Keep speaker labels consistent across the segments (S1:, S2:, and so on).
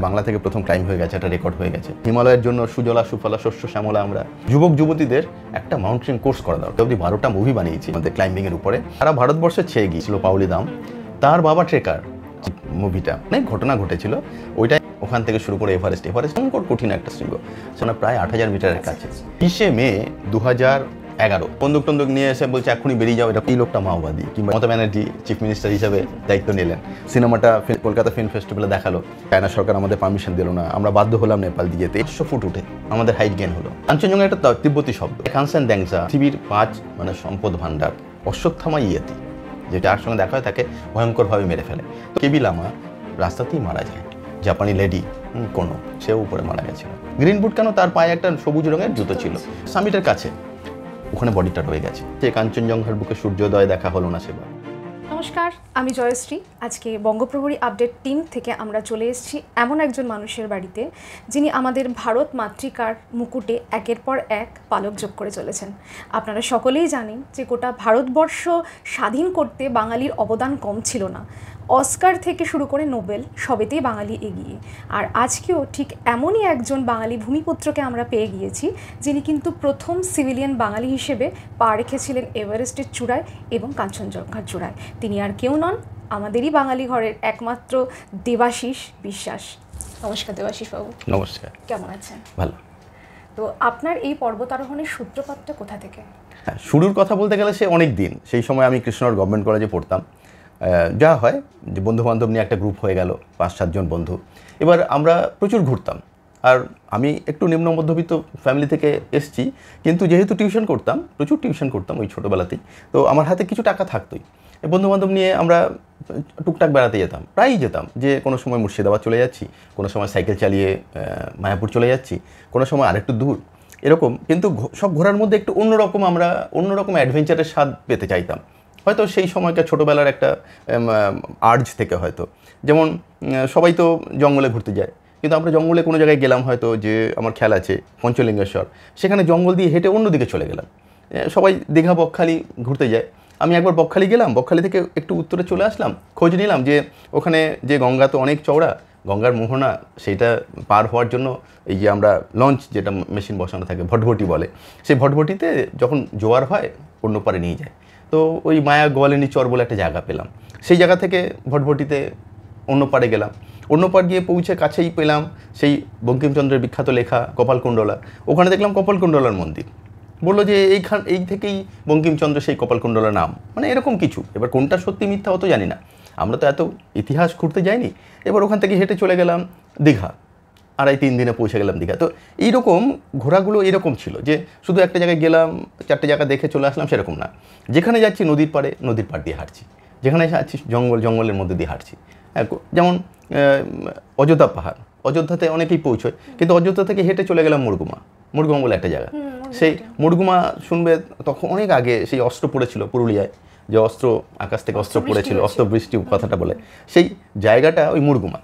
S1: বাংলা থেকে প্রথম ক্লাইম্ব হয়ে গেছে, একটা রেকর্ড হয়ে গেছে। হিমালয়ের জন্য সুজলা সুফলা শস্য শ্যামলা আমরা যুবক যুবতীদের একটা মাউন্টেন কোর্স করা দরকার। অবধি 12টা মুভি বানিয়েছি আমাদের ক্লাইম্বিংয়ের উপরে। সারা ভারতবর্ষে ছেয়ে গিয়েছিল পাউলি দাম, তার বাবা ট্রেকার মুভিটা অনেক ঘটনা ঘটেছিল। ওইটা ওখান থেকে শুরু করে এভারেস্ট সংকট কঠিন একটা শৃঙ্গ, সেটা প্রায় 8000 মিটারের কাছে। 20শে মে 2011 বন্দুক টন্দুক নিয়ে এসে বলছে এখনই বেরিয়ে যাও, এটা এই লোকটা মাওবাদী। কিংবা মমতা ব্যানার্জি চিফ মিনিস্টার হিসেবে দায়িত্ব নিলেন, সিনেমাটা কলকাতা ফিল্ম ফেস্টিভ্যালে দেখালো, চায়না সরকার আমাদের পারমিশন দিল না, আমরা বাধ্য হলাম নেপাল দিয়ে যেতে। 100 ফুট উঠে আমাদের হাইট গেন হলো। কাঞ্চনজঙ্ঘা একটা তিব্বতী শব্দ, কানসেন দ্যাংসা পৃথিবীর 5 মানে সম্পদ ভাণ্ডার, অশ্বত্থামা ইয়েতি, যেটার সঙ্গে দেখা হয় তাকে ভয়ঙ্করভাবে মেরে ফেলে। তো কেবি লামা রাস্তাতেই মারা যায়, জাপানি লেডি কোনো, সেও উপরে মারা গেছিল। গ্রিন বুট কেন? তার পায়ে একটা সবুজ রঙের জুতো ছিল। সামিটের কাছে ওখানে বডিটা রয়ে গেছে। যে কাঞ্চনজঙ্ঘার বুকে সূর্যোদয় দেখা হলো না সেবার।
S2: নমস্কার, আমি জয়শ্রী। আজকে বঙ্গপ্রহরী আপডেট টিম থেকে আমরা চলে এসেছি এমন একজন মানুষের বাড়িতে, যিনি আমাদের ভারত মাতৃকার মুকুটে একের পর এক পালক যোগ করে চলেছেন। আপনারা সকলেই জানেন যে গোটা ভারতবর্ষ স্বাধীন করতে বাঙালির অবদান কম ছিল না। অস্কার থেকে শুরু করে নোবেল সবেতেই বাঙালি এগিয়ে। আর আজকেও ঠিক এমনই একজন বাঙালি ভূমিপুত্রকে আমরা পেয়ে গিয়েছি, যিনি কিন্তু প্রথম সিভিলিয়ান বাঙালি হিসেবে পা রেখেছিলেন এভারেস্টের চূড়ায় এবং কাঞ্চনজঙ্ঘার চূড়ায়। তিনি আর কেউ নন, আমাদেরই বাঙালি ঘরের একমাত্র দেবাশিস বিশ্বাস। নমস্কার দেবাশিস বাবু।
S1: নমস্কার।
S2: কেমন আছেন?
S1: ভালো।
S2: তো আপনার এই পর্বতারোহণের সূত্রপাতটা কোথা থেকে?
S1: হ্যাঁ, শুরুর কথা বলতে গেলে সে অনেক দিন। সেই সময় আমি কৃষ্ণনগর গভর্নমেন্ট কলেজে পড়তাম। যা হয় যে বন্ধুবান্ধব নিয়ে একটা গ্রুপ হয়ে গেল, 5-7 জন বন্ধু। এবার আমরা প্রচুর ঘুরতাম। আর আমি একটু নিম্ন মধ্যবিত্ত ফ্যামিলি থেকে এসেছি, কিন্তু যেহেতু টিউশন করতাম, প্রচুর টিউশন করতাম ওই ছোটোবেলাতেই, তো আমার হাতে কিছু টাকা থাকতোই। বন্ধুবান্ধব নিয়ে আমরা টুকটাক বেড়াতে যেতাম, প্রায়ই যেতাম। যে কোনো সময় মুর্শিদাবাদ চলে যাচ্ছি, কোনো সময় সাইকেল চালিয়ে মায়াপুর চলে যাচ্ছি, কোনো সময় আরেকটু দূর, এরকম। কিন্তু সব ঘোরার মধ্যে একটু অন্যরকম, আমরা অন্যরকম অ্যাডভেঞ্চারের স্বাদ পেতে চাইতাম। হয়তো সেই সময়কার ছোটোবেলার একটা আর্জ থেকে হয়তো, যেমন সবাই তো জঙ্গলে ঘুরতে যায়, কিন্তু আমরা জঙ্গলে কোনো জায়গায় গেলাম, হয়তো যে আমার খেয়াল আছে পঞ্চলিঙ্গেশ্বর, সেখানে জঙ্গল দিয়ে হেঁটে অন্যদিকে চলে গেলাম। সবাই দীঘা বকখালি ঘুরতে যায়, আমি একবার বকখালি গেলাম, বকখালি থেকে একটু উত্তরে চলে আসলাম, খোঁজ নিলাম যে ওখানে যে গঙ্গা তো অনেক চওড়া, গঙ্গার মোহনা, সেইটা পার হওয়ার জন্য এই যে আমরা লঞ্চ যেটা মেশিন বসানো থাকে, ভটভটি বলে, সেই ভটভটিতে যখন জোয়ার হয় অন্য পারে নিয়ে যায়। তো ওই মায়া গোয়ালিনী চর বলে একটা জায়গা পেলাম, সেই জায়গা থেকে ভটভটিতে অন্য পারে গেলাম। অন্য পার গিয়ে পৌঁছে কাছেই পেলাম সেই বঙ্কিমচন্দ্রের বিখ্যাত লেখা কপালকুণ্ডলা। ওখানে দেখলাম কপালকুণ্ডলার মন্দির। বললো যে এই থেকেই বঙ্কিমচন্দ্র সেই কপালকুণ্ডলার নাম, মানে এরকম কিছু। এবার কোনটা সত্যি মিথ্যা অত জানি না, আমরা তো এত ইতিহাস ঘুরতে যাইনি। এবার ওখান থেকে হেঁটে চলে গেলাম দীঘা, 2.5-3 দিনে পৌঁছে গেলাম দীঘা। তো এইরকম ঘোরাগুলো এরকম ছিল যে শুধু একটা জায়গায় গেলাম, 4টে জায়গা দেখে চলে আসলাম, সেরকম না। যেখানে যাচ্ছি নদীর পাড়ে, নদীর পাড় দিয়ে হাঁটছি, যেখানে যাচ্ছি জঙ্গলের মধ্যে দিয়ে হাঁটছি। যেমন অযোধ্যা পাহাড়, অযোধ্যাতে অনেকেই পৌঁছয়, কিন্তু অযোধ্যা থেকে হেঁটে চলে গেলাম মুরগুমা বলে একটা জায়গা। সেই মুরগুমা শুনবে, তখন অনেক আগে সেই অস্ত্র পড়েছিল পুরুলিয়ায়, যে অস্ত্র আকাশ থেকে অস্ত্র পড়েছিল, অস্ত্র বৃষ্টি কথাটা বলে, সেই জায়গাটা ওই মুরগুমা।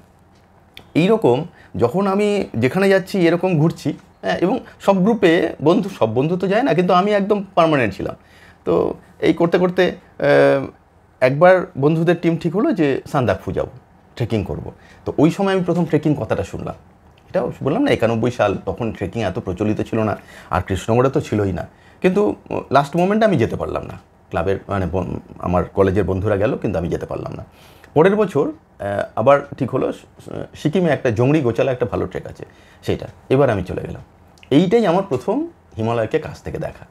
S1: এইরকম যখন আমি যেখানে যাচ্ছি এরকম ঘুরছি, এবং সব গ্রুপে বন্ধু, সব বন্ধু তো যায় না, কিন্তু আমি একদম পার্মানেন্ট ছিলাম। তো এই করতে করতে একবার বন্ধুদের টিম ঠিক হলো যে সান্দাকফু যাবো, ট্রেকিং করব। তো ওই সময় আমি প্রথম ট্রেকিং কথাটা শুনলাম। এটাও বললাম না 91 সাল, তখন ট্রেকিং এত প্রচলিত ছিল না, আর কৃষ্ণগড়ে তো ছিলই না। কিন্তু লাস্ট মোমেন্টে আমি যেতে পারলাম না, ক্লাবের মানে আমার কলেজের বন্ধুরা গেল, কিন্তু আমি যেতে পারলাম না। পরের বছর আবার ঠিক হলো সিকিমে একটা জংড়ি গোচালা একটা ভালো ট্রেক আছে, সেইটা এবার আমি চলে গেলাম। এইটাই আমার প্রথম হিমালয়কে কাছ থেকে দেখা।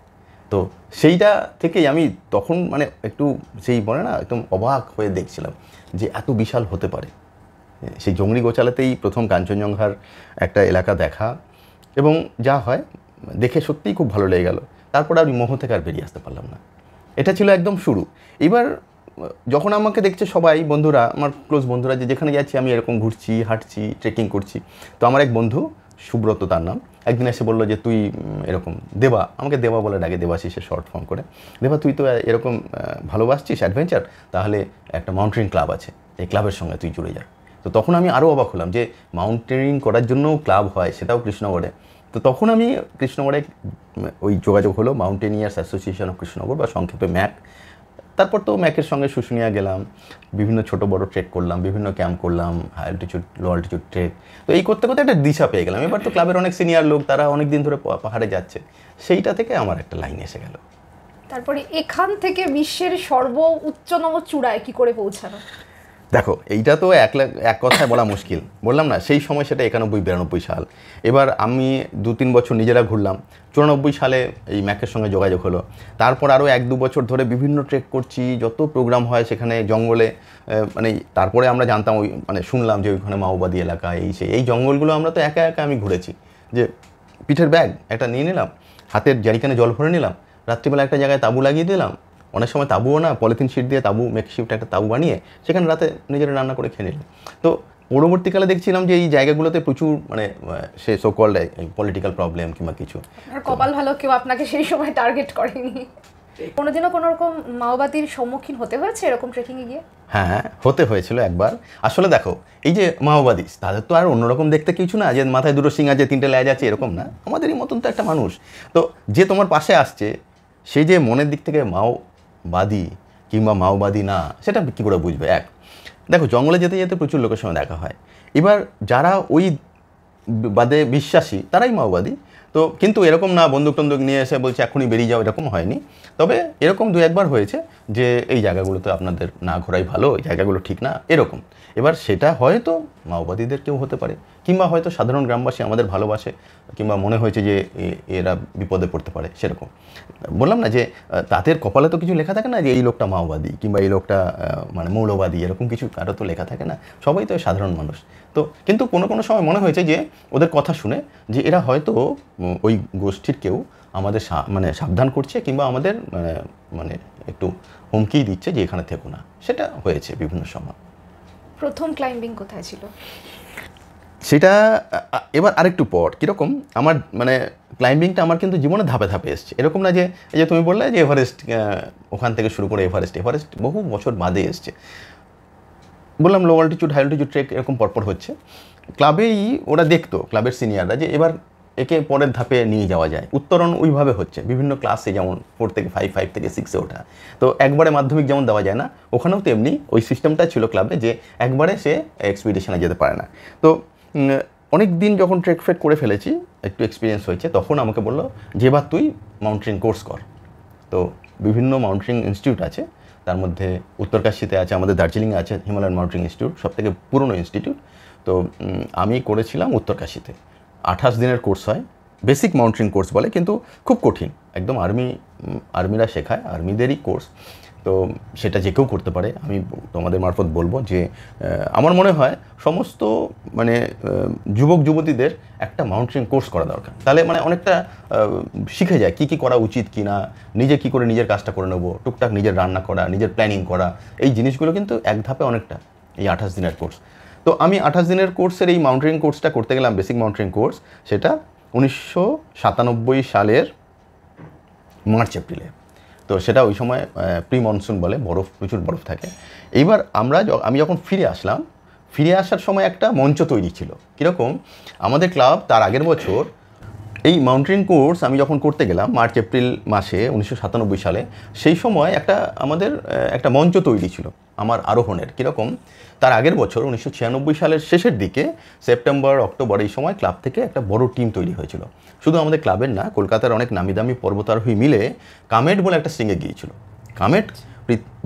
S1: তো সেইটা থেকেই আমি তখন মানে একটু সেই বলে না, একদম অবাক হয়ে দেখছিলাম যে এত বিশাল হতে পারে। সেই জংড়ি গোচালাতেই প্রথম কাঞ্চনজঙ্ঘার একটা এলাকা দেখা, এবং যা হয় দেখে সত্যিই খুব ভালো লেগে গেল। তারপরে আমি মোহ থেকে আর বেরিয়ে আসতে পারলাম না। এটা ছিল একদম শুরু। এবার যখন আমাকে দেখছে সবাই বন্ধুরা, আমার ক্লোজ বন্ধুরা, যে যেখানে যাচ্ছি আমি এরকম ঘুরছি, হাঁটছি, ট্রেকিং করছি, তো আমার এক বন্ধু সুব্রত তার নাম, একদিন এসে বললো যে তুই এরকম, দেবা, আমাকে দেবা বলে ডাকে, দেবাশিসের শর্ট ফর্ম করে, দেবা তুই তো এরকম ভালোবাসছিস অ্যাডভেঞ্চার, তাহলে একটা মাউন্টেনিং ক্লাব আছে, এই ক্লাবের সঙ্গে তুই জুড়ে যা। তো তখন আমি আরও অবাক হলাম যে মাউন্টেনিং করার জন্যও ক্লাব হয়, সেটাও কৃষ্ণগড়ে। তো তখন আমি কৃষ্ণগড়ে ওই যোগাযোগ হলো মাউন্টেনিয়ার্স অ্যাসোসিয়েশন অফ কৃষ্ণগড়, বা সংক্ষেপে ম্যাক। তারপর তো ম্যাকের সঙ্গে শুশুনিয়া গেলাম, বিভিন্ন ছোট বড় ট্রেক করলাম, বিভিন্ন ক্যাম্প করলাম, হাই অল্টিটিউড লো অল্টিটিউড ট্রেক। তো এই করতে করতে একটা দিশা পেয়ে গেলাম। এবার তো ক্লাবের অনেক সিনিয়র লোক, তারা অনেক দিন ধরে পাহাড়ে যাচ্ছে, সেইটা থেকে আমার একটা লাইন এসে গেল।
S2: তারপরে এখান থেকে বিশ্বের উচ্চতম চূড়ায় কি করে পৌঁছানো?
S1: দেখো, এইটা তো এক কথায় বলা মুশকিল। বললাম না, সেই সময় সেটা 91-92 সাল। এবার আমি 2-3 বছর নিজেরা ঘুরলাম, 94 সালে এই ম্যাকের সঙ্গে যোগাযোগ হলো। তারপর আরও 1-2 বছর ধরে বিভিন্ন ট্রেক করছি, যত প্রোগ্রাম হয় সেখানে জঙ্গলে, মানে তারপরে আমরা জানতাম শুনলাম যে ওইখানে মাওবাদী এলাকা, এই জঙ্গলগুলো আমরা তো একা একা আমি ঘুরেছি। যে পিঠের ব্যাগ একটা নিয়ে নিলাম, হাতের জারিকানে জল ভরে নিলাম, রাত্রিবেলা একটা জায়গায় তাঁবু লাগিয়ে দিলাম, অনেক সময় তাঁবুও না, পলিথিন শিট দিয়ে তাঁবু, মেকশিফট একটা তাঁবু বানিয়ে সেখানে রাতে নিজেরা রান্না করে খেয়ে নিলাম। তো পরবর্তীকালে দেখছিলাম যে এই জায়গাগুলোতে প্রচুর সে সোকল্ড পলিটিক্যাল প্রবলেম কিংবা কিছু।
S2: কপাল ভালো কেউ আপনাকে সেই সময় টার্গেট করেনি। কোনোদিনও কোনো রকম মাওবাদীর সম্মুখীন হতে হয়েছে এরকম ট্রেকিংয়ে গিয়ে?
S1: হ্যাঁ, হতে হয়েছিল একবার। আসলে দেখো, এই যে মাওবাদী, তাদের তো আর অন্যরকম দেখতে কিছু না, যে মাথায় 2টো শিং আছে, 3টে লেজ আছে, এরকম না। আমাদেরই মতন তো একটা মানুষ। তো যে তোমার পাশে আসছে, সে যে মনের দিক থেকে মাওবাদী কিংবা মাওবাদী না, সেটা কী করে বুঝবে? দেখো, জঙ্গলে যেতে যেতে প্রচুর লোকের সঙ্গে দেখা হয়। এবার যারা ওই বাদে বিশ্বাসী, তারাই মাওবাদী। তো কিন্তু এরকম না বন্দুক টন্দুক নিয়ে এসে বলছে এখনই বেরিয়ে যাও, এরকম হয়নি। তবে এরকম 2-1বার হয়েছে যে এই জায়গাগুলোতে আপনাদের না ঘোরাই ভালো, এই জায়গাগুলো ঠিক না, এরকম। এবার সেটা হয়তো মাওবাদীদের কেউ হতে পারে, কিংবা হয়তো সাধারণ গ্রামবাসী আমাদের ভালোবাসে, কিংবা মনে হয়েছে যে এরা বিপদে পড়তে পারে, সেরকম। বললাম না যে তাদের কপালে তো কিছু লেখা থাকে না যে এই লোকটা মাওবাদী কিংবা এই লোকটা মৌলবাদী, এরকম কিছু কারো তো লেখা থাকে না। সবাই তো সাধারণ মানুষ। তো কিন্তু কোনো কোনো সময় মনে হয়েছে যে ওদের কথা শুনে যে এরা হয়তো ওই গোষ্ঠীর কেউ আমাদের সাবধান করছে, কিংবা আমাদের একটু হুমকি দিচ্ছে যে এখানে থেকো না। সেটা হয়েছে বিভিন্ন সময়।
S2: প্রথম ক্লাইম্বিং কোথায় ছিল?
S1: সেটা এবার আরেকটু পর কীরকম আমার ক্লাইম্বিংটা আমার কিন্তু জীবনে ধাপে ধাপে এসছে। এরকম না যে এই যে তুমি বললে যে এভারেস্ট, ওখান থেকে শুরু করে এভারেস্ট বহু বছর বাদে এসছে। বললাম লো অল্টিটিউড হাই অল্টিটিউড ট্রেক এরকম পরপর হচ্ছে। ক্লাবেই ওরা দেখতো, ক্লাবের সিনিয়ররা, যে এবার একে পরের ধাপে নিয়ে যাওয়া যায়। উত্তরণ ওইভাবে হচ্ছে বিভিন্ন ক্লাসে, যেমন 4 থেকে 5, 5 থেকে 6-এ ওঠা। তো একবারে মাধ্যমিক যেমন দেওয়া যায় না, ওখানেও তো এমনি ওই সিস্টেমটা ছিল ক্লাবে, যে একবারে সে এক্সপিডিশনে যেতে পারে না। তো অনেক দিন যখন ট্রেক ফ্রেক করে ফেলেছি, একটু এক্সপিরিয়েন্স হয়েছে, তখন আমাকে বললো যে এবার তুই মাউন্টেনিং কোর্স কর। তো বিভিন্ন মাউন্টেনিং ইনস্টিটিউট আছে, তার মধ্যে উত্তরকাশীতে আছে, আমাদের দার্জিলিংয়ে আছে হিমালয়ান মাউন্টেনিং ইনস্টিটিউট, সবথেকে পুরনো ইনস্টিটিউট। তো আমি করেছিলাম উত্তরকাশীতে। 28 দিনের কোর্স হয়, বেসিক মাউন্টেনিং কোর্স বলে, কিন্তু খুব কঠিন, একদম আর্মিরা শেখায়, আর্মিদেরই কোর্স। তো সেটা যে কেউ করতে পারে। আমি তোমাদের মারফত বলবো যে আমার মনে হয় সমস্ত যুবক যুবতীদের একটা মাউন্টেনিং কোর্স করা দরকার। তাহলে অনেকটা শিখে যায় কী কী করা উচিত কি না, নিজে কী করে নিজের কাজটা করে নেবো, টুকটাক নিজের রান্না করা, নিজের প্ল্যানিং করা, এই জিনিসগুলো কিন্তু এক ধাপে অনেকটা এই 28 দিনের কোর্স। তো আমি 28 দিনের কোর্সের এই মাউন্টেনিং কোর্সটা করতে গেলাম, বেসিক মাউন্টেনিং কোর্স। সেটা 1997 সালের মার্চ এপ্রিলে। তো সেটা ওই সময় প্রি মনসুন বলে, প্রচুর বরফ থাকে। এইবার আমি যখন ফিরে আসার সময় একটা মঞ্চ তৈরি ছিল। কীরকম? আমাদের ক্লাব তার আগের বছর এই মাউন্টেনিং কোর্স আমি যখন করতে গেলাম মার্চ এপ্রিল মাসে 1997 সালে, সেই সময় আমাদের একটা মঞ্চ তৈরি ছিল আমার আরোহণের। কীরকম? তার আগের বছর 1996 সালের শেষের দিকে, সেপ্টেম্বর অক্টোবর, এই সময় ক্লাব থেকে একটা বড় টিম তৈরি হয়েছিল। শুধু আমাদের ক্লাবের না, কলকাতার অনেক নামি দামি পর্বতারোহী মিলে কামেট বলে একটা শৃঙ্গে গিয়েছিল। কামেট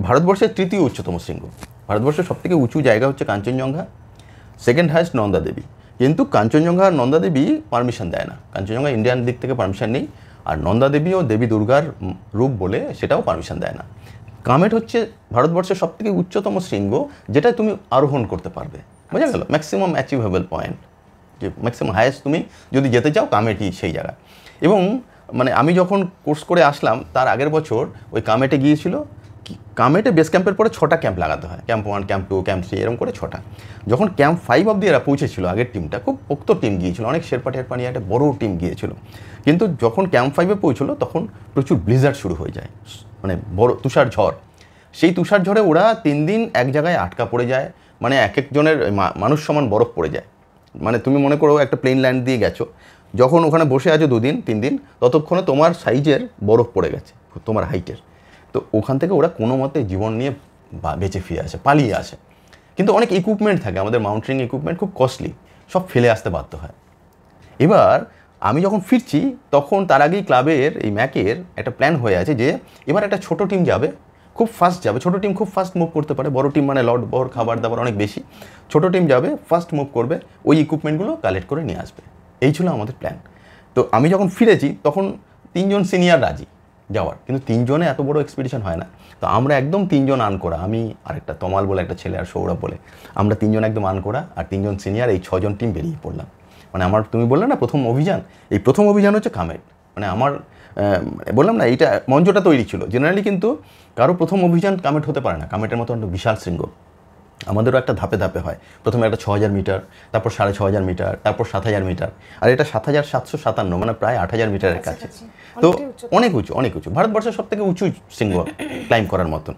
S1: ভারতবর্ষের 3য় উচ্চতম শৃঙ্গ। ভারতবর্ষের সবথেকে উঁচু জায়গা হচ্ছে কাঞ্চনজঙ্ঘা, সেকেন্ড হাইস্ট নন্দা দেবী। কিন্তু কাঞ্চনজঙ্ঘা আর নন্দা দেবী পারমিশন দেয় না। কাঞ্চনজঙ্ঘা ইন্ডিয়ান দিক থেকে পারমিশন নেই, আর নন্দা দেবীও দেবী দুর্গার রূপ বলে সেটাও পারমিশন দেয় না। কামেট হচ্ছে ভারতবর্ষের সবথেকে উচ্চতম শৃঙ্গ, যেটা তুমি আরোহণ করতে পারবে। বোঝা গেল? ম্যাক্সিমাম অ্যাচিভেবল পয়েন্ট, যে ম্যাক্সিমাম হাইয়েস্ট তুমি যদি যেতে চাও, কামেটই সেই জায়গা। এবং আমি যখন কোর্স করে আসলাম, তার আগের বছর ওই কামেটে গিয়েছিল। কামেটে বেস ক্যাম্পের পরে 6টা ক্যাম্প লাগাতে হয়, ক্যাম্প 1, ক্যাম্প 2, ক্যাম্প 3, এরকম করে 6টা। যখন ক্যাম্প 5 অবধি এরা পৌঁছেছিল, আগের টিমটা খুব পোক্ত টিম গিয়েছিল, অনেক শেরপা টেরপা নিয়ে একটা বড় টিম গিয়েছিল। কিন্তু যখন ক্যাম্প 5-এ পৌঁছলো, তখন প্রচুর ব্লিজার্ড শুরু হয়ে যায়, বড় তুষার ঝড়। সেই তুষার ঝড়ে ওরা 3 দিন এক জায়গায় আটকা পড়ে যায়, এক একজনের মানুষ সমান বরফ পড়ে যায়। তুমি মনে করো একটা প্লেন ল্যান্ড দিয়ে গেছো, যখন ওখানে বসে আছো 2 দিন 3 দিন, ততক্ষণে তোমার সাইজের বরফ পড়ে গেছে, তোমার হাইটের। তো ওখান থেকে ওরা কোনো মতে জীবন নিয়ে বেঁচে ফিরে আসে, পালিয়ে আসে। কিন্তু অনেক ইকুইপমেন্ট থাকে, আমাদের মাউন্টেনিং ইকুইপমেন্ট খুব কস্টলি, সব ফেলে আসতে বাধ্য হয়। এবার আমি যখন ফিরছি তখন তার আগেই ক্লাবের এই ম্যাকের একটা প্ল্যান হয়ে আছে যে এবার একটা ছোটো টিম যাবে, খুব ফাস্ট যাবে। ছোটো টিম খুব ফাস্ট মুভ করতে পারে, বড় টিম মানে লড বর খাবার দাবার অনেক বেশি। ছোটো টিম যাবে, ফাস্ট মুভ করবে, ওই ইকুইপমেন্টগুলো কালেক্ট করে নিয়ে আসবে, এই ছিল আমাদের প্ল্যান। তো আমি যখন ফিরেছি তখন 3 জন সিনিয়র রাজি যাওয়ার, কিন্তু 3 জনে এত বড় এক্সপিডিশন হয় না। তো আমরা একদম 3 জন আনকোরা, আমি আর একটা তমাল বলে একটা ছেলে আর সৌরভ বলে, আমরা 3 জন একদম আনকোরা, আর 3 জন সিনিয়র, এই 6 জন টিম বেরিয়ে পড়লাম। মানে আমার, তুমি বললে না প্রথম অভিযান, এই প্রথম অভিযান হচ্ছে কামেট। মানে আমার বললাম না এইটা মঞ্চটা তৈরি ছিল। জেনারেলি কিন্তু কারো প্রথম অভিযান কামেট হতে পারে না, কামেটের মতো একটা বিশাল শৃঙ্গ। আমাদেরও একটা ধাপে ধাপে হয়, প্রথমে একটা 6000 মিটার, তারপর 6500 মিটার, তারপর 7000 মিটার, আর এটা 7757, মানে প্রায় 8000 মিটারের কাছে। তো অনেক উঁচু, অনেক উঁচু, ভারতবর্ষের সব থেকে উঁচু শৃঙ্গ ক্লাইম্ব করার মতন।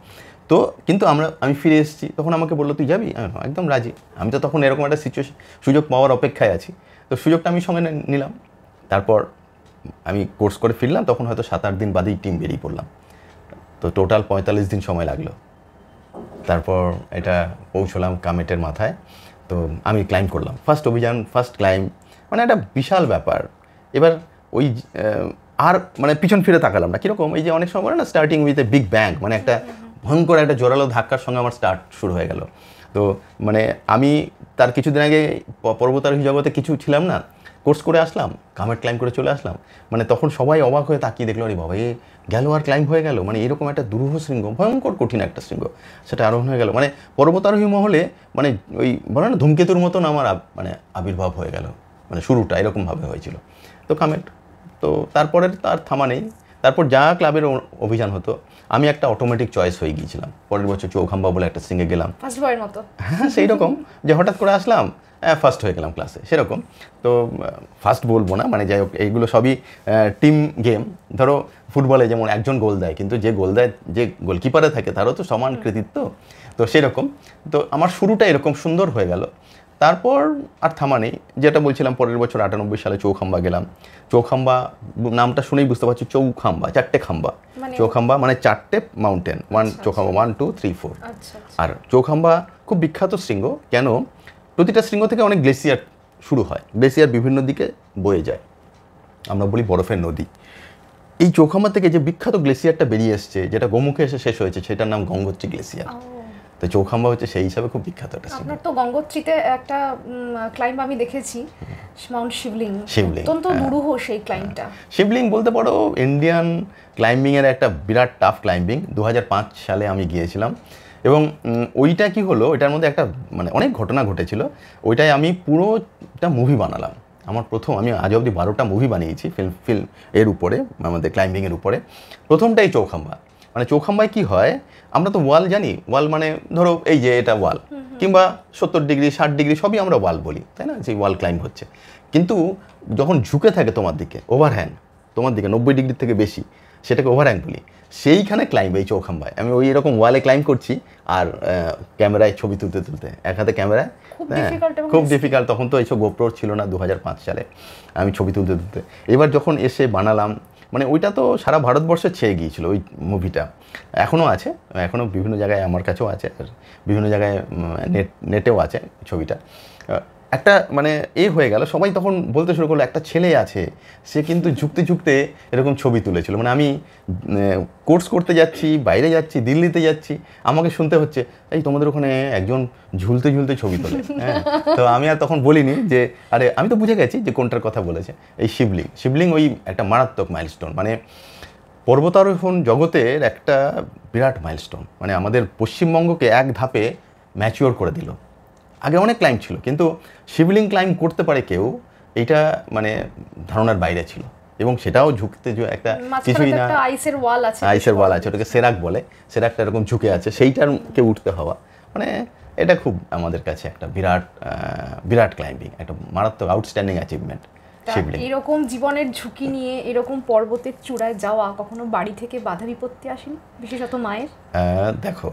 S1: তো কিন্তু আমি ফিরে এসেছি, তখন আমাকে বললো তুই যাবি, একদম রাজি। আমি তো তখন এরকম একটা সুযোগ পাওয়ার অপেক্ষায় আছি, তো সুযোগটা আমি সঙ্গে নিলাম। তারপর আমি কোর্স করে ফিরলাম, তখন হয়তো 7-8 দিন বাদেই টিম বেরিয়ে পড়লাম। তো টোটাল 45 দিন সময় লাগলো। তারপর এটা পৌঁছলাম কামেটের মাথায়। তো আমি ক্লাইম্ব করলাম, ফার্স্ট অভিযান, ফার্স্ট ক্লাইম্ব, মানে একটা বিশাল ব্যাপার। এবার ওই আর মানে পিছন ফিরে তাকালাম না, কীরকম এই যে অনেক সময় বলে না starting with a big bang, মানে একটা ভয়ঙ্কর একটা জোরালো ধাক্কার সঙ্গে আমার স্টার্ট শুরু হয়ে গেল। তো মানে আমি তার কিছুদিন আগে পর্বতারোহী জগতে কিছু ছিলাম না, কোর্স করে আসলাম, কামেট ক্লাইম্ব করে চলে আসলাম। মানে তখন সবাই অবাক হয়ে তাকিয়ে দেখলো, আরে বাবা, এ গেল আর ক্লাইম্ব হয়ে গেল, মানে এরকম একটা দুরূহ শৃঙ্গ, ভয়ঙ্কর কঠিন একটা শৃঙ্গ, সেটা আরোহণ হয়ে গেল। মানে পর্বতারোহী মহলে মানে ওই বলে না ধূমকেতুর মতন আমার মানে আবির্ভাব হয়ে গেল, মানে শুরুটা এরকমভাবে হয়েছিল। তো কামেট, তো তারপরের তার থামা নেই। তারপর যা ক্লাবের অভিযান হতো, আমি একটা অটোমেটিক চয়েস হয়ে গিয়েছিলাম। পরের বছর চৌখাম্বা বলে একটা শৃঙ্গে গেলাম,
S2: ফার্স্টবারের মতো।
S1: হ্যাঁ সেই রকম, যে হঠাৎ করে আসলাম, ফার্স্ট হয়ে গেলাম ক্লাসে, সেরকম। তো ফার্স্ট বলবো না, মানে যাই হোক, এইগুলো সবই টিম গেম। ধরো ফুটবলে যেমন একজন গোল দেয়, কিন্তু যে গোল দেয়, যে গোলকিপারে থাকে, তারও তো সমান কৃতিত্ব। তো সেরকম, তো আমার শুরুটা এরকম সুন্দর হয়ে গেল। তারপর আর থামা নেই, যেটা বলছিলাম, পরের বছর 98 সালে চৌখাম্বা গেলাম। চৌখাম্বা নামটা শুনেই বুঝতে পারছি, চৌখাম্বা, 4টে খাম্বা। চৌখাম্বা মানে 4টে মাউন্টেন, চৌখাম্বা 1 2 3 4। আর চৌখাম্বা খুব বিখ্যাত শৃঙ্গ। কেন? প্রতিটা শৃঙ্গ থেকে অনেক গ্লেসিয়ার শুরু হয়, গ্লেসিয়ার বিভিন্ন দিকে বয়ে যায়, আমরা বলি বরফের নদী। এই চৌখাম্বা থেকে যে বিখ্যাত গ্লেসিয়ারটা বেরিয়ে এসছে, যেটা গোমুখে এসে শেষ হয়েছে, সেটার নাম গঙ্গোত্রী গ্লেসিয়ার। তো চৌখাম্বা হচ্ছে সেই হিসাবে খুব বিখ্যাত একটা শৃঙ্গ।
S2: আপনার তো গঙ্গোত্রীতে একটা ক্লাইম্ব আমি দেখেছি, মাউন্ট শিবলিং, অত্যন্ত দুরূহ সেই ক্লাইম্বটা।
S1: শিবলিং বলতে পারো ইন্ডিয়ান ক্লাইম্বিংয়ের একটা বিরাট টাফ ক্লাইম্বিং। 2005 সালে আমি গিয়েছিলাম, এবং ওইটা কি হলো, ওইটার মধ্যে একটা মানে অনেক ঘটনা ঘটেছিল। ওইটাই আমি পুরোটা মুভি বানালাম। আমার প্রথম, আমি আজ অবধি 12টা মুভি বানিয়েছি ফিল্ম এর উপরে, আমাদের ক্লাইম্বিংয়ের উপরে। প্রথমটাই চৌখাম্বা। মানে চৌখাম্বায় কি হয়, আমরা তো ওয়াল জানি, ওয়াল মানে ধরো এই যে এটা ওয়াল, কিংবা 70 ডিগ্রি 60 ডিগ্রি সবই আমরা ওয়াল বলি, তাই না, যে ওয়াল ক্লাইম্ব হচ্ছে। কিন্তু যখন ঝুঁকে থাকে তোমার দিকে, ওভারহ্যান্ড তোমার দিকে 90 ডিগ্রি থেকে বেশি, সেটাকে ওভারহ্যান্ড বলি। সেইখানে ক্লাইম্ব এই চৌখাম্বায় আমি ওই এরকম ওয়ালে ক্লাইম্ব করছি, আর ক্যামেরায় ছবি তুলতে এক হাতে ক্যামেরায়, হ্যাঁ খুব ডিফিকাল্ট। তখন তো এইসব গোপ্রো ছিল না 2005 সালে, আমি ছবি তুলতে। এবার যখন এসে বানালাম, মানে ওইটা তো সারা ভারতবর্ষে ছেয়ে গিয়েছিল ওই মুভিটা, এখনও আছে, এখনও বিভিন্ন জায়গায় আমার কাছেও আছে, আর বিভিন্ন জায়গায় নেটেও আছে ছবিটা। একটা মানে হয়ে গেল, সবাই তখন বলতে শুরু করলো একটা ছেলে আছে, সে কিন্তু ঝুঁকতে এরকম ছবি তুলেছিল। মানে আমি কোর্স করতে যাচ্ছি, বাইরে যাচ্ছি, দিল্লিতে যাচ্ছি, আমাকে শুনতে হচ্ছে এই তোমাদের ওখানে একজন ঝুলতে ছবি তোলে। হ্যাঁ, তো আমি আর তখন বলিনি যে আরে আমি তো বুঝে গেছি যে কোনটার কথা বলেছে। এই শিবলিং ওই একটা মারাত্মক মাইলস্টোন, মানে পর্বতারোহণ জগতের একটা বিরাট মাইলস্টোন। মানে আমাদের পশ্চিমবঙ্গকে এক ধাপে ম্যাচিওর করে দিল। আগে অনেক ক্লাইম্ব ছিল, কিন্তু শিবলিং ক্লাইম্ব করতে পারে কেউ, এটা মানে ধারণার বাইরে ছিল। এবং সেটাও ঝুঁকতে একটা কিছুই না, আইসের ওয়াল আছে, ওটাকে সেরাক বলে, সেরাকটা এরকম ঝুঁকে আছে, সেইটার কে উঠতে হওয়া, মানে এটা খুব আমাদের কাছে একটা বিরাট ক্লাইম্বিং, একটা মারাত্মক আউটস্ট্যান্ডিং অ্যাচিভমেন্ট শিবলিং।
S2: এরকম জীবনের ঝুঁকি নিয়ে এরকম পর্বতের চূড়ায় যাওয়া, কখনো বাড়ি থেকে বাধা বিপত্তি আসেনি, বিশেষত মায়ের?
S1: দেখো,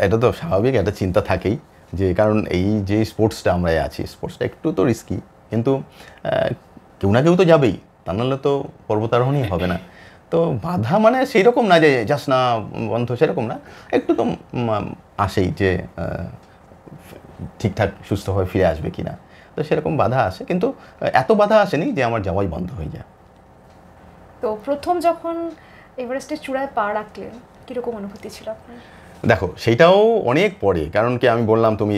S1: এটা তো স্বাভাবিক, একটা চিন্তা থাকেই, যে কারণ এই যে স্পোর্টসটা আমরা আছি, স্পোর্টসটা একটু তো রিস্কি, কিন্তু কেউ না কেউ তো যাবেই, তা নাহলে তো পর্বতারোহণই হবে না। তো বাধা মানে সেই রকম না যে যাস না বন্ধ, সেরকম না, একটু তো আসেই যে ঠিকঠাক সুস্থভাবে ফিরে আসবে কি না, তো সেরকম বাধা আসে, কিন্তু এত বাধা আসেনি যে আমার যাওয়াই বন্ধ হয়ে যায়।
S2: তো প্রথম যখন এভারেস্টের চূড়ায় পা রাখলেন কীরকম অনুভূতি ছিল আপনার?
S1: দেখো সেইটাও অনেক পরে, কারণ কি আমি বললাম তুমি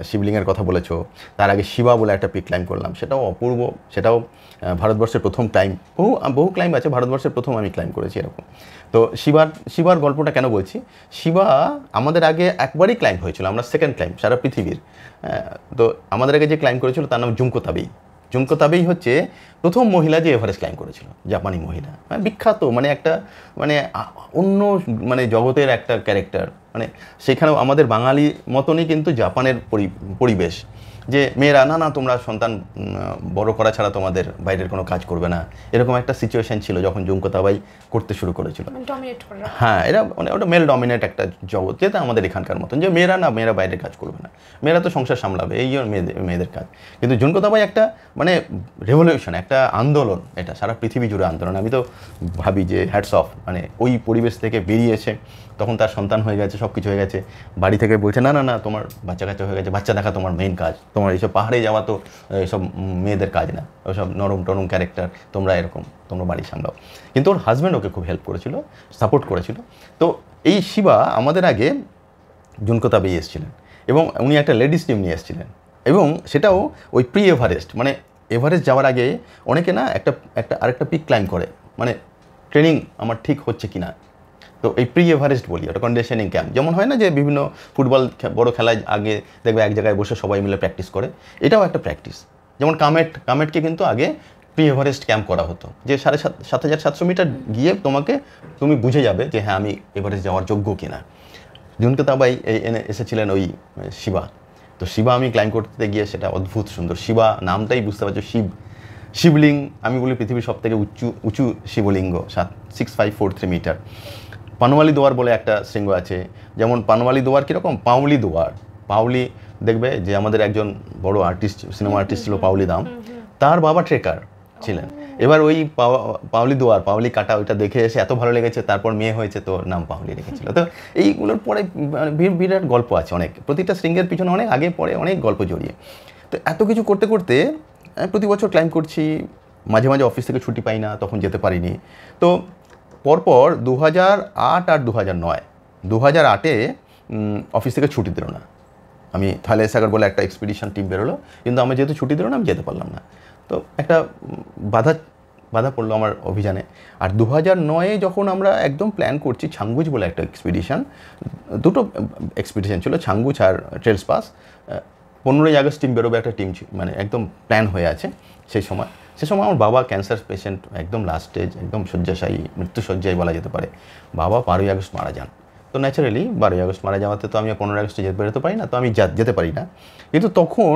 S1: শিবলিঙ্গের কথা বলেছো, তার আগে শিবা বলে একটা পিক ক্লাইম্ব করলাম, সেটাও অপূর্ব, সেটাও ভারতবর্ষের প্রথম ক্লাইম্ব। বহু ক্লাইম্ব আছে, ভারতবর্ষের প্রথম আমি ক্লাইম্ব করেছি এরকম। তো শিবার গল্পটা কেন বলছি, শিবা আমাদের আগে একবারই ক্লাইম্ব হয়েছিল, আমরা সেকেন্ড ক্লাইম্ব সারা পৃথিবীর। তো আমাদের আগে যে ক্লাইম্ব করেছিল তার নাম জুনকো তাবেই। জুনকো তাবেই হচ্ছে প্রথম মহিলা যে এভারেস্ট ক্লাইম্ব করেছিল, জাপানি মহিলা, বিখ্যাত, মানে একটা মানে অন্য মানে জগতের একটা ক্যারেক্টার। মানে সেখানেও আমাদের বাঙালি মতনই কিন্তু জাপানের পরিবেশ, যে মেয়েরা না না তোমরা সন্তান বড় করা ছাড়া তোমাদের বাইরের কোনো কাজ করবে না, এরকম একটা সিচুয়েশন ছিল যখন জুনকো তাবেই করতে শুরু করেছিল। হ্যাঁ, এরা মানে ওটা মেল ডমিনেট একটা জগৎ, যেটা আমাদের এখানকার মতন, যে মেয়েরা বাইরের কাজ করবে না, মেয়েরা তো সংসার সামলাবে, এই মেয়েদের কাজ। কিন্তু জুনকো তাবেই একটা মানে রেভলিউশন, একটা আন্দোলন, এটা সারা পৃথিবী জুড়ে আন্দোলন। আমি তো ভাবি যে হ্যাটস অফ, মানে ওই পরিবেশ থেকে বেরিয়েছে, তখন তার সন্তান হয়ে গেছে, সব কিছু হয়ে গেছে, বাড়ি থেকে বলছে না না না তোমার বাচ্চা কাচ্চা হয়ে গেছে, বাচ্চা দেখা তোমার মেইন কাজ, তোমার এইসব পাহাড়ে যাওয়া তো এইসব মেয়েদের কাজ না, ওইসব নরম টরম ক্যারেক্টার, তোমরা এরকম, তোমরা বাড়ি সামলাও। কিন্তু ওর হাজব্যান্ড ওকে খুব হেল্প করেছিল, সাপোর্ট করেছিল। তো এই শিবা আমাদের আগে জুনকো তাবেই এসেছিলেন, এবং উনি একটা লেডিস টিম নিয়ে এসেছিলেন, এবং সেটাও ওই প্রি এভারেস্ট, মানে এভারেস্ট যাওয়ার আগে অনেকে না আরেকটা পিক ক্লাইম্ব করে, মানে ট্রেনিং আমার ঠিক হচ্ছে কি না। তো এই প্রি এভারেস্ট বলি, ওটা কন্ডিশনিং ক্যাম্প, যেমন হয় না যে বিভিন্ন ফুটবল বড় খেলায় আগে দেখবে এক জায়গায় বসে সবাই মিলে প্র্যাকটিস করে, এটাও একটা প্র্যাকটিস। যেমন কামেটকে কিন্তু আগে প্রি এভারেস্ট ক্যাম্প করা হতো, যে 7,700 মিটার গিয়ে তুমি বুঝে যাবে যে হ্যাঁ আমি এভারেস্ট যাওয়ার যোগ্য কিনা। জুনকো তাবেই এসেছিলেন ওই শিবা। তো শিবা আমি ক্লাইম্ব করতে গিয়ে সেটা অদ্ভুত সুন্দর, শিবা নামটাই বুঝতে পারছো, শিবলিঙ্গ, আমি বলি পৃথিবীর সব থেকে উঁচু শিবলিঙ্গ, 6543 মিটার। পানওয়ালি দোয়ার বলে একটা শৃঙ্গ আছে, যেমন পানওয়ালি দোয়ার কীরকম, পাউলি দোয়ার, পাউলি দেখবে যে আমাদের একজন বড় আর্টিস্ট, সিনেমা আর্টিস্ট ছিল পাউলি দাম, তার বাবা ট্রেকার ছিলেন। এবার ওই পাউলি দোয়ার, পাউলি কাটা, ওইটা দেখে এসে এত ভালো লেগেছে, তারপর মেয়ে হয়েছে, তো নাম পাউলি রেখেছিল। তো এইগুলোর পরে বিরাট গল্প আছে অনেক, প্রতিটা শৃঙ্গের পিছনে অনেক আগে পরে অনেক গল্প জড়িয়ে। তো এত কিছু করতে করতে প্রতি বছর ক্লাইম্ব করছি, মাঝে মাঝে অফিস থেকে ছুটি পাই না, তখন যেতে পারিনি। তো পরপর 2008 আর 2009, 2008-এ অফিস থেকে ছুটি দিল না, আমি থাইল্যান্ড সাগর বলে একটা এক্সপিডিশন টিম বেরোলো, কিন্তু আমি যেহেতু ছুটি দিল না, আমি যেতে পারলাম না। তো একটা বাধা পড়লো আমার অভিযানে। আর 2009-এ যখন আমরা একদম প্ল্যান করছি, ছাঙ্গুজ বলে একটা এক্সপিডিশন, দুটো এক্সপিডিশন ছিল, ছাঙ্গুজ আর ট্রেলস পাস। 15ই আগস্ট টিম বেরোবে, একটা টিম মানে একদম প্ল্যান হয়ে আছে। সে সময় আমার বাবা ক্যান্সার পেশেন্ট, একদম লাস্ট স্টেজ, একদম শয্যাশায়ী, মৃত্যুশয্যায় বলা যেতে পারে। বাবা 12ই আগস্ট মারা যান। তো ন্যাচারালি 12ই আগস্ট মারা যাওয়াতে তো আমি 15ই আগস্টে বেরোতে পারি না, তো আমি যেতে পারি না। কিন্তু তখন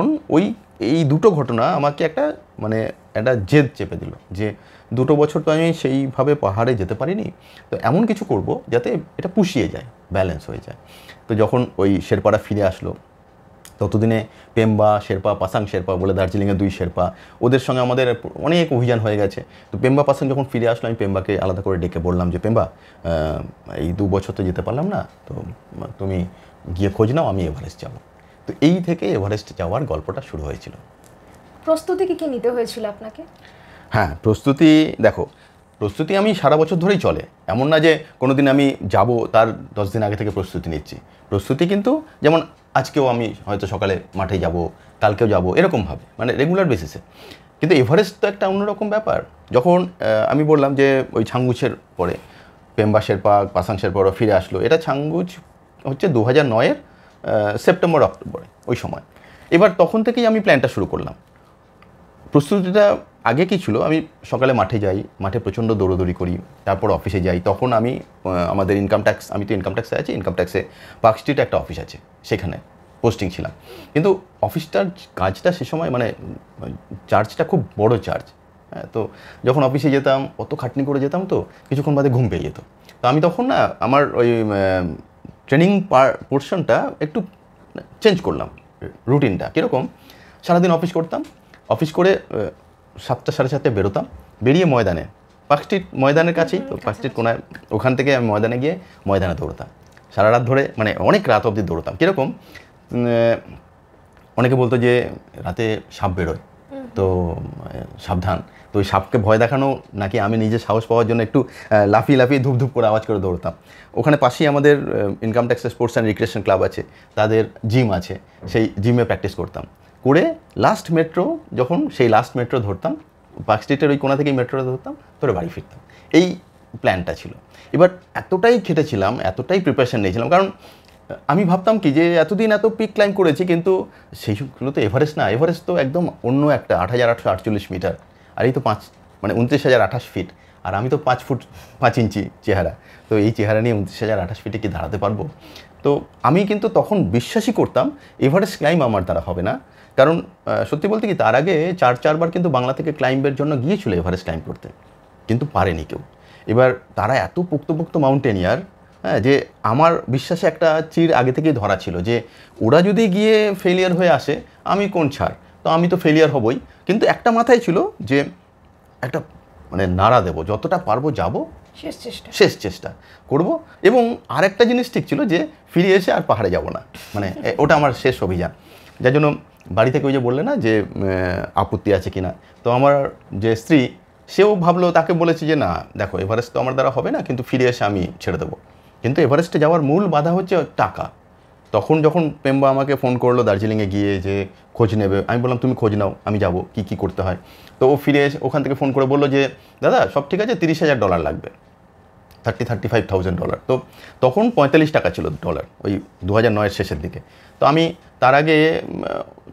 S1: এই দুটো ঘটনা আমাকে একটা জেদ চেপে দিল, যে 2 বছর তো আমি সেইভাবে পাহাড়ে যেতে পারিনি, তো এমন কিছু করব যাতে এটা পুষিয়ে যায়, ব্যালেন্স হয়ে যায়। তো যখন ওই শেরপারা ফিরে আসলো, ততদিনে পেম্বা শেরপা, পাসাং শেরপা বলে দার্জিলিংয়ে 2 শেরপা, ওদের সঙ্গে আমাদের অনেক অভিযান হয়ে গেছে। তো পেম্বা পাসাং যখন ফিরে আসলো, আমি পেম্বাকে আলাদা করে ডেকে বললাম যে পেম্বা, এই 2 বছর তো যেতে পারলাম না, তো তুমি গিয়ে খোঁজ নাও, আমি এভারেস্ট যাব। তো এই থেকে এভারেস্ট যাওয়ার গল্পটা শুরু হয়েছিল।
S2: প্রস্তুতি কি নিতে হয়েছিল আপনাকে?
S1: হ্যাঁ, প্রস্তুতি আমি সারা বছর ধরেই চলে, এমন না যে কোনো দিন আমি যাব তার 10 দিন আগে থেকে প্রস্তুতি নিচ্ছি। প্রস্তুতি কিন্তু যেমন আজকেও আমি হয়তো সকালে মাঠে যাব, কালকেও যাব, এরকমভাবে, মানে রেগুলার বেসিসে। কিন্তু এভারেস্ট তো একটা অন্যরকম ব্যাপার। যখন আমি বললাম যে ওই ছাঙ্গুজের পরে পেম্বা শেরপা, পাসাং শেরপারা ফিরে আসলো, এটা ছাঙ্গুজ হচ্ছে 2009-এর সেপ্টেম্বর অক্টোবরে, ওই সময়। এবার তখন থেকেই আমি প্ল্যানটা শুরু করলাম। প্রস্তুতিটা আগে কী ছিল, আমি সকালে মাঠে যাই, মাঠে প্রচণ্ড দৌড়দৌড়ি করি, তারপর অফিসে যাই। তখন আমি আমাদের আমি তো ইনকাম ট্যাক্সে আছি, ইনকাম ট্যাক্সে পার্ক স্ট্রিটে একটা অফিস আছে, সেখানে পোস্টিং ছিলাম। কিন্তু অফিসটার কাজটা সে সময় চার্জটা খুব বড় চার্জ। হ্যাঁ, তো যখন অফিসে যেতাম, অত খাটনি করে যেতাম, তো কিছুক্ষণ বাদে ঘুম পেয়ে যেত। তো আমি তখন না আমার ওই ট্রেনিং পোর্শনটা একটু চেঞ্জ করলাম, রুটিনটা। কীরকম, সারাদিন অফিস করতাম, অফিস করে 7টা সাড়ে 7টায় বেরোতাম, বেরিয়ে ময়দানে পার্ক স্ট্রিট ময়দানের কাছেই তো, পার্ক স্ট্রিট কোনায়, ওখান থেকে আমি ময়দানে গিয়ে ময়দানে দৌড়তাম সারা রাত ধরে, মানে অনেক রাত অবধি দৌড়তাম। কীরকম, অনেকে বলতো যে রাতে সাপ বেরোয়, তো সাবধান। তো ওই সাপকে ভয় দেখানো নাকি আমি নিজে সাহস পাওয়ার জন্য একটু লাফিয়ে লাফিয়ে ধূপ ধূপ করে আওয়াজ করে দৌড়তাম। ওখানে পাশেই আমাদের income tax sports and recreation club আছে, তাদের জিম আছে, সেই জিমে প্র্যাকটিস করতাম করে লাস্ট মেট্রো, যখন সেই লাস্ট মেট্রো ধরতাম, পার্ক স্ট্রিটের ওই কোণা থেকেই মেট্রোটা ধরতাম, ধরে বাড়ি ফিরতাম। এই প্ল্যানটা ছিল। এবার এতটাই খেটেছিলাম, এতটাই প্রিপারেশান নিয়েছিলাম, কারণ আমি ভাবতাম কি যে এতদিন এত পিক ক্লাইম্ব করেছি, কিন্তু সেই সবগুলো তো এভারেস্ট না, এভারেস্ট তো একদম অন্য একটা 8,848 মিটার, আর এই তো 29,028 ফিট, আর আমি তো 5 ফুট 5 ইঞ্চি চেহারা, তো এই চেহারা নিয়ে 29,028 ফিটে কি দাঁড়াতে পারবো? তো আমি কিন্তু তখন বিশ্বাসই করতাম এভারেস্ট ক্লাইম্ব আমার দ্বারা হবে না, কারণ সত্যি বলতে কি তার আগে 4বার কিন্তু বাংলা থেকে ক্লাইম্বের জন্য গিয়েছিল এভারেস্ট ক্লাইম্ব করতে, কিন্তু পারেনি কেউ। এবার তারা এত পোক্ত মাউন্টেনিয়ার, হ্যাঁ, যে আমার বিশ্বাসে একটা চির আগে থেকেই ধরা ছিল যে ওরা যদি গিয়ে ফেলিয়ার হয়ে আসে আমি কোন ছাড়, তো আমি তো ফেলিয়ার হবই। কিন্তু একটা মাথায় ছিল যে একটা মানে নাড়া দেবো, যতটা পারবো যাব, শেষ চেষ্টা করব। এবং আরেকটা জিনিস ঠিক ছিল যে ফিরে এসে আর পাহাড়ে যাব না, মানে ওটা আমার শেষ অভিযান। যার জন্য বাড়ি থেকে ওই যে বললে না যে আপত্তি আছে কিনা, তো আমার যে স্ত্রী সেও ভাবলো, তাকে বলেছি যে না দেখো এভারেস্ট তো আমার দ্বারা হবে না, কিন্তু ফিরে এসে আমি ছেড়ে দেবো। কিন্তু এভারেস্টে যাওয়ার মূল বাধা হচ্ছে টাকা। তখন যখন পেম্বা আমাকে ফোন করলো দার্জিলিংয়ে গিয়ে যে খোঁজ নেবে, আমি বললাম তুমি খোঁজ নাও, আমি যাব, কী করতে হয়। তো ও ফিরে এসে ওখান থেকে ফোন করে বললো যে দাদা সব ঠিক আছে, $30,000 লাগবে, $35,000। তো তখন 45 টাকা ছিল ডলার, ওই 2009-এর শেষের দিকে। তো আমি তার আগে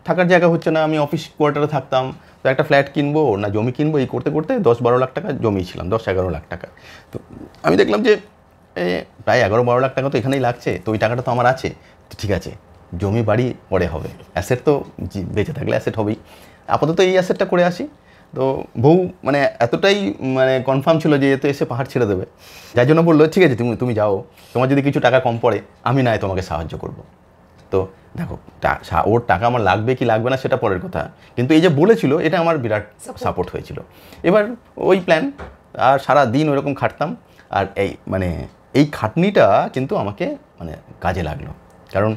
S1: থাকার জায়গা হচ্ছে না, আমি অফিস কোয়ার্টারে থাকতাম, তো একটা ফ্ল্যাট কিনবো না জমি কিনবো, এই করতে করতে 10-12 লাখ টাকা জমিয়েছিলাম, 10-11 লাখ টাকা। তো আমি দেখলাম যে প্রায় 11-12 লাখ টাকা তো এখানেই লাগছে, তো ওই টাকাটা তো আমার আছে, তো ঠিক আছে জমি বাড়ি পরে হবে, অ্যাসেট তো বেঁচে থাকলে অ্যাসেট হবেই, আপাতত এই অ্যাসেটটা করে আসি। তো বউ মানে এতটাই মানে কনফার্ম ছিল যে এ তো এসে পাহাড় ছেড়ে দেবে, যার জন্য বললো ঠিক আছে তুমি যাও, তোমার যদি কিছু টাকা কম পড়ে আমি নয় তোমাকে সাহায্য করব। তো দেখো ওর টাকা আমার লাগবে কি লাগবে না সেটা পরের কথা, কিন্তু এই যে বলেছিল এটা আমার বিরাট সাপোর্ট হয়েছিল। এবার ওই প্ল্যান, আর সারা দিন ওইরকম খাটতাম, আর এই খাটনিটা কিন্তু আমাকে মানে কাজে লাগলো। কারণ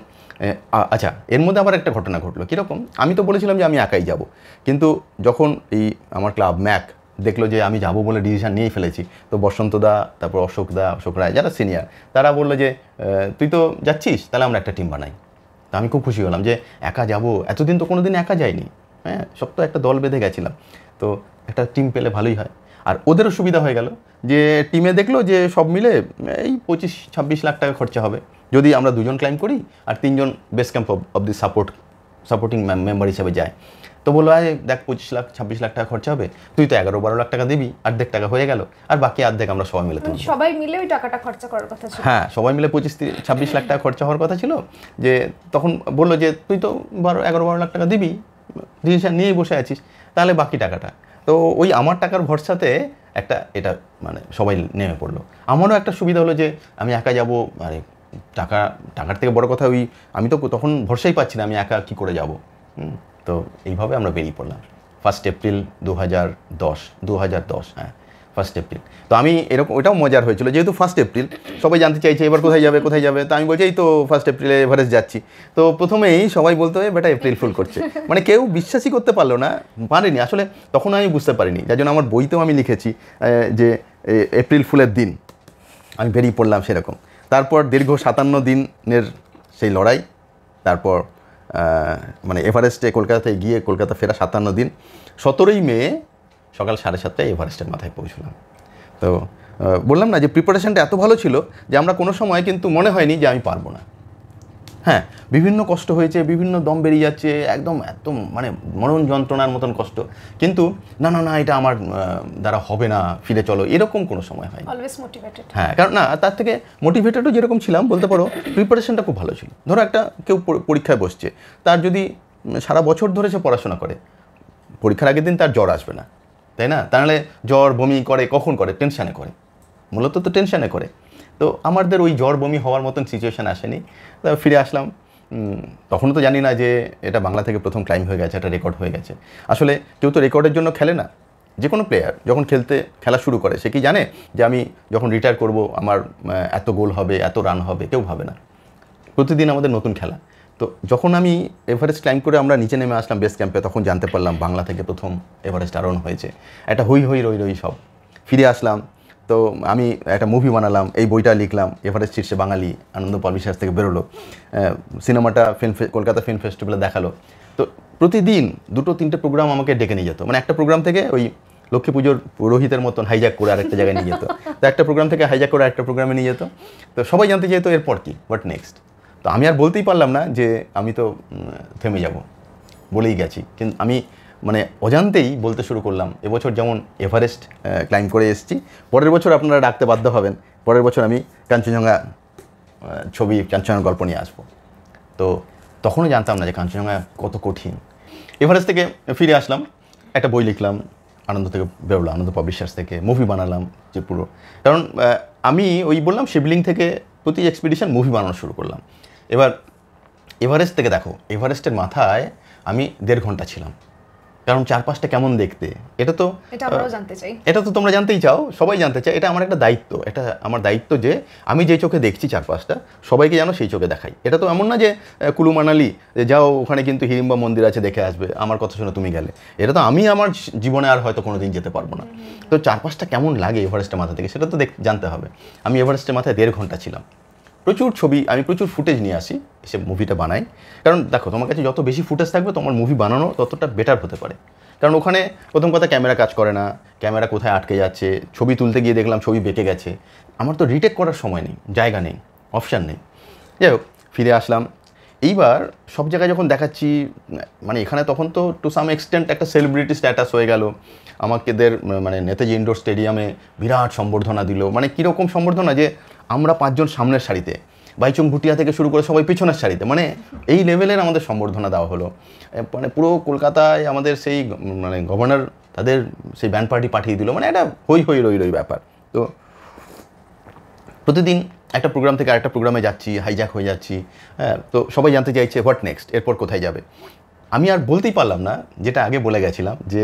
S1: আচ্ছা, এর মধ্যে আবার একটা ঘটনা ঘটলো। কীরকম, আমি তো বলেছিলাম যে আমি একাই যাব, কিন্তু যখন এই আমার ক্লাব ম্যাক দেখলো যে আমি যাব বলে ডিসিশান নিয়েই ফেলেছি, তো বসন্তদা, তারপর অশোক রায় যারা সিনিয়র, তারা বললো যে তুই তো যাচ্ছিস, তাহলে আমরা একটা টিম বানাই। তা আমি খুব খুশি হলাম যে একা যাব, এতদিন তো কোনো দিন একা যাইনি, হ্যাঁ, সব তো একটা দল বেঁধে গেছিলাম, তো একটা টিম পেলে ভালোই হয়। আর ওদেরও সুবিধা হয়ে গেল যে টিমে দেখলো যে সব মিলে এই 25-26 লাখ টাকা খরচা হবে যদি আমরা 2জন ক্লাইম্ব করি আর 3জন base camp of the supporting member হিসেবে যায়। তো বললো দেখ 25-26 লাখ টাকা খরচা হবে, তুই তো 11-12 লাখ টাকা দিবি, অর্ধেক টাকা হয়ে গেল, আর বাকি অর্ধেক আমরা সবাই মিলে তুলব।
S2: সবাই মিলে ওই টাকাটা খরচা করার কথা ছিল।
S1: হ্যাঁ, সবাই মিলে 25-26 লাখ টাকা খরচা হওয়ার কথা ছিল। যে তখন বললো যে তুই তো 11-12 লাখ টাকা দিবি, ডিসিশন নিয়েই বসে আছিস, তাহলে বাকি টাকাটা। তো ওই আমার টাকার ভরসাতে এটা মানে সবাই নেমে পড়লো। আমারও একটা সুবিধা হলো যে আমি একা যাব, মানে টাকার থেকে বড় কথা ওই আমি তো তখন ভরসাই পাচ্ছি না আমি একা কী করে যাব। তো এইভাবে আমরা বেরিয়ে পড়লাম 1 এপ্রিল 2010। হ্যাঁ, 1 এপ্রিল। তো আমি এরকম, ওইটাও মজার হয়েছিল, যেহেতু 1 এপ্রিল সবাই জানতে চাইছে এবার কোথায় যাবে, তো আমি বলছি এই তো 1 এপ্রিলে এভারেস্ট যাচ্ছি। তো প্রথমেই সবাই বলতো বেটা এপ্রিল ফুল করছে, মানে কেউ বিশ্বাসই করতে পারলো না, পারেনি আসলে, তখন আমি বুঝতে পারিনি। যার জন্য আমার বইতেও আমি লিখেছি যে এপ্রিল ফুলের দিন আমি বেরিয়ে পড়লাম সেরকম। তারপর দীর্ঘ 57 দিনের সেই লড়াই, তারপর মানে এভারেস্টে কলকাতায় গিয়ে কলকাতা ফেরা 57 দিন। 17ই মে সকাল 7:30টায় এভারেস্টের মাথায় পৌঁছলাম। তো বললাম না যে প্রিপারেশনটা এত ভালো ছিল যে আমরা কোনো সময় কিন্তু মনে হয়নি যে আমি পারবো না। হ্যাঁ, বিভিন্ন কষ্ট হয়েছে, বিভিন্ন দম বেরিয়ে যাচ্ছে, একদম এত মানে মরণ যন্ত্রণার মতন কষ্ট, কিন্তু না এটা আমার দ্বারা হবে না, ফিরে চলো, এরকম কোনো সময় হয়নি।
S2: Always motivated.
S1: হ্যাঁ, কারণ না তার থেকে মোটিভেটেডও যেরকম ছিলাম বলতে পারো, প্রিপারেশনটা খুব ভালো ছিল। ধরো একটা কেউ পরীক্ষায় বসছে, তার যদি সারা বছর ধরে সে পড়াশোনা করে, পরীক্ষার আগের দিন তার জ্বর আসবে না, তাই না? তাহলে জ্বর বমি করে কখন করে? টেনশানে করে, মূলত তো টেনশানে করে। তো আমাদের ওই জ্বর বমি হওয়ার মতন সিচুয়েশান আসেনি। ফিরে আসলাম, তখনও তো জানি না যে এটা বাংলা থেকে প্রথম ক্লাইম্ব হয়ে গেছে, একটা রেকর্ড হয়ে গেছে। আসলে কেউ তো রেকর্ডের জন্য খেলে না, যে কোনো প্লেয়ার যখন খেলা শুরু করে সে কি জানে যে আমি যখন রিটায়ার করব আমার এত গোল হবে, এত রান হবে? কেউ ভাবে না। প্রতিদিন আমাদের নতুন খেলা। তো যখন আমি এভারেস্ট ক্লাইম্ব করে আমরা নিচে নেমে আসলাম বেস ক্যাম্পে, তখন জানতে পারলাম বাংলা থেকে প্রথম এভারেস্ট আরোহণ হয়েছে। একটা হই হই রই রই সব। ফিরে আসলাম, তো আমি একটা মুভি বানালাম, এই বইটা লিখলাম, এভারেস্ট শীর্ষে বাঙালি, আনন্দ পাবলিশার্স থেকে বেরোলো। সিনেমাটা কলকাতা ফিল্ম ফেস্টিভ্যালে দেখালো। তো প্রতিদিন 2-3টে প্রোগ্রাম আমাকে ডেকে নিয়ে যেত। মানে একটা প্রোগ্রাম থেকে ওই লক্ষ্মী পুজোর পুরোহিতের মতন হাইজ্যাক করে আরেকটা জায়গায় নিয়ে যেত। তো একটা প্রোগ্রাম থেকে হাইজ্যাক করে আরেকটা প্রোগ্রামে নিয়ে যেত। তো সবাই জানতে চাইতো এরপর কি, হোয়াট নেক্সট। তো আমি আর বলতেই পারলাম না যে আমি তো থেমে যাব, বলেই গেছি। কিন্তু আমি মানে অজান্তেই বলতে শুরু করলাম, এবছর যেমন এভারেস্ট ক্লাইম্ব করে এসেছি, পরের বছর আপনারা ডাকতে বাধ্য হবেন, পরের বছর আমি কাঞ্চনজঙ্ঘা ছবি, কাঞ্চনজঙ্ঘা গল্প নিয়ে আসবো। তো তখনও জানতাম না যে কাঞ্চনজঙ্ঘা কত কঠিন। এভারেস্ট থেকে ফিরে আসলাম, একটা বই লিখলাম, আনন্দ থেকে বেরোলো, আনন্দ পাবলিশার্স থেকে মুভি বানালাম যে পুরো। কারণ আমি ওই বললাম শিবলিং থেকে প্রতি এক্সপিডিশন মুভি বানানো শুরু করলাম। এবার এভারেস্ট থেকে দেখো, এভারেস্টের মাথায় আমি 1.5 ঘন্টা ছিলাম। কারণ চারপাশটা কেমন দেখতে, এটা তো
S2: জানতে চাই,
S1: এটা তো তোমরা জানতেই চাও, সবাই জানতে চায়। এটা আমার একটা দায়িত্ব, এটা আমার দায়িত্ব যে আমি যে চোখে দেখছি চারপাশটা সবাইকে যেন সেই চোখে দেখাই। এটা তো এমন না যে কুলু মানালি যে যাও ওখানে কিন্তু হিড়িম্বা মন্দির আছে দেখে আসবে, আমার কথা শুনে তুমি গেলে। এটা তো আমি আমার জীবনে আর হয়তো কোনো দিন যেতে পারবো না। তো চারপাশটা কেমন লাগে এভারেস্টের মাথা থেকে সেটা তো জানতে হবে। আমি এভারেস্টের মাথায় 1.5 ঘন্টা ছিলাম। প্রচুর ছবি, আমি প্রচুর ফুটেজ নিয়ে আসি, এসে মুভিটা বানাই। কারণ দেখো, তোমার কাছে যত বেশি ফুটেজ থাকবে তোমার মুভি বানানো ততটা বেটার হতে পারে। কারণ ওখানে প্রথম কথা ক্যামেরা কাজ করে না, ক্যামেরা কোথায় আটকে যাচ্ছে, ছবি তুলতে গিয়ে দেখলাম ছবি বেঁকে গেছে, আমার তো রিটেক করার সময় নেই, জায়গা নেই, অপশান নেই। যাই হোক, ফিরে আসলাম। এইবার সব জায়গায় যখন দেখাচ্ছি, মানে এখানে তখন তো টু সাম এক্সটেন্ট একটা সেলিব্রিটি স্ট্যাটাস হয়ে গেল। আমাকেদের মানে নেতাজি ইন্ডোর স্টেডিয়ামে বিরাট সম্বর্ধনা দিল। মানে কীরকম সম্বর্ধনা, যে আমরা 5 জন সামনের সারিতে, বাইচুং ভুটিয়া থেকে শুরু করে সবাই পিছনের সারিতে, মানে এই লেভেলের আমাদের সম্বর্ধনা দেওয়া হলো। মানে পুরো কলকাতায় আমাদের সেই মানে গভর্নর তাদের সেই ব্যান্ড পার্টি পাঠিয়ে দিল। মানে একটা হই হই রই রই ব্যাপার। তো প্রতিদিন একটা প্রোগ্রাম থেকে আরেকটা প্রোগ্রামে যাচ্ছি, হাইজ্যাক হয়ে যাচ্ছি। হ্যাঁ, তো সবাই জানতে চাইছে হোয়াট নেক্সট, এরপর কোথায় যাবে। আমি আর বলতেই পারলাম না, যেটা আগে বলে গেছিলাম যে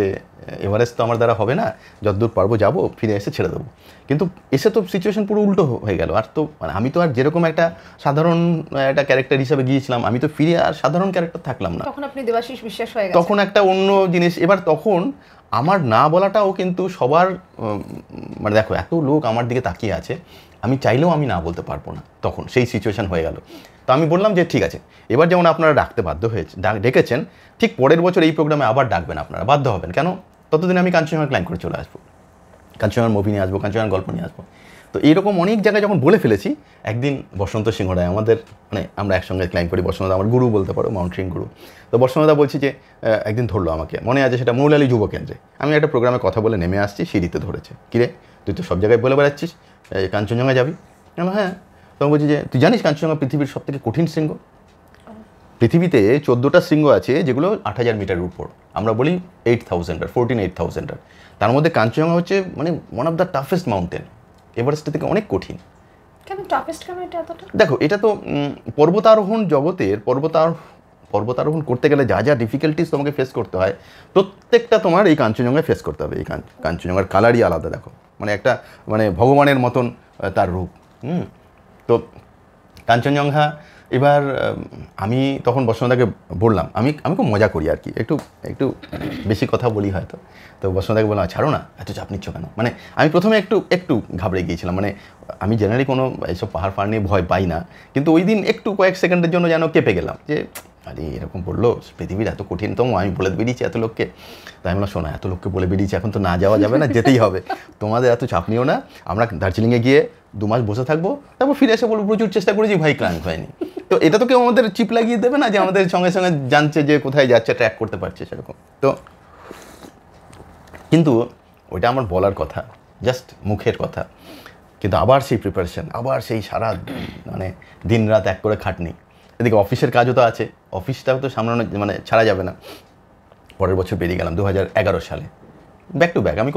S1: এভারেস্ট তো আমার দ্বারা হবে না, যতদূর পারবো যাবো, ফিরে এসে ছেড়ে দেবো। কিন্তু এসে তো সিচুয়েশন পুরো উল্টো হয়ে গেল। আর তো মানে আমি তো আর যেরকম একটা সাধারণ একটা ক্যারেক্টার হিসেবে গিয়েছিলাম, আমি তো ফিরে আর সাধারণ ক্যারেক্টার থাকলাম না।
S2: তখন আপনি দেবাশিস বিশ্বাস হয়ে গেছেন।
S1: তখন একটা অন্য জিনিস। এবার তখন আমার না বলাটাও কিন্তু সবার, মানে দেখো এত লোক আমার দিকে তাকিয়ে আছে, আমি চাইলেও আমি না বলতে পারবো না। তখন সেই সিচুয়েশন হয়ে গেল। তো আমি বললাম যে ঠিক আছে, এবার যেমন আপনারা ডাকতে বাধ্য হয়েছে, ডেকেছেন, ঠিক পরের বছর এই প্রোগ্রামে আবার ডাকবেন, আপনারা বাধ্য হবেন। কেন? ততদিন আমি কাঞ্চনজঙ্ঘা ক্লাইম্ব করে চলে আসবো, কাঞ্চনজঙ্ঘার মুভি নিয়ে আসবো, কাঞ্চনজঙ্ঘার গল্প নিয়ে আসবো। তো এইরকম অনেক জায়গায় যখন বলে ফেলেছি, একদিন বসন্ত সিংহ রায়, আমাদের মানে আমরা একসঙ্গে ক্লাইম্ব করি, বসন্ত আমার গুরু বলতে পারো, মাউন্টেনিং গুরু। তো বসন্তদা বলছি যে একদিন ধরলো আমাকে, মনে আছে সেটা মৌলালী যুব কেন্দ্রে, আমি একটা প্রোগ্রামে কথা বলে নেমে আসছি, সিঁড়িতে ধরেছে, কিরে তুই তো সব জায়গায় বলে বেড়াচ্ছিস কাঞ্চনজঙ্ঘা যাবি। হ্যাঁ। তখন বলছি যে তুই জানিস কাঞ্চনজঙ্ঘা পৃথিবীর সবথেকে কঠিন শৃঙ্গ। পৃথিবীতে 14টা শৃঙ্গ আছে যেগুলো 8000 মিটারের উপর, আমরা বলি 8000 আর 14,8000 আর, তার মধ্যে কাঞ্চনজঙ্ঘা হচ্ছে মানে one of the toughest mountain, এভারেস্টের থেকে অনেক কঠিন।
S2: কেন টাফেস্ট, কেন এটা এতটা?
S1: দেখো, এটা তো পর্বতারোহণ জগতের, পর্বতারোহণ করতে গেলে যা যা ডিফিকাল্টিস তোমাকে ফেস করতে হয়, প্রত্যেকটা তোমার এই কাঞ্চনজঙ্ঘায় ফেস করতে হবে। এই কাঞ্চনজঙ্ঘার কালারই আলাদা, দেখো মানে একটা মানে ভগবানের মতন তার রূপ। তো কাঞ্চনজঙ্ঘা, এবার আমি তখন বসন্তদাকে বললাম, আমি খুব মজা করি আর কি, একটু বেশি কথা বলি হয়তো। তো বসন্তদাকে বললাম ছাড়ো না, এত চাপ নিচ্ছ কেন। মানে আমি প্রথমে একটু ঘাবড়ে গিয়েছিলাম। মানে আমি জেনারেলি কোনো এইসব পাহাড় নিয়ে ভয় পাই না, কিন্তু ওই দিন একটু কয়েক সেকেন্ডের জন্য যেন কেঁপে গেলাম, যে আরে এরকম বললো, পৃথিবীর এত কঠিনতম আমি বলে বেরিয়েছি এত লোককে। তাই আমরা শোনা, এত লোককে বলে বেরিয়েছি, এখন তো না যাওয়া যাবে না, যেতেই হবে। তোমাদের এত চাপ নিও না, আমরা দার্জিলিংয়ে গিয়ে 2 মাস বসে থাকবো, তারপর ফিরে এসে বলবো প্রচুর চেষ্টা করেছি, ভাই ক্লান্ত হয়নি। তো এটা তো কেউ আমাদের চিপ লাগিয়ে দেবে না যে আমাদের সঙ্গে সঙ্গে জানছে যে কোথায় যাচ্ছে, ট্র্যাক করতে পারছে সেরকম। তো কিন্তু ওইটা আমার বলার কথা, জাস্ট মুখের কথা। কিন্তু আবার সেই প্রিপারেশন, আবার সেই সারা মানে দিন রাত এক করে খাটনি। এদিকে অফিসের কাজও তো আছে, অফিসটাও তো সামলানো মানে ছাড়া যাবে না। পরের বছর বেরিয়ে গেলাম 2011 সালে, ব্যাক টু ব্যাক, আমি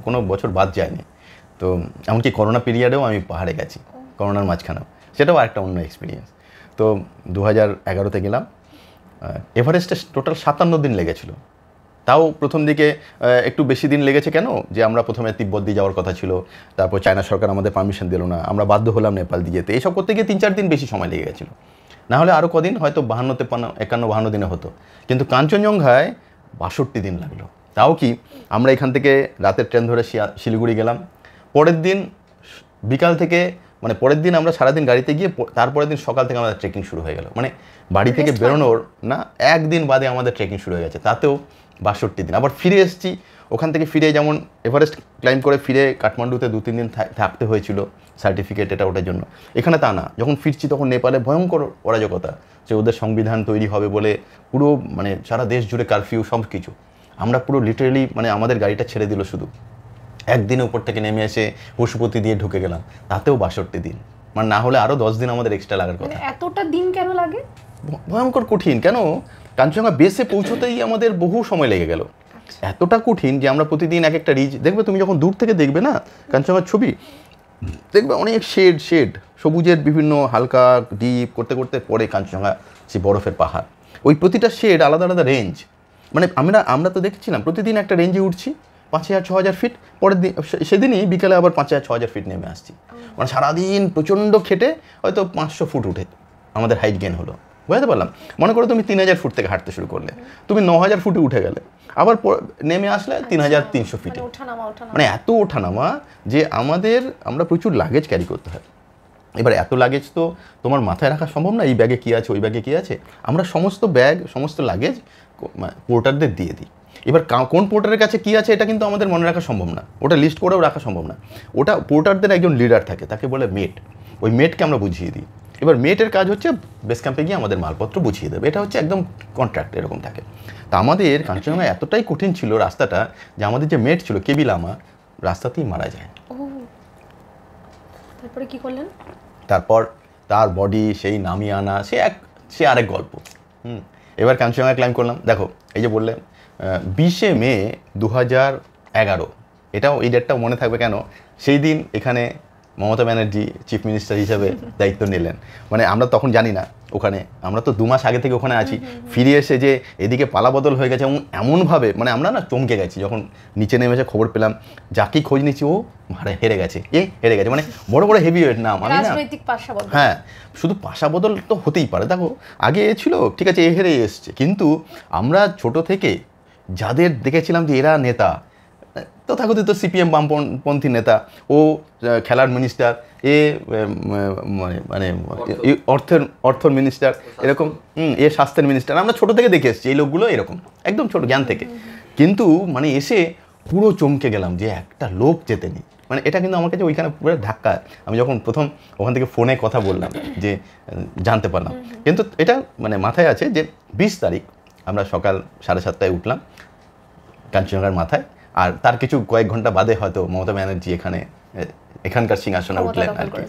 S1: কোনো বছর বাদ যাইনি। তো এমনকি করোনা পিরিয়ডেও আমি পাহাড়ে গেছি, করোনার মাঝখানেও, সেটাও একটা অন্য এক্সপিরিয়েন্স। তো 2011-তে গেলাম। এভারেস্টে টোটাল 57 দিন লেগেছিল, তাও প্রথম দিকে একটু বেশি দিন লেগেছে কেন, যে আমরা প্রথমে তিব্বত দিয়ে যাওয়ার কথা ছিল, তারপর চায়না সরকার আমাদের পারমিশন দিল না, আমরা বাধ্য হলাম নেপাল দিয়ে যেতে, এইসব করতে গিয়ে 3-4 দিন বেশি সময় লেগে গেছিলো। না হলে আরও কদিন হয়তো 51-52 দিনে হতো, কিন্তু কাঞ্চনজঙ্ঘায় 62 দিন লাগলো। তাও কি আমরা এখান থেকে রাতের ট্রেন ধরে শিলিগুড়ি গেলাম, পরের দিন বিকাল থেকে মানে পরের দিন আমরা সারাদিন গাড়িতে গিয়ে তারপরের দিন সকাল থেকে আমাদের ট্রেকিং শুরু হয়ে গেল। মানে বাড়ি থেকে বেরোনোর না একদিন বাদে আমাদের ট্রেকিং শুরু হয়ে গেছে, তাতেও 62 দিন। আবার ফিরে এসেছি, ওখান থেকে ফিরে যেমন এভারেস্ট ক্লাইম্ব করে ফিরে কাঠমান্ডুতে 2-3 দিন থাকতে হয়েছিল সার্টিফিকেট এটা ওটার জন্য। এখানে তা না, যখন ফিরছি তখন নেপালে ভয়ঙ্কর অরাজকতা, যে ওদের সংবিধান তৈরি হবে বলে পুরো মানে সারা দেশ জুড়ে কারফিউ সব কিছু। আমরা পুরো লিটারেলি মানে আমাদের গাড়িটা ছেড়ে দিল, শুধু একদিনের উপর থেকে নেমে এসে পশুপতি দিয়ে ঢুকে গেলাম, তাতেও 62 দিন। মানে না হলে আরও 10 দিন আমাদের এক্সট্রা লাগার কথা।
S2: এতটা দিন কেন লাগে?
S1: ভয়ঙ্কর কঠিন। কেন, কাঞ্চনজঙ্ঘা বেসে পৌঁছতেই আমাদের বহু সময় লেগে গেল। এতটা কঠিন যে আমরা প্রতিদিন এক একটা রিজ দেখবে, তুমি যখন দূর থেকে দেখবে না কাঞ্চনজঙ্ঘার ছবি, দেখবে অনেক শেড সবুজের বিভিন্ন হালকা ডিপ করতে করতে পরে কাঞ্চনজঙ্ঘা সে বরফের পাহাড়। ওই প্রতিটা শেড আলাদা আলাদা রেঞ্জ। মানে আমরা তো দেখছিলাম প্রতিদিন একটা রেঞ্জে উঠছি 5000-6000 ফিট, পরের দিন সেদিনই বিকেলে আবার 5000-6000 ফিট নেমে আসছি। মানে সারাদিন প্রচণ্ড খেটে হয়তো 500 ফুট উঠে আমাদের হাইট গেন হলো, বুঝতে পারলাম। মনে করো তুমি 3000 ফুট থেকে হাঁটতে শুরু করলে, তুমি 9000 ফুটে উঠে গেলে, আবার নেমে আসলে 3300 ফিটে। মানে এত ওঠানামা যে আমরা প্রচুর লাগেজ ক্যারি করতে হয়। এবার এত লাগেজ তো তোমার মাথায় রাখা সম্ভব না, এই ব্যাগে কী আছে ওই ব্যাগে কী আছে। আমরা সমস্ত ব্যাগ সমস্ত লাগেজ পোর্টারদের দিয়ে দিই। এবার কোন পোর্টারের কাছে কী আছে এটা কিন্তু আমাদের মনে রাখা সম্ভব না, ওটা লিস্ট করেও রাখা সম্ভব না। ওটা পোর্টারদের একজন লিডার থাকে, তাকে বলে মেট। ওই মেটকে আমরা বুঝিয়ে দিই। এবার মেটের কাজ হচ্ছে বেস ক্যাম্পে গিয়ে আমাদের মালপত্র বুঝিয়ে দেবে, এটা হচ্ছে একদম কন্ট্রাক্ট এরকম থাকে। তা আমাদের কাঞ্চনজঙ্ঘা এতটাই কঠিন ছিল রাস্তাটা যে আমাদের যে মেট ছিল কেবি লামা রাস্তাতেই মারা যায়।
S2: তারপরে কি করলেন? তারপর
S1: তার বডি সেই নামিয়ে আনা সে আরেক গল্প। এবার কাঞ্চনজঙ্ঘা ক্লাইম্ব করলাম। দেখো এই যে বললেন 20শে মে 2011, এটাও এই ডেটটাও মনে থাকবে কেন, সেই দিন এখানে মমতা ব্যানার্জি চিফ মিনিস্টার হিসাবে দায়িত্ব নিলেন। মানে আমরা তখন জানি না, ওখানে আমরা তো 2 মাস আগে থেকে ওখানে আছি। ফিরে এসে যে এদিকে পালাবদল হয়ে গেছে এবং এমনভাবে মানে আমরা না চমকে গেছি যখন নিচে নেমে এসে খবর পেলাম, যাকেই খোঁজ নিচ্ছি ও হেরে গেছে, হেরে গেছে। মানে বড় বড় হেভি ওয়েট নাম, আমি না হ্যাঁ শুধু পাশা বদল তো হতেই পারে। দেখো আগে ছিল ঠিক আছে, হেরে এসছে, কিন্তু আমরা ছোট থেকে যাদের দেখেছিলাম যে এরা নেতা, তথাকথিত সিপিএম বামপন্থী নেতা, ও খেলার মিনিস্টার, এ মানে অর্থর মিনিস্টার, এরকম এ স্বাস্থ্যের মিনিস্টার, আমরা ছোট থেকে দেখে এসেছি এই লোকগুলো এরকম একদম ছোট জ্ঞান থেকে। কিন্তু মানে এসে পুরো চমকে গেলাম যে একটা লোক জেতেনি। মানে এটা কিন্তু আমার কাছে ওইখানে পুরো ধাক্কা। আমি যখন প্রথম ওখান থেকে ফোনে কথা বললাম যে জানতে পারলাম, কিন্তু এটা মানে মাথায় আছে যে 20 তারিখ আমরা সকাল 7:30টায় উঠলাম কাঞ্চনজঙ্ঘার মাথায়, আর তার কিছু কয়েক ঘন্টা বাদে হয়তো মমতা ব্যানার্জি এখানকার সিংহাসনে উঠলেন আর কি।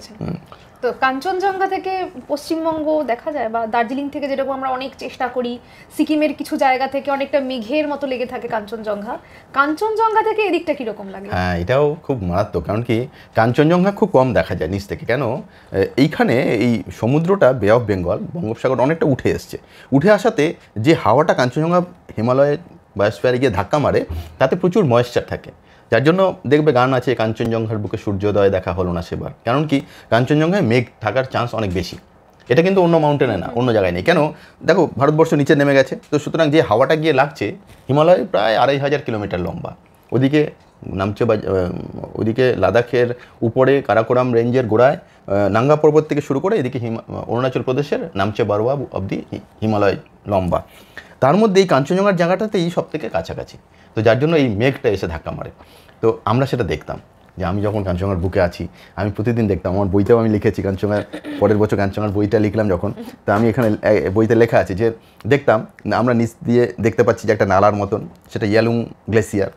S2: তো কাঞ্চনজঙ্ঘা থেকে পশ্চিমবঙ্গ দেখা যায়, বা দার্জিলিং থেকে যেরকম আমরা অনেক চেষ্টা করি, সিকিমের কিছু জায়গা থেকে অনেকটা মেঘের মতো লেগে থাকে কাঞ্চনজঙ্ঘা থেকে এদিকটা কিরকম লাগে?
S1: হ্যাঁ এটাও খুব মারাত্মক, কারণ কি কাঞ্চনজঙ্ঘা খুব কম দেখা যায় নিচ থেকে। কেন, এইখানে এই সমুদ্রটা বে অফ বেঙ্গল বঙ্গোপসাগর অনেকটা উঠে এসছে, উঠে আসাতে যে হাওয়াটা কাঞ্চনজঙ্ঘা হিমালয়ের বায়োস্ফিয়ারে গিয়ে ধাক্কা মারে তাতে প্রচুর ময়েশ্চার থাকে, যার জন্য দেখবে গান আছে কাঞ্চনজঙ্ঘার বুকে সূর্যোদয় দেখা হলো না সেবার। কারণ কি কাঞ্চনজঙ্ঘায় মেঘ থাকার চান্স অনেক বেশি, এটা কিন্তু অন্য মাউন্টেনে না, অন্য জায়গায় নেই। কেন, দেখো ভারতবর্ষ নিচে নেমে গেছে, তো সুতরাং যে হাওয়াটা গিয়ে লাগছে হিমালয় প্রায় 2500 কিলোমিটার লম্বা, ওদিকে নামছে ওদিকে লাদাখের উপরে কারাকোরাম রেঞ্জের গোড়ায় নাঙ্গা পর্বত থেকে শুরু করে এদিকে অরুণাচল প্রদেশের নামছে বারোয়া অবধি হিমালয় লম্বা। তার মধ্যে এই কাঞ্চনজঙ্ঘার জায়গাটাতেই সব থেকে কাছাকাছি, তো যার জন্য এই মেঘটা এসে ধাক্কা মারে। তো আমরা সেটা দেখতাম যে আমি যখন কাঞ্চনজঙ্ঘার বুকে আছি আমি প্রতিদিন দেখতাম, আমার বইতেও আমি লিখেছি কাঞ্চনজঙ্ঘার পরের বছর কাঞ্চনজঙ্ঘার বইটা লিখলাম যখন, তো আমি এখানে বইতে লেখা আছে যে দেখতাম আমরা নিচ দিয়ে দেখতে পাচ্ছি যে একটা নালার মতন, সেটা ইয়ালুং গ্লেসিয়ার,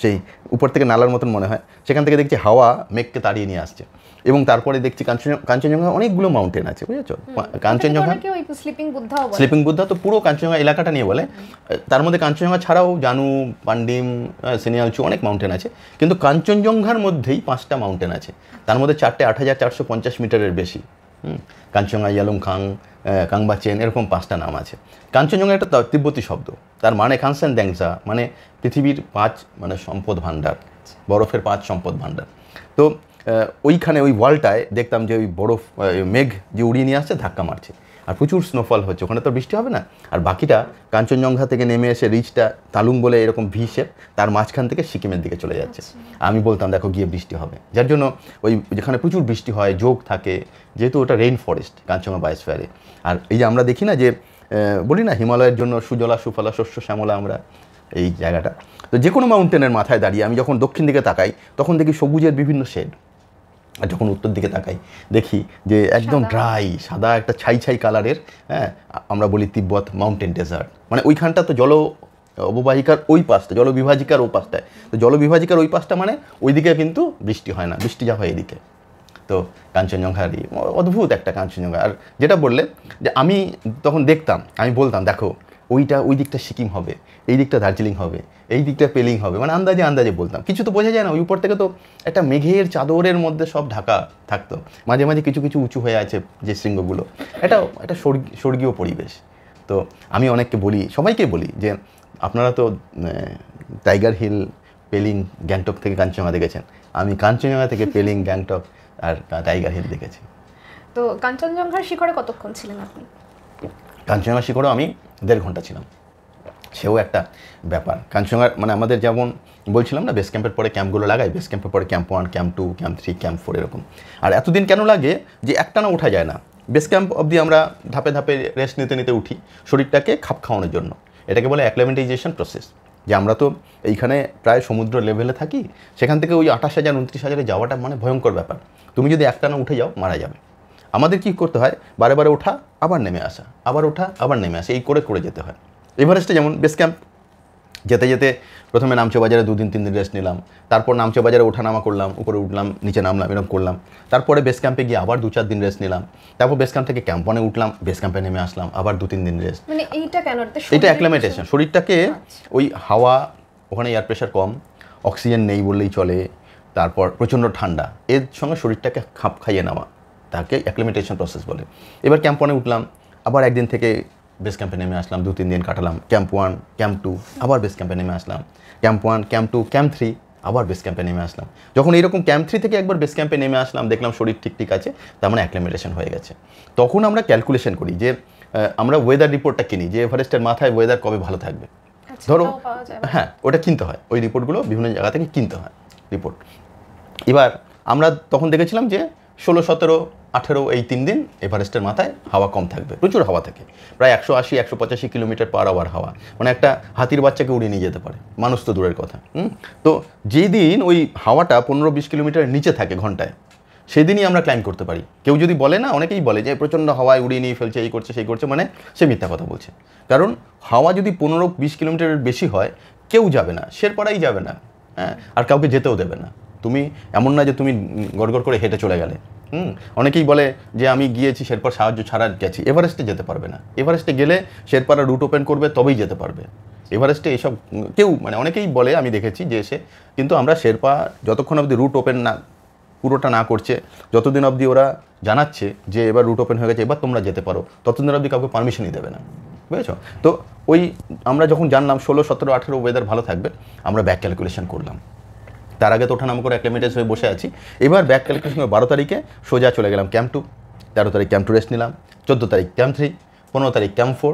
S1: সেই উপর থেকে নালার মতন মনে হয়, সেখান থেকে দেখছি হাওয়া মেঘকে তাড়িয়ে নিয়ে আসছে। এবং তারপরে দেখছি কাঞ্চনজঙ্ঘা অনেকগুলো মাউন্টেন আছে, বুঝেছো? কাঞ্চনজঙ্ঘা স্লিপিং বুদ্ধা তো পুরো কাঞ্চনজঙ্ঘা এলাকাটা নিয়ে বলে। তার মধ্যে কাঞ্চনজঙ্ঘা ছাড়াও জানু, পান্ডিম, সিনিয়ালচু অনেক মাউন্টেন আছে, কিন্তু কাঞ্চনজঙ্ঘার মধ্যেই 5টা মাউন্টেন আছে, তার মধ্যে 4টে 8450 মিটারের বেশি, কাঞ্চনজঙ্ঘা, ইয়ালুংখাং, কাংবাচেন, এরকম 5টা নাম আছে। কাঞ্চনজঙ্ঘা একটা তিব্বতী শব্দ, তার মানে কাঞ্চন দ্যাংজা, মানে পৃথিবীর 5 মানে সম্পদ ভাণ্ডার, বরফের 5 সম্পদ ভাণ্ডার। তো ওইখানে ওই ওয়ালটায় দেখতাম যে ওই বরফ মেঘ যে উড়িয়ে নিয়ে আসছে ধাক্কা মারছে, আর প্রচুর স্নোফল হচ্ছে, ওখানে তো বৃষ্টি হবে না। আর বাকিটা কাঞ্চনজঙ্ঘা থেকে নেমে এসে রিচটা তালুং বলে এরকম ভি শেপ, তার মাঝখান থেকে সিকিমের দিকে চলে যাচ্ছে। আমি বলতাম দেখো গিয়ে বৃষ্টি হবে, যার জন্য ওই যেখানে প্রচুর বৃষ্টি হয়, যোগ থাকে, যেহেতু ওটা রেইন ফরেস্ট কাঞ্চনজঙ্ঘা বায়োস্ফিয়ারে। আর এই যে আমরা দেখি না যে বলি না হিমালয়ের জন্য সুজলা সুফলা শস্য শ্যামলা, আমরা এই জায়গাটা তো যে কোনো মাউন্টেনের মাথায় দাঁড়িয়ে আমি যখন দক্ষিণ দিকে তাকাই তখন দেখি সবুজের বিভিন্ন শেড, আর যখন উত্তর দিকে তাকাই দেখি যে একদম ড্রাই সাদা একটা ছাই ছাই কালারের, হ্যাঁ আমরা বলি তিব্বত মাউন্টেন ডেজার্ট। মানে ওইখানটা তো জল অববাহিকার ওই পাশটা, জলবিভাজিকার ওই পাশটায়, তো জলবিভাজিকার ওই পাশটা মানে ওইদিকে কিন্তু বৃষ্টি হয় না, বৃষ্টি যা হয় এদিকে। তো কাঞ্চনজঙ্ঘারই অদ্ভুত একটা কাঞ্চনজঙ্ঘা। আর যেটা বললে যে আমি তখন দেখতাম, আমি বলতাম দেখো ওই দিকটা সিকিম হবে, এই দিকটা দার্জিলিং হবে, এই দিকটা পেলিং হবে, মানে আন্দাজে আন্দাজে বলতাম, কিছু তো বোঝা যায় না। ওই উপর থেকে তো একটা মেঘের চাদরের মধ্যে সব ঢাকা থাকতো, মাঝে মাঝে কিছু কিছু উঁচু হয়ে আছে যে শৃঙ্গগুলো, একটা স্বর্গীয় পরিবেশ। তো আমি অনেককে বলি, সবাইকে বলি যে আপনারা তো টাইগার হিল, পেলিং, গ্যাংটক থেকে কাঞ্চনজঙ্ঘা দেখেছেন, আমি কাঞ্চনজঙ্ঘা থেকে পেলিং, গ্যাংটক আর টাইগার হিল দেখেছি।
S2: তো কাঞ্চনজঙ্ঘার শিখরে কতক্ষণ ছিলেন আপনি?
S1: কাঞ্চনজঙ্ঘা শিখরেও আমি 1.5 ঘন্টা ছিলাম, সেও একটা ব্যাপার। কাঞ্চনজঙ্ঘার মানে আমাদের যেমন বলছিলাম না বেস ক্যাম্পের পরে ক্যাম্পগুলো লাগাই, বেস ক্যাম্পের পরে ক্যাম্প 1, ক্যাম্প 2, ক্যাম্প 3, ক্যাম্প 4 এরকম। আর এতদিন কেন লাগে যে একটানা ওঠা যায় না, বেস ক্যাম্প অবধি আমরা ধাপে ধাপে রেস্ট নিতে নিতে উঠি শরীরটাকে খাপ খাওয়ানোর জন্য। এটাকে বলে অ্যাক্লিমেটাইজেশন প্রসেস। যে আমরা তো এইখানে প্রায় সমুদ্র লেভেলে থাকি, সেখান থেকে ওই 28,000 29,000-এ যাওয়াটা মানে ভয়ঙ্কর ব্যাপার। তুমি যদি একটানা উঠে যাও মারা যাবে। আমাদের কি করতে হয়, বারে বারে ওঠা আবার নেমে আসা, আবার ওঠা আবার নেমে আসা, এই করে করে যেতে হয়। এভারেস্টে যেমন বেস ক্যাম্প যেতে যেতে প্রথমে নামচো বাজারে 2 দিন 3 দিন রেস্ট নিলাম, তারপর নামচো বাজারে ওঠানামা করলাম, উপরে উঠলাম নিচে নামলাম, এরকম করলাম। তারপরে বেস ক্যাম্পে গিয়ে আবার 2-4 দিন রেস্ট নিলাম, তারপর বেস ক্যাম্প থেকে ক্যাম্প 1-এ উঠলাম, বেস ক্যাম্পে নেমে আসলাম, আবার 2-3 দিন রেস্ট।
S2: মানে এইটা কেন?
S1: এটা অ্যাক্লিমেটেশন, শরীরটাকে ওই হাওয়া, ওখানে এয়ার প্রেশার কম, অক্সিজেন নেই বললেই চলে, তারপর প্রচণ্ড ঠান্ডা, এর সঙ্গে শরীরটাকে খাপ খাইয়ে নেওয়া, তাকে অ্যাক্লিমেটেশন প্রসেস বলে। এবার ক্যাম্প 1-এ উঠলাম, আবার একদিন থেকে বেস ক্যাম্পে নেমে আসলাম, 2-3 দিন কাটালাম, ক্যাম্প 1, ক্যাম্প 2, আবার বেস ক্যাম্পে নেমে আসলাম, ক্যাম্প 1, ক্যাম্প 2, ক্যাম্প 3, আবার বেস ক্যাম্পে নেমে আসলাম। যখন এইরকম ক্যাম্প 3 থেকে একবার বেস ক্যাম্পে নেমে আসলাম, দেখলাম শরীর ঠিক ঠিক আছে, তার মানে অ্যাক্লিমেটেশন হয়ে গেছে। তখন আমরা ক্যালকুলেশন করি যে আমরা ওয়েদার রিপোর্টটা কিনি, যে এভারেস্টের মাথায় ওয়েদার কবে ভালো থাকবে। ধরো হ্যাঁ, ওটা কিনতে হয়, ওই রিপোর্টগুলো বিভিন্ন জায়গা থেকে কিনতে হয় রিপোর্ট। এবার আমরা তখন দেখেছিলাম যে 16, 17, 18 এই 3 দিন এভারেস্টের মাথায় হাওয়া কম থাকবে, প্রচুর হাওয়া থাকে, প্রায় 180-185 কিলোমিটার/আওয়ার হাওয়া, মানে একটা হাতির বাচ্চাকে উড়িয়ে নিয়ে যেতে পারে, মানুষ তো দূরের কথা। তো যেদিন ওই হাওয়াটা 15-20 কিলোমিটারের নিচে থাকে ঘন্টায়, সেদিনই আমরা ক্লাইম্ব করতে পারি। কেউ যদি বলে না, অনেকেই বলে যে প্রচণ্ড হাওয়ায় উড়িয়ে নিয়ে ফেলছে, এই করছে সেই করছে, মানে সে মিথ্যা কথা বলছে। কারণ হাওয়া যদি 15-20 কিলোমিটারের বেশি হয় কেউ যাবে না, শেরপাড়াই যাবে না, হ্যাঁ, আর কাউকে যেতেও দেবে না। তুমি এমন না যে তুমি গড়গড় করে হেঁটে চলে গেলে। অনেকেই বলে যে আমি গিয়েছি শেরপার সাহায্য ছাড়া গেছি, এভারেস্টে যেতে পারবে না। এভারেস্টে গেলে শেরপারা রুট ওপেন করবে তবেই যেতে পারবে। এভারেস্টে এসব কেউ মানে অনেকেই বলে, আমি দেখেছি যে এসে, কিন্তু আমরা শেরপা যতক্ষণ অবধি রুট ওপেন না পুরোটা না করছে, যতদিন অবধি ওরা জানাচ্ছে যে এবার রুট ওপেন হয়ে গেছে এবার তোমরা যেতে পারো, ততদিন অবধি কাউকে পারমিশনই দেবে না, বুঝেছো? তো ওই আমরা যখন জানলাম 16, 17, 18 ওয়েদার ভালো থাকবে, আমরা ব্যাক ক্যালকুলেশন করলাম। তার আগে তো ওঠানামা করে অ্যাক্লিমেটাইজ হয়ে বসে আছি। এবার ব্যাক ক্যালকুলেশন 12 তারিখে সোজা চলে গেলাম ক্যাম্প 2, 13 তারিখ ক্যাম্প 2 রেস্ট নিলাম, 14 তারিখ ক্যাম্প 3, 15 তারিখ ক্যাম্প 4।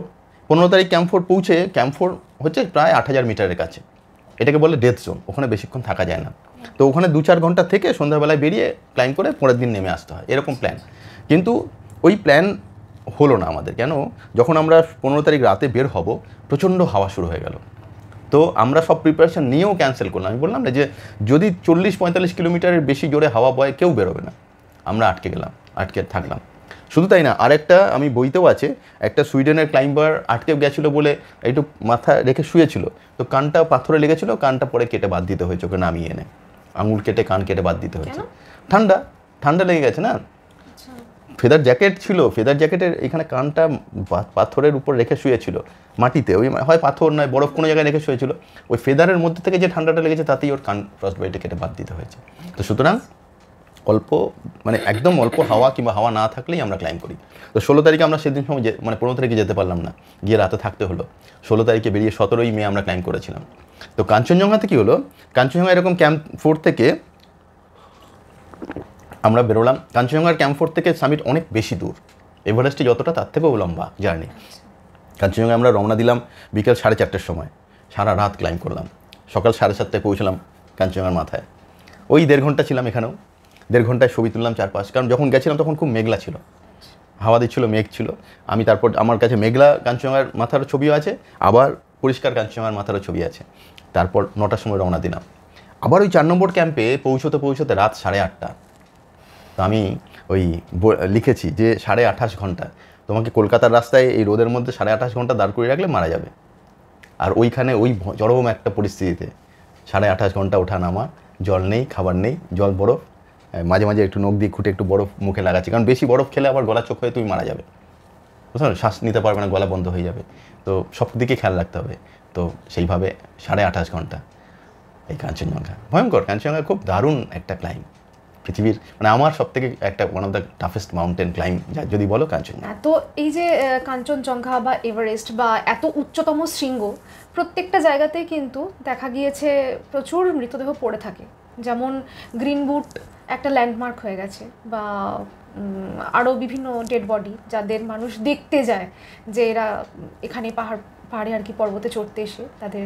S1: 15 তারিখ ক্যাম্প 4 পৌঁছে, ক্যাম্প 4 হচ্ছে প্রায় 8,000 মিটারের কাছে, এটাকে বলে ডেথ জোন, ওখানে বেশিক্ষণ থাকা যায় না। তো ওখানে 2-4 ঘন্টা থেকে সন্ধ্যাবেলায় বেরিয়ে ক্লাইম্ব করে পরের দিন নেমে আসতে হয়, এরকম প্ল্যান। কিন্তু ওই প্ল্যান হলো না আমাদের। কেন? যখন আমরা 15 তারিখ রাতে বের হব, প্রচণ্ড হাওয়া শুরু হয়ে গেল। তো আমরা সব প্রিপারেশন নিয়েও ক্যান্সেল করলাম। আমি বললাম না যে যদি 40-45 কিলোমিটারের বেশি জোরে হাওয়া বয় কেউ বেরোবে না। আমরা আটকে থাকলাম। শুধু তাই না, আরেকটা আমি বইতেও আছে, একটা সুইডেনের ক্লাইম্বার আটকে গেছিলো বলে একটু মাথা রেখে শুয়েছিল, তো কানটা পাথরে লেগেছিলো, কানটা পরে কেটে বাদ দিতে হয়েছে, ওকে নামিয়ে এনে আঙুল কেটে কান কেটে বাদ দিতে হয়েছে। ঠান্ডা লেগে গেছে না, ফেদার জ্যাকেট ছিল, ফেদার জ্যাকেটের এখানে কানটা পাথরের উপর রেখে শুয়েছিল মাটিতে, ওই হয় পাথর নয় বরফ কোনো জায়গায় রেখে শুয়েছিল, ওই ফেদারের মধ্যে থেকে যে ঠান্ডাটা লেগেছে তাতেই ওর কান ফ্রস্ট বাইটে কেটে বাদ দিতে হয়েছে। তো সুতরাং অল্প মানে একদম অল্প হাওয়া কিংবা হাওয়া না থাকলেই আমরা ক্লাইম্ব করি। তো 16 তারিখে আমরা সেদিন সময় মানে 15 তারিখে যেতে পারলাম না, গিয়ে রাতে থাকতে হলো। 16 তারিখে বেরিয়ে 17ই মে আমরা ক্লাইম্ব করেছিলাম। তো কাঞ্চনজঙ্ঘাতে কী হলো, কাঞ্চনজঙ্ঘা এরকম ক্যাম্প 4 থেকে আমরা বেরোলাম। কাঞ্চনজঙ্ঘার ক্যাম্প 4 থেকে সামিট অনেক বেশি দূর, এভারেস্টে যতটা তার থেকেও লম্বা জার্নি। কাঞ্চনজঙ্ঘা আমরা রওনা দিলাম বিকেল 4:30টার সময়, সারা রাত ক্লাইম্ব করলাম। সকাল 7:30টায় পৌঁছলাম কাঞ্চনজঙ্ঘার মাথায়। ওই 1.5 ঘন্টা ছিলাম এখানেও, 1.5 ঘন্টায় ছবি তুললাম চারপাশ, কারণ যখন গেছিলাম তখন খুব মেঘলা ছিল, হাওয়া দিচ্ছিল, মেঘ ছিল। আমি তারপর আমার কাছে মেঘলা কাঞ্চনজঙ্ঘার মাথার ছবিও আছে, আবার পরিষ্কার কাঞ্চনজঙ্ঘার মাথারও ছবি আছে। তারপর 9টার সময় রওনা দিলাম। আবার ওই 4 নম্বর ক্যাম্পে পৌঁছতে রাত 8:30। তো আমি ওই লিখেছি যে 28.5 ঘন্টা, তোমাকে কলকাতার রাস্তায় এই রোদের মধ্যে 28.5 ঘন্টা দাঁড় করিয়ে রাখলে মারা যাবে। আর ওইখানে ওই চরম একটা পরিস্থিতিতে 28.5 ঘন্টা ওঠা নামা, জল নেই, খাবার নেই, জল বরফ, মাঝে মাঝে একটু নখ দিয়ে খুঁটে একটু বরফ মুখে লাগাচ্ছি, কারণ বেশি বরফ খেলে আবার গলা চোখ হয়ে তুমি মারা যাবে, বুঝলেন, শ্বাস নিতে পারবে না, গলা বন্ধ হয়ে যাবে। তো সব দিকে খেয়াল রাখতে হবে। তো সেইভাবে 28.5 ঘন্টা এই কাঞ্চনজঙ্ঘা, ভয়ঙ্কর। কাঞ্চনজঙ্ঘা খুব দারুণ একটা ক্লাইম্ব, পৃথিবীর মানে আমার সব থেকে একটা one of the toughest mountain climb যদি বলো কাঞ্চনজঙ্ঘা।
S2: তো এই যে কাঞ্চনজঙ্ঘা বা এভারেস্ট বা এত উচ্চতম শৃঙ্গ, প্রত্যেকটা জায়গাতেই কিন্তু দেখা গিয়েছে প্রচুর মৃতদেহ পড়ে থাকে। যেমন গ্রিন বুট একটা ল্যান্ডমার্ক হয়ে গেছে, বা আরও বিভিন্ন ডেড বডি যাদের মানুষ দেখতে যায়, যে এরা এখানে পাহাড়ে আর কি পর্বতে চড়তে এসে তাদের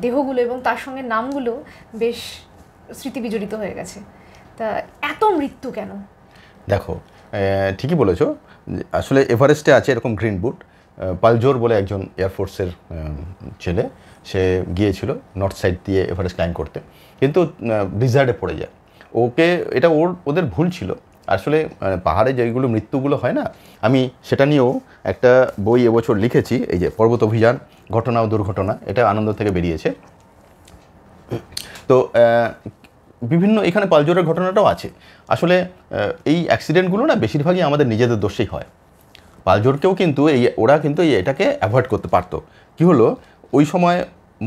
S2: দেহগুলো এবং তার সঙ্গে নামগুলো বেশ স্মৃতিবিজড়িত হয়ে গেছে। তা এত মৃত্যু কেন?
S1: দেখো, ঠিকই বলেছো, আসলে এভারেস্টে আছে এরকম গ্রিন বুট। পালজোর বলে একজন এয়ারফোর্সের ছেলে, সে গিয়েছিল নর্থ সাইড দিয়ে এভারেস্ট ক্লাইম্ব করতে, কিন্তু ব্লিজার্ডে পড়ে যায়। এটা ওদের ভুল ছিল আসলে। পাহাড়ে যেগুলো মৃত্যুগুলো হয় না, আমি সেটা নিয়েও একটা বই এবছর লিখেছি, এই যে পর্বত অভিযান, ঘটনা ও দুর্ঘটনা, এটা আনন্দ থেকে বেরিয়েছে। তো বিভিন্ন এখানে পালজোরের ঘটনাটাও আছে। আসলে এই অ্যাক্সিডেন্টগুলো না বেশিরভাগই আমাদের নিজেদের দোষেই হয়। পালজোরকেও কিন্তু ওরা কিন্তু এটাকে অ্যাভয়েড করতে পারতো। কী হলো, ওই সময়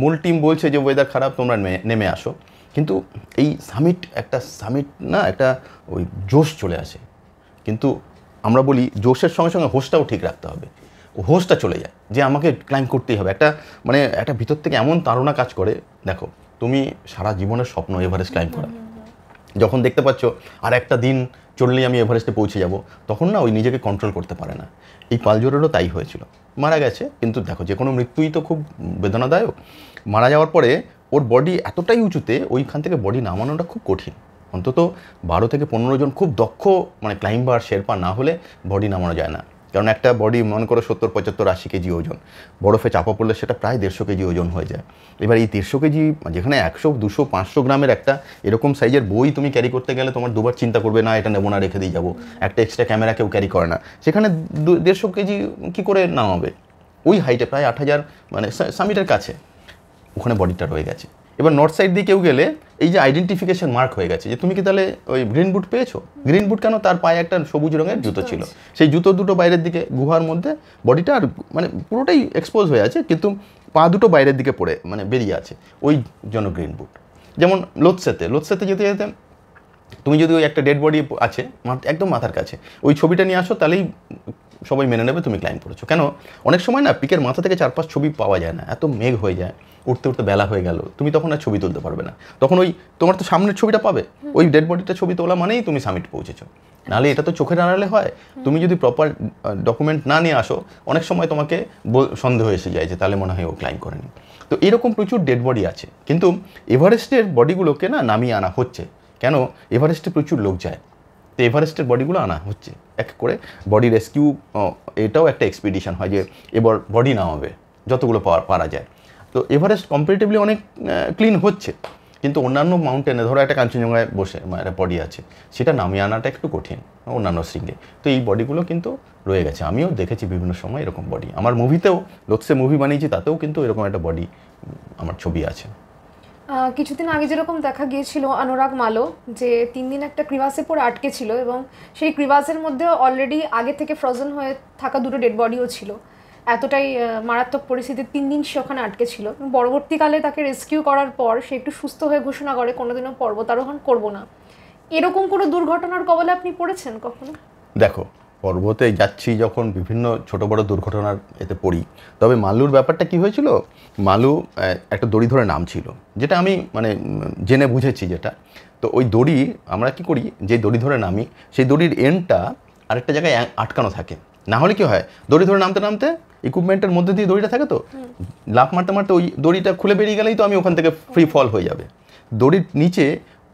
S1: মূল টিম বলছে যে ওয়েদার খারাপ, তোমরা নেমে আসো, কিন্তু এই সামিট না একটা ওই জোশ চলে আসে। কিন্তু আমরা বলি জোশের সঙ্গে সঙ্গে হোস্টটাও ঠিক রাখতে হবে। হোস্টটা চলে যায় যে আমাকে ক্লাইম্ব করতেই হবে, একটা ভিতর থেকে এমন তাড়না কাজ করে। দেখো, তুমি সারা জীবনের স্বপ্ন এভারেস্ট ক্লাইম্ব করা, যখন দেখতে পাচ্ছ আর একটা দিন চললেই আমি এভারেস্টে পৌঁছে যাব, তখন না ওই নিজেকে কন্ট্রোল করতে পারে না। এই পালজোরেরও তাই হয়েছিল, মারা গেছে। কিন্তু দেখো, যে কোনো মৃত্যুই তো খুব বেদনাদায়ক। মারা যাওয়ার পরে ওর বডি এতটাই উঁচুতে, ওইখান থেকে বডি নামানোটা খুব কঠিন। অন্তত 12 থেকে 15 জন খুব দক্ষ মানে ক্লাইম্বার, শেরপা না হলে বডি নামানো যায় না। কারণ একটা বডি মনে করো 70, 75, 80 কেজি ওজন, বরফে চাপা পড়লে সেটা প্রায় 150 কেজি ওজন হয়ে যায়। এবার এই 150 কেজি, যেখানে 100, 200, 500 গ্রামের একটা এরকম সাইজের বই তুমি ক্যারি করতে গেলে তোমার দুবার চিন্তা করবে, না এটা নেবো না, রেখে দিয়ে যাবো। একটা এক্সট্রা ক্যামেরা কেউ ক্যারি করে না, সেখানে 150 কেজি কী করে নামাবে? ওই হাইটে প্রায় 8000 মানে সামিটের কাছে ওখানে বডিটা রয়ে গেছে। এবার নর্থ সাইড দিয়ে কেউ গেলে এই যে আইডেন্টিফিকেশন মার্ক হয়ে গেছে যে তুমি কি তাহলে ওই গ্রিন বুট পেয়েছো। গ্রিন বুট কেন? তার পায়ে একটা সবুজ রঙের জুতো ছিল, সেই জুতো দুটো বাইরের দিকে গুহার মধ্যে, বডিটা আর মানে পুরোটাই এক্সপোজ হয়ে আছে, কিন্তু পা দুটো বাইরের দিকে পড়ে মানে বেরিয়ে আছে, ওই জন্য গ্রিন বুট। যেমন লোৎসেতে যেতে যেতে তুমি যদি ওই একটা ডেড বডি আছে একদম মাথার কাছে, ওই ছবিটা নিয়ে আসো, তাহলেই সবাই মেনে নেবে তুমি ক্লাইম্ব করেছো। কেন? অনেক সময় না পিকের মাথা থেকে 4-5 ছবি পাওয়া যায় না, এত মেঘ হয়ে যায়, উঠতে উঠতে বেলা হয়ে গেল, তুমি তখন আর ছবি তুলতে পারবে না। তখন ওই তোমার তো সামনের ছবিটা পাবে, ওই ডেড বডিটা ছবি তোলা মানেই তুমি সামিট পৌঁছেছো। নাহলে এটা তো চোখের আড়ালে হয়। তুমি যদি প্রপার ডকুমেন্ট না নিয়ে আসো, অনেক সময় তোমাকে সন্দেহ এসে যায় যে তাহলে মনে হয় ও ক্লাইম্ব করেনি। তো এরকম প্রচুর ডেড বডি আছে, কিন্তু এভারেস্টের বডিগুলোকে না নামিয়ে আনা হচ্ছে। কেন? এভারেস্টে প্রচুর লোক যায়, তো এভারেস্টের বডিগুলো আনা হচ্ছে এক করে। বডি রেস্কিউ এটাও একটা এক্সপিডিশন হয় যে এবার বডি নামাবে যতগুলো পারা যায়। তো এভারেস্ট কম্পারেটিভলি অনেক ক্লিন হচ্ছে, কিন্তু অন্যান্য মাউন্টেনে ধরো একটা কাঞ্চনজঙ্ঘায় বসে একটা বডি আছে, সেটা নামিয়ে আনাটা একটু কঠিন অন্যান্য শৃঙ্গে। তো এই বডিগুলো কিন্তু রয়ে গেছে, আমিও দেখেছি বিভিন্ন সময় এরকম বডি। আমার মুভিতেও, লোৎসে মুভি বানিয়েছি, তাতেও কিন্তু এরকম একটা বডি আমার ছবি আছে।
S2: কিছুদিন আগে যেরকম দেখা গিয়েছিল অনুরাগ মালো, যে 3 দিন একটা ক্রিভাসে পড়ে আটকে ছিল, এবং সেই ক্রিভাসের মধ্যে অলরেডি আগে থেকে ফ্রোজেন হয়ে থাকা 2টো ডেড বডিও ছিল। এতটাই মারাত্মক পরিস্থিতি, 3 দিন সে ওখানে আটকে ছিল। পরবর্তীকালে তাকে রেস্কিউ করার পর সে একটু সুস্থ হয়ে ঘোষণা করে কোনোদিনও পর্বতারোহণ করব না। এরকম কোনো দুর্ঘটনার কবলে আপনি পড়েছেন কখনো?
S1: দেখো, পর্বতে যাচ্ছি যখন বিভিন্ন ছোট বড় দুর্ঘটনার এতে পড়ি। তবে মাল্লুর ব্যাপারটা কি হয়েছিল, মাল্লু একটা দড়ি ধরে নামছিল, যেটা আমি মানে জেনে বুঝেছি যেটা। তো ওই দড়ি আমরা কি করি, যে দড়ি ধরে নামি সেই দড়ির এন্ডটা আরেকটা জায়গায় আটকানো থাকে। না হলে কি হয়, দড়ি ধরে নামতে নামতে ইকুইপমেন্টের মধ্যে দিয়ে দড়িটা থাকে, তো লাফ মারতে মারতে ওই দড়িটা খুলে বেরিয়ে গেলেই তো আমি ওখান থেকে ফ্রি ফল হয়ে যাবে। দড়ির নিচে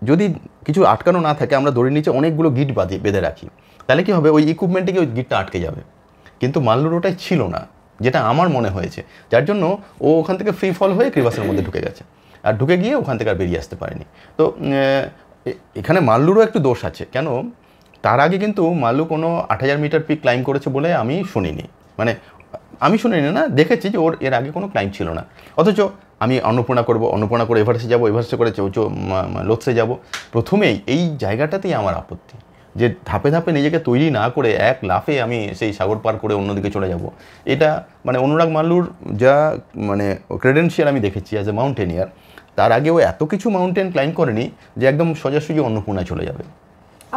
S1: যদি কিছু আটকানো না থাকে, আমরা দড়ির নিচে অনেকগুলো গিট বেঁধে রাখি, তাহলে কি হবে, ওই ইকুইপমেন্টে গিয়ে ওই গিটটা আটকে যাবে। কিন্তু মাল্লুর ওটাই ছিল না, যেটা আমার মনে হয়েছে, যার জন্য ও ওখান থেকে ফ্রি ফল হয়ে ক্রিভাসের মধ্যে ঢুকে গেছে, আর ঢুকে গিয়ে ওখান থেকে আর বেরিয়ে আসতে পারেনি। তো এখানে মাল্লুরও একটু দোষ আছে। কেন, তার আগে কিন্তু মাল্লু কোনো 8000 মিটার পিক ক্লাইম্ব করেছে বলে আমি শুনিনি, মানে আমি শুনিনি না, দেখেছি যে ওর এর আগে কোনো ক্লাইম্ব ছিল না। অথচ আমি অন্নপূর্ণা করব, অন্নপূর্ণা করে এভারেস্টে যাবো, এভারেস্টে করে লোৎসে যাব। প্রথমেই এই জায়গাটাতেই আমার আপত্তি, যে ধাপে ধাপে নিজেকে তৈরি না করে এক লাফে আমি সেই সাগর পার করে অন্যদিকে চলে যাব। এটা মানে অনুরাগ মাল্লুর যা মানে ক্রেডেন্সিয়াল আমি দেখেছি অ্যাজ এ মাউন্টেনিয়ার, তার আগে ও এত কিছু মাউন্টেন ক্লাইম্ব করেনি যে একদম সোজাসুজি অন্নপূর্ণায় চলে যাবে।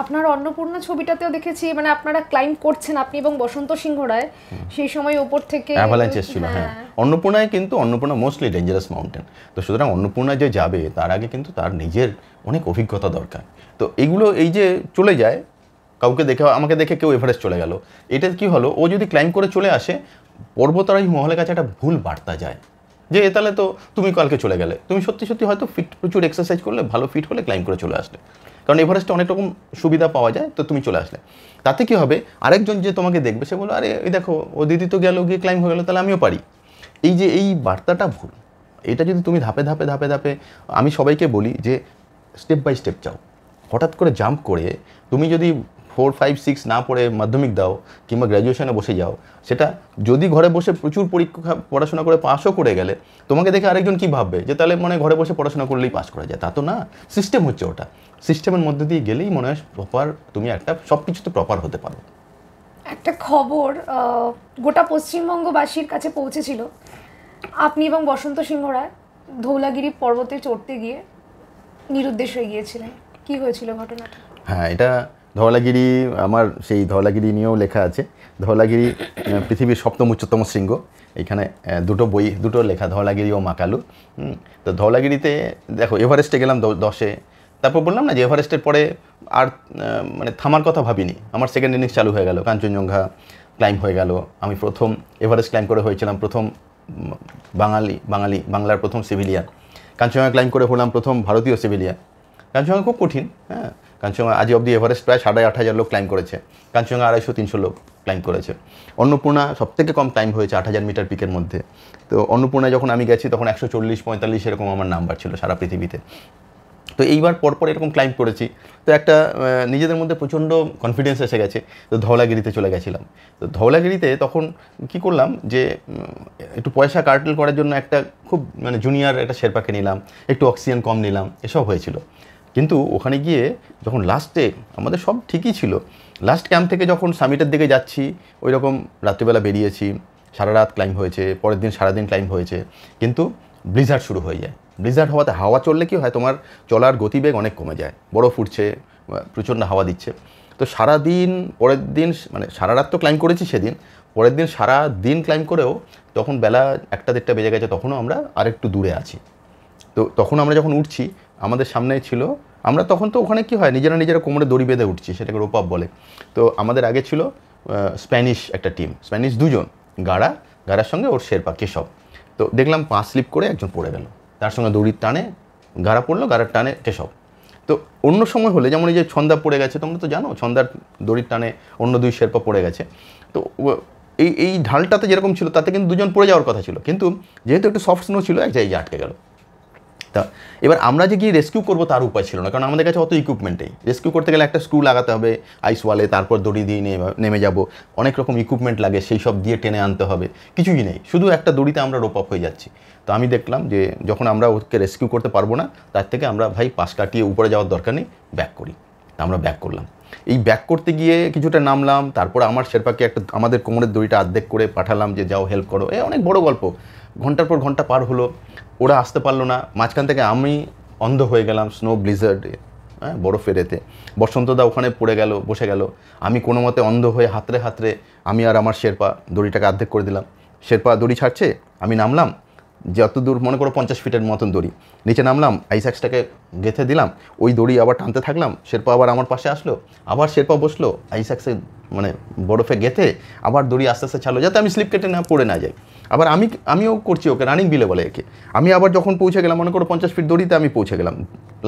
S2: আপনার অন্নপূর্ণা ছবিটাতেও দেখেছি, মানে আপনারা ক্লাইম্ব করছেন, আপনি এবং বসন্ত সিংহ রায়, সেই সময় উপর থেকে
S1: অ্যাভালাঞ্চ এসেছিল। হ্যাঁ, অন্নপূর্ণায় কিন্তু অন্নপূর্ণা মোস্টলি ডেঞ্জারাস মাউন্টেন। তো সুতরাং অন্নপূর্ণায় যে যাবে তার আগে কিন্তু তার নিজের অনেক অভিজ্ঞতা দরকার। তো এইগুলো এই যে চলে যায়, কাউকে দেখে, আমাকে দেখে কেউ এভারেস্ট চলে গেল, এটা কি হলো, ও যদি ক্লাইম্ব করে চলে আসে, পর্বতারোহী মহলের কাছে একটা ভুল বার্তা যায় যে তাহলে তো তুমি কালকে চলে গেলে, তুমি সত্যি সত্যি হয়তো ফিট, প্রচুর এক্সারসাইজ করলে, ভালো ফিট হলে ক্লাইম্ব করে চলে আসলে, কারণ এভারেস্টে অনেক রকম সুবিধা পাওয়া যায়, তো তুমি চলে আসলে। তাতে কি হবে, আরেকজন যে তোমাকে দেখবে সে বললো, আরে এই দেখো ও দিদি তো গেল, গিয়ে ক্লাইম্ব হয়ে গেলো, তাহলে আমিও পারি। এই যে এই বার্তাটা ভুল। এটা যদি তুমি ধাপে ধাপে ধাপে ধাপে, আমি সবাইকে বলি যে স্টেপ বাই স্টেপ যাও। হঠাৎ করে জাম্প করে তুমি যদি 4, 5, 6 না পড়ে মাধ্যমিক দাও কিংবা গ্র্যাজুয়েশনে বসে যাও, সেটা যদি ঘরে বসে প্রচুর পরীক্ষা পড়াশোনা করে পাসও করে গেলে, তোমাকে দেখে আরেকজন কী ভাববে যে তাহলে মানে ঘরে বসে পড়াশোনা করলেই পাস করা যায়, তা তো না। সিস্টেম হচ্ছে ওটা, সিস্টেমের মধ্যে দিয়ে গেলেই মনে হয় প্রপার, তুমি একটা সব কিছুতে প্রপার হতে পারো।
S2: একটা খবর গোটা পশ্চিমবঙ্গবাসীর কাছে পৌঁছেছিল, আপনি এবং বসন্ত সিংহ রায় ধৌলাগিরি পর্বতে চড়তে গিয়ে নিরুদ্দেশ হয়ে গিয়েছিলেন। কি হয়েছিল ঘটনাটা?
S1: হ্যাঁ, এটা ধওলাগিরি, আমার সেই ধওলাগিরি নিয়েও লেখা আছে। ধওলাগিরি পৃথিবীর 7ম উচ্চতম শৃঙ্গ। এখানে দুটো বই, দুটো লেখা, ধওলাগিরি ও মাকালু। তো ধওলাগিরিতে দেখো, এভারেস্টে গেলাম 10-এ, তারপর বললাম না যে এভারেস্টের পরে আর মানে থামার কথা ভাবিনি, আমার সেকেন্ড ইনিংস চালু হয়ে গেল, কাঞ্চনজঙ্ঘা ক্লাইম্ব হয়ে গেল। আমি প্রথম এভারেস্ট ক্লাইম্ব করে হয়েছিলাম প্রথম বাংলার প্রথম সিভিলিয়ান। কাঞ্চনজঙ্ঘা ক্লাইম্ব করে হলাম প্রথম ভারতীয় সিভিলিয়ান। কাঞ্চনজঙ্ঘা খুব কঠিন, হ্যাঁ। কাঞ্চনজঙ্ঘা আজ অবধি এভারেস্ট প্রায় 8,500 লোক ক্লাইম্ব করেছে, কাঞ্চনজঙ্ঘা 250-300 লোক ক্লাইম্ব করেছে। অন্নপূর্ণা সবথেকে কম ক্লাইম্ব হয়েছে 8,000 মিটার পিকের মধ্যে। তো অন্নপূর্ণায় যখন আমি গেছি তখন 140-45 এরকম আমার নাম্বার ছিল সারা পৃথিবীতে। তো এইবার পরপর এরকম ক্লাইম্ব করেছি, তো একটা নিজেদের মধ্যে প্রচণ্ড কনফিডেন্স এসে গেছে। তো ধওলাগিরিতে চলে গেছিলাম। তো ধওলাগিরিতে তখন কি করলাম যে একটু পয়সা কার্টেল করার জন্য একটা খুব মানে জুনিয়র একটা শেরপাকে নিলাম, একটু অক্সিজেন কম নিলাম, এসব হয়েছিল। কিন্তু ওখানে গিয়ে যখন লাস্টে আমাদের সব ঠিকই ছিল, লাস্ট ক্যাম্প থেকে যখন সামিটের দিকে যাচ্ছি, ওই রকম রাত্রিবেলা বেরিয়েছি, সারা রাত ক্লাইম্ব হয়েছে, পরের দিন সারাদিন ক্লাইম্ব হয়েছে, কিন্তু ব্লিজার্ড শুরু হয়ে যায়। ব্লিজার্ড হওয়াতে হাওয়া চললে কি হয়, তোমার চলার গতিবেগ অনেক কমে যায়, বরফ উঠছে, প্রচণ্ড হাওয়া দিচ্ছে। তো সারাদিন, পরের দিন মানে সারা রাত তো ক্লাইম্ব করেছি সেদিন, পরের দিন সারা দিন ক্লাইম্ব করেও তখন বেলা 1-1:30 বেজে গেছে, তখনও আমরা আরেকটু দূরে আছি। তো তখন আমরা যখন উঠছি, আমাদের সামনে ছিল, আমরা তখন তো ওখানে কি হয়, নিজেরা কোমরে দড়ি বেঁধে উঠছি, সেটাকে রোপ আপ বলে। তো আমাদের আগে ছিল স্প্যানিশ একটা টিম, স্প্যানিশ 2 জন, গাড়ার সঙ্গে ওর শেরপা কেশব। তো দেখলাম পা স্লিপ করে একজন পড়ে গেল, তার সঙ্গে দড়ির টানে গাড়া পড়লো, গাড়ার টানে কেশব। তো অন্য সময় হলে, যেমন এই যে ছন্দা পড়ে গেছে, তোমরা তো জানো ছন্দার দড়ির টানে অন্য 2 শেরপা পড়ে গেছে। তো এই ঢালটাতে যেরকম ছিল তাতে কিন্তু 2 জন পড়ে যাওয়ার কথা ছিল, কিন্তু যেহেতু একটু সফট স্নো ছিল, এক জায়গায় আটকে গেল। তা এবার আমরা যে গিয়ে রেস্কিউ করবো তার উপায় ছিল না, কারণ আমাদের কাছে অত ইকুইপমেন্টেই, রেস্কিউ করতে গেলে একটা স্ক্রু লাগাতে হবে আইস ওয়ালে, তারপর দড়ি দিয়ে নেমে যাব, অনেক রকম ইকুইপমেন্ট লাগে, সেই সব দিয়ে টেনে আনতে হবে, কিছুই নেই, শুধু একটা দড়িতে আমরা রোপ আপ হয়ে যাচ্ছি। তো আমি দেখলাম যে যখন আমরা ওকে রেস্কিউ করতে পারবো না, তার থেকে আমরা ভাই পাশ কাটিয়ে উপরে যাওয়ার দরকার নেই, ব্যাক করি। তা আমরা ব্যাক করলাম। এই ব্যাক করতে গিয়ে কিছুটা নামলাম, তারপর আমার শেরপাকে একটা আমাদের কোমরের দড়িটা অর্ধেক করে পাঠালাম যে যাও হেল্প করো, অনেক বড় গল্প। ঘন্টার পর ঘন্টা পার হলো, ওরা আসতে পারলো না, মাঝখান থেকে আমি অন্ধ হয়ে গেলাম স্নো ব্লিজার্ডে, হ্যাঁ বরফের এতে। বসন্তদা ওখানে পড়ে গেল, বসে গেল, আমি কোনো মতে অন্ধ হয়ে হাতড়ে হাতড়ে আমি আর আমার শেরপা দড়িটাকে অর্ধেক করে দিলাম। শেরপা দড়ি ছাড়ছে, আমি নামলাম, যত দূর মনে করো 50 ফিটের মতন দড়ি, নিচে নামলাম, আইস অ্যাক্সটাকে গেঁথে দিলাম, ওই দড়ি আবার টানতে থাকলাম, শেরপা আবার আমার পাশে আসলো, আবার শেরপা বসলো, আইস অ্যাক্সে মানে বরফে গেঁথে আবার দড়ি আস্তে আস্তে ছাড়লো যাতে আমি স্লিপ কেটে না পড়ে না যাই। আবার আমিও করছি ওকে, রানিং বিলে বলে একে। আমি আবার যখন পৌঁছে গেলাম, মনে করো 50 ফিট দড়িতে আমি পৌঁছে গেলাম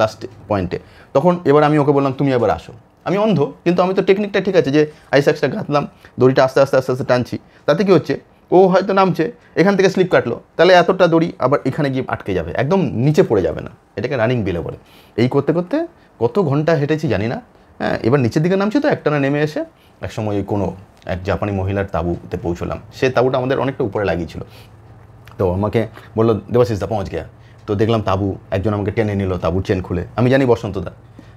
S1: লাস্ট পয়েন্টে, তখন এবার আমি ওকে বললাম তুমি এবার আসো। আমি অন্ধ, কিন্তু আমি তো টেকনিকটা ঠিক আছে, যে আইস অ্যাক্সটা গাঁথলাম, দড়িটা আস্তে আস্তে আস্তে আস্তে টানছি, তাতে কী হচ্ছে, ও হয়তো নামছে, এখান থেকে স্লিপ কাটলো, তাহলে এতটা দড়ি আবার এখানে গিয়ে আটকে যাবে, একদম নিচে পড়ে যাবে না। এটাকে রানিং বিলে বলে। এই করতে করতে কত ঘন্টা হেঁটেছি জানি না। হ্যাঁ, এবার নিচের দিকে নামছি, তো একটানা নেমে এসে একসময় কোনো এক জাপানি মহিলার তাঁবুতে পৌঁছলাম। সে তাঁবুটা আমাদের অনেকটা উপরে লাগিয়েছিল। তো আমাকে বললো দেবাশিস দা পৌঁছ গিয়া। তো দেখলাম তাঁবু, একজন আমাকে টেনে নিল তাঁবুর চেন খুলে। আমি জানি বসন্তদা,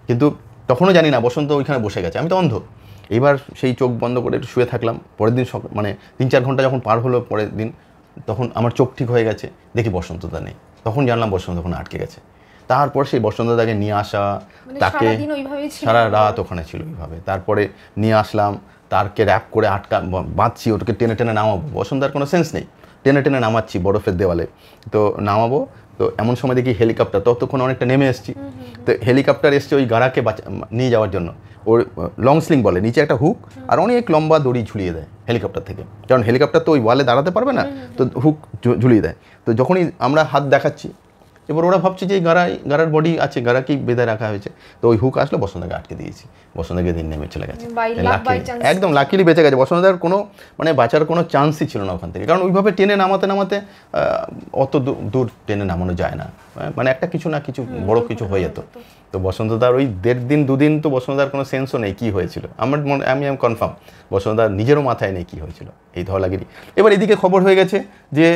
S1: কিন্তু তখনও জানি না বসন্ত ওইখানে বসে গেছে, আমি তো অন্ধ। এইবার সেই চোখ বন্ধ করে একটু শুয়ে থাকলাম। পরের দিন মানে 3-4 ঘন্টা যখন পার হলো, পরের দিন তখন আমার চোখ ঠিক হয়ে গেছে, দেখি বসন্তদা নেই। তখন জানলাম বসন্ত ওখানে আটকে গেছে। তারপর সেই বসন্তদাকে নিয়ে আসা, তাকে সারা রাত ওখানে ছিল ওইভাবে। তারপরে নিয়ে আসলাম, তারকে র্যাপ করে বাঁধছি, ওটাকে টেনে টেনে নামাবো, বসন্তার কোনো সেন্স নেই, টেনে টেনে নামাচ্ছি বরফের দেওয়ালে। তো নামাবো, তো এমন সময় দেখি হেলিকপ্টার, ততক্ষণ অনেকটা নেমে এসেছি। তো হেলিকপ্টার এসছে ওই গাড়াকে নিয়ে যাওয়ার জন্য। ওর লং স্লিং বলে, নিচে একটা হুক আর অনেক লম্বা দড়ি ঝুলিয়ে দেয় হেলিকপ্টার থেকে, কারণ হেলিকপ্টার তো ওই ওয়ালে দাঁড়াতে পারবে না, তো হুক ঝুলিয়ে দেয়। তো যখনই আমরা হাত দেখাচ্ছি, এবার ওরা ভাবছে যে গাড়ার বডি আছে, গাড়াকেই বেঁধে রাখা হয়েছে। তো ওই হুক আসলো, বসন্তকে আটকে দিয়েছি, বসন্তকে দিন নেমে চলে গেছে। একদম লাকিলি বেঁচে গেছে। বসন্তদার কোনো মানে বাঁচার কোনো চান্সই ছিল না ওখান থেকে, কারণ ওইভাবে টেনে নামাতে নামাতে অত দূর টেনে নামানো যায় না, মানে একটা কিছু না কিছু বড় কিছু হয়ে যেত। তো বসন্তদার ওই 1.5 দিন 2 দিন তো বসন্তদার কোনো সেন্সও নেই কী হয়েছিল। আমি কনফার্ম বসন্তদার নিজেরও মাথায় নেই কী হয়েছিল এই ধওয়ালাগিরি। এবার এদিকে খবর হয়ে গেছে যে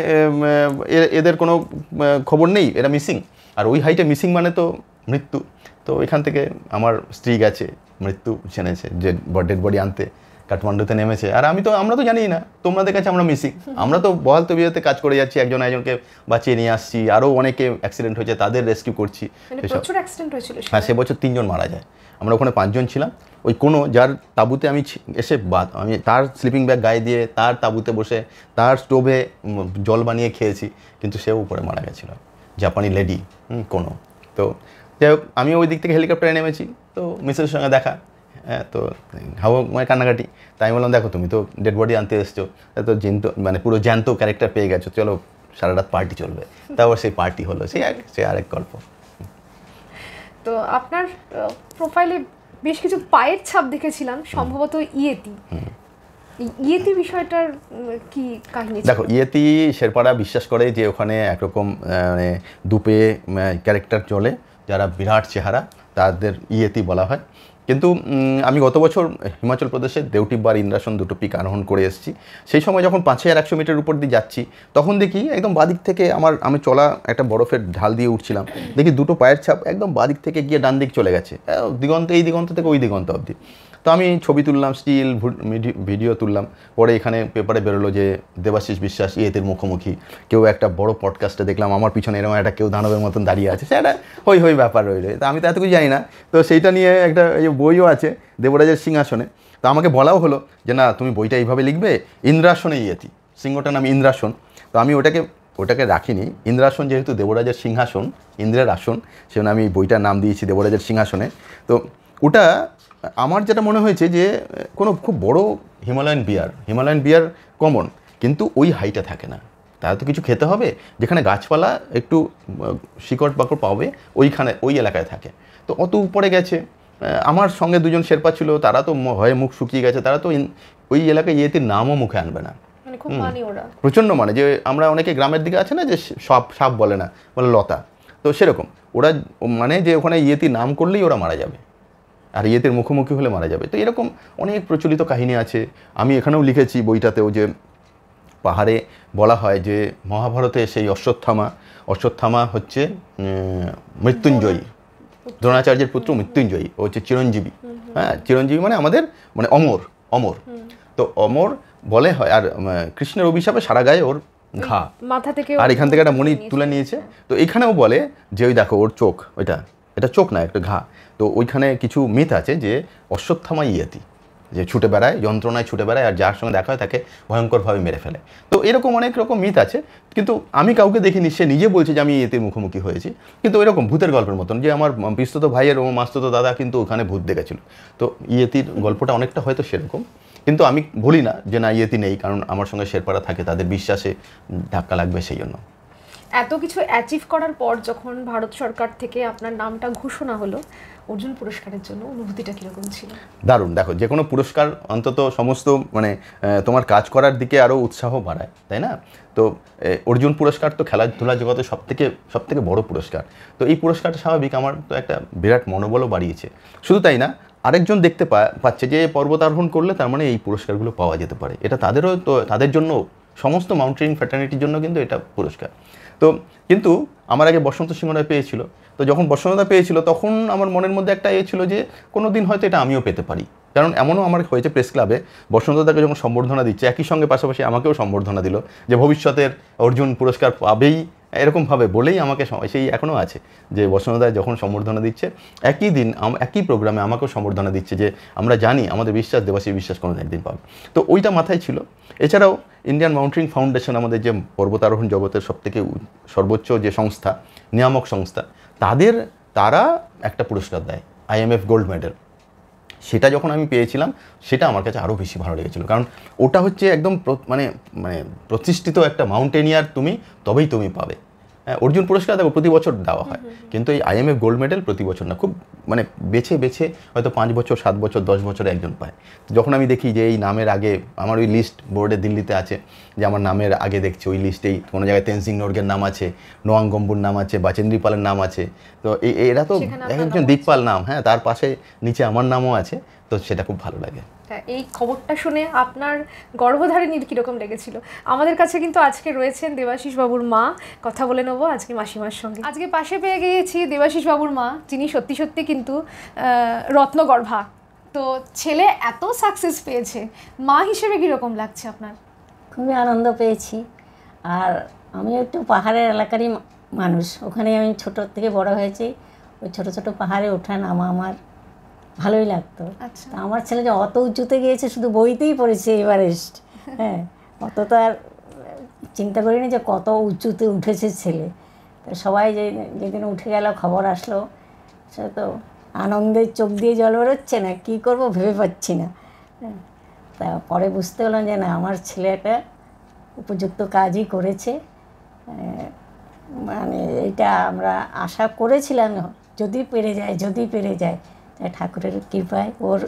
S1: এদের কোনো খবর নেই, এরা মিসিং। আর ওই হাইটে মিসিং মানে তো মৃত্যু। তো এখান থেকে আমার স্ত্রী গেছে, মৃত্যু জেনেছে, যে ডেড বডি আনতে কাঠমান্ডুতে নেমেছে। আর আমরা তো জানিই না, তোমাদের কাছে আমরা মিসিং। আমরা তো বহাল তবিয়তে কাজ করে যাচ্ছি, একজনকে বাঁচিয়ে নিয়ে আসছি, আরও অনেকে অ্যাক্সিডেন্ট হয়েছে তাদের রেস্কিউ করছি। হ্যাঁ, সে বছর 3 জন মারা যায়, আমরা ওখানে 5 জন ছিলাম। ওই কোনো যার তাঁবুতে আমি এসে আমি তার স্লিপিং ব্যাগ গায়ে দিয়ে তার তাঁবুতে বসে তার স্টোভে জল বানিয়ে খেয়েছি, কিন্তু সেও উপরে মারা গেছিলো, জাপানি লেডি কোনো। তো যাই হোক, আমি ওই দিক থেকে হেলিকপ্টারে নেমেছি, তো মিসেসের সঙ্গে দেখা। হ্যাঁ, তো মানে কান্নাকাটি। তাই আমি বললাম দেখো তুমি তো ডেড বডি আনতে এসছো, তো মানে পুরো জ্যান্ত ক্যারেক্টার পেয়ে গেছো, চলো সারা রাত পার্টি চলবে। তারপর সেই পার্টি হলো, সে আরেক গল্প।
S2: তো আপনার প্রোফাইলে বেশ কিছু পায়ের ছাপ দেখেছিলাম, সম্ভবত ইয়েতি বিষয়টার কি কাহিনী?
S1: দেখো, ইয়েতি শেরপাড়া বিশ্বাস করে যে ওখানে একরকম মানে দুপে ক্যারেক্টার চলে, যারা বিরাট চেহারা তাদের ইয়েতি বলা হয়। কিন্তু আমি গত বছর হিমাচল প্রদেশের দেউটিব্বার ইন্দ্রাসন দুটো পিক আরোহণ করে এসেছি। সেই সময় যখন 5100 মিটার উপর দিয়ে যাচ্ছি, তখন দেখি একদম বাদিক থেকে আমি চলা একটা বরফের ঢাল দিয়ে উঠছিলাম, দেখি দুটো পায়ের ছাপ একদম বাদিক থেকে গিয়ে ডান দিক চলে গেছে, এই দিগন্ত থেকে ওই দিগন্ত অবধি। তো আমি ছবি তুললাম, স্টিল ভিডিও তুললাম। পরে এখানে পেপারে বেরোলো যে দেবাশিস বিশ্বাস ইয়েতির মুখোমুখি। কেউ একটা বড় পডকাস্টে দেখলাম আমার পিছনে এরকম একটা কেউ দানবের মতন দাঁড়িয়ে আছে, সেটা হই ব্যাপার রইলো। তো আমি তো এত কিছু জানি না। তো সেইটা নিয়ে একটা বইও আছে দেবরাজের সিংহাসনে। তো আমাকে বলাও হলো যে না, তুমি বইটা এইভাবে লিখবে, ইন্দ্রাসনে ইয়েতি, সিংহটার নাম ইন্দ্রাসন। তো আমি ওটাকে রাখিনি, ইন্দ্রাসন যেহেতু দেবরাজের সিংহাসন, ইন্দ্রের আসন, সেজন্য আমি এই বইটার নাম দিয়েছি দেবরাজের সিংহাসনে। তো ওটা আমার যেটা মনে হয়েছে যে কোনো খুব বড় হিমালয়ান বিয়ার কমন, কিন্তু ওই হাইটে থাকে না, তারা তো কিছু খেতে হবে, যেখানে গাছপালা একটু শিকড় বাকড় পাবে ওই এলাকায় থাকে। তো অত উপরে গেছে। আমার সঙ্গে 2 জন শেরপা ছিল, তারা তো ভয়ে মুখ শুকিয়ে গেছে, তারা তো ওই এলাকায় ইয়েতির নামও মুখে আনবে না, প্রচণ্ড মানে যে আমরা অনেকে গ্রামের দিকে আছে না যে সাপ বলে না, বলে লতা, তো সেরকম ওরা মানে যে ওখানে ইয়েতির নাম করলেই ওরা মারা যাবে, আর ইয়েতের মুখোমুখি হলে মারা যাবে। তো এরকম অনেক প্রচলিত কাহিনী আছে। আমি এখানেও লিখেছি বইটাতেও যে পাহাড়ে বলা হয় যে মহাভারতে সেই অশ্বত্থামা হচ্ছে মৃত্যুঞ্জয়ী, দ্রোণাচার্যের পুত্র মৃত্যুঞ্জয়ী, ও হচ্ছে চিরঞ্জীবী। হ্যাঁ, চিরঞ্জীবী মানে আমাদের মানে অমর। তো অমর বলে হয়। আর কৃষ্ণের অভিশাপে সারা গায়ে ওর ঘা, মাথা থেকে, আর এখান থেকে একটা মণি তুলে নিয়েছে। তো এখানেও বলে যে ওই দেখো ওর চোখ, এটা চোখ না, একটা ঘা। তো ওইখানে কিছু মিথ আছে যে অশ্বত্থামা ইয়েতি, যে ছুটে বেড়ায়, যন্ত্রণায় ছুটে বেড়ায়, আর যার সঙ্গে দেখা হয় তাকে ভয়ঙ্করভাবে মেরে ফেলে। তো এরকম অনেক রকম মিথ আছে, কিন্তু আমি কাউকে দেখিনি সে নিজে বলছে যে আমি ইয়েতির মুখোমুখি হয়েছি। কিন্তু এরকম ভূতের গল্পের মতন, যে আমার পিস্তত ভাইয়ের ও মাস্তত দাদা কিন্তু ওখানে ভূত দেখেছিল। তো ইয়েতির গল্পটা অনেকটা হয়তো সেরকম, কিন্তু আমি বলি না যে না ইয়েতি নেই, কারণ আমার সঙ্গে শেরপাড়া থাকে, তাদের বিশ্বাসে ধাক্কা লাগবে সেই জন্য।
S2: এত কিছু অ্যাচিভ করার পর যখন ভারত সরকার থেকে আপনার নামটা ঘোষণা হলো অর্জুন পুরস্কারের জন্য, অনুভূতিটা কীরকম ছিল?
S1: দারুণ। দেখো, যে কোনো পুরস্কার অন্তত সমস্ত মানে তোমার কাজ করার দিকে আরও উৎসাহ বাড়ায়, তাই না? তো অর্জুন পুরস্কার তো খেলাধুলা জগতে সবথেকে বড় পুরস্কার। তো এই পুরস্কারটা স্বাভাবিক আমার তো একটা বিরাট মনোবলও বাড়িয়েছে। শুধু তাই না, আরেকজন দেখতে পাচ্ছে যে পর্বতারোহণ করলে তার মানে এই পুরস্কারগুলো পাওয়া যেতে পারে, এটা তাদেরও, তো তাদের জন্য, সমস্ত মাউন্টেনিং ফ্র্যাটার্নিটির জন্য কিন্তু এটা পুরস্কার। তো কিন্তু আমার আগে বসন্ত সিংহ রায় পেয়েছিল। তো যখন বসন্তদা পেয়েছিল তখন আমার মনের মধ্যে একটা ছিল যে কোনো দিন হয়তো এটা আমিও পেতে পারি। কারণ এমনও আমার হয়েছে, প্রেস ক্লাবে বসন্তদাকে যখন সম্বর্ধনা দিচ্ছে, একই সঙ্গে পাশাপাশি আমাকেও সম্বর্ধনা দিল যে ভবিষ্যতের অর্জুন পুরস্কার পাবেই, এরকমভাবে বলেই আমাকে সেই এখনও আছে যে বসন্তদা যখন সম্বর্ধনা দিচ্ছে একই দিন একই প্রোগ্রামে আমাকেও সম্বর্ধনা দিচ্ছে, যে আমরা জানি আমাদের বিশ্বাস, দেবাশী বিশ্বাস কোনো একদিন পাবে। তো ওইটা মাথায় ছিল। এছাড়াও ইন্ডিয়ান মাউন্টেনিং ফাউন্ডেশন, আমাদের যে পর্বতারোহণ জগতের সবথেকে সর্বোচ্চ যে সংস্থা, নিয়ামক সংস্থা, তারা একটা পুরস্কার দেয়, IMF গোল্ড মেডেল। সেটা যখন আমি পেয়েছিলাম সেটা আমার কাছে আরও বেশি ভালো লেগেছিলো, কারণ ওটা হচ্ছে একদম মানে প্রতিষ্ঠিত একটা মাউন্টেনিয়ার তবেই তুমি পাবে। অর্জুন পুরস্কার দেখো প্রতি বছর দেওয়া হয়, কিন্তু এই IMF গোল্ড মেডেল প্রতি বছর না, খুব মানে বেছে হয়তো 5 বছর, 7 বছর, 10 বছরে একজন পায়। যখন আমি দেখি যে এই নামের আগে আমার ওই লিস্ট বোর্ডে দিল্লিতে আছে, যে আমার নামের আগে দেখছি ওই লিস্টেই কোনো জায়গায় তেনজিং নোরগের নাম আছে, নোয়াং গম্বুর নাম আছে, বাচেন্দ্রী পালের নাম আছে, তো এরা তো একজন দিকপাল নাম, হ্যাঁ, তার পাশে নিচে আমার নামও আছে, তো সেটা খুব ভালো লাগে।
S2: এই খবরটা শুনে আপনার গর্ভধারিণীর কীরকম লেগেছিল? আমাদের কাছে কিন্তু আজকে রয়েছেন দেবাশিস বাবুর মা, কথা বলে নেবো আজকে মাসিমার সঙ্গে। আজকে পাশে পেয়ে গিয়েছি দেবাশিস বাবুর মা, যিনি সত্যি সত্যি কিন্তু রত্নগর্ভা। তো ছেলে এত সাকসেস পেয়েছে, মা হিসেবে কীরকম লাগছে আপনার?
S3: খুবই আনন্দ পেয়েছি। আর আমি একটু পাহাড়ের এলাকারই মানুষ, ওখানে আমি ছোটোর থেকে বড় হয়েছি, ওই ছোটো ছোটো পাহাড়ে ওঠা নামা আমার ভালোই লাগতো।
S2: আচ্ছা,
S3: আমার ছেলে যে অত উঁচুতে গিয়েছে, শুধু বইতেই পড়েছে এভারেস্ট, হ্যাঁ, অত তো আর চিন্তা করিনি যে কত উঁচুতে উঠেছে ছেলে। তো সবাই যেদিন উঠে গেল খবর আসলো, সে তো আনন্দের চোখ দিয়ে জল বেরোচ্ছে না, কী করবো ভেবে পাচ্ছি না। হ্যাঁ, তা পরে বুঝতে পারলাম যে না, আমার ছেলেটা উপযুক্ত কাজই করেছে। মানে এটা আমরা আশা করেছিলাম যদি পেরে যায়, ঠাকুরের কৃপায় ওর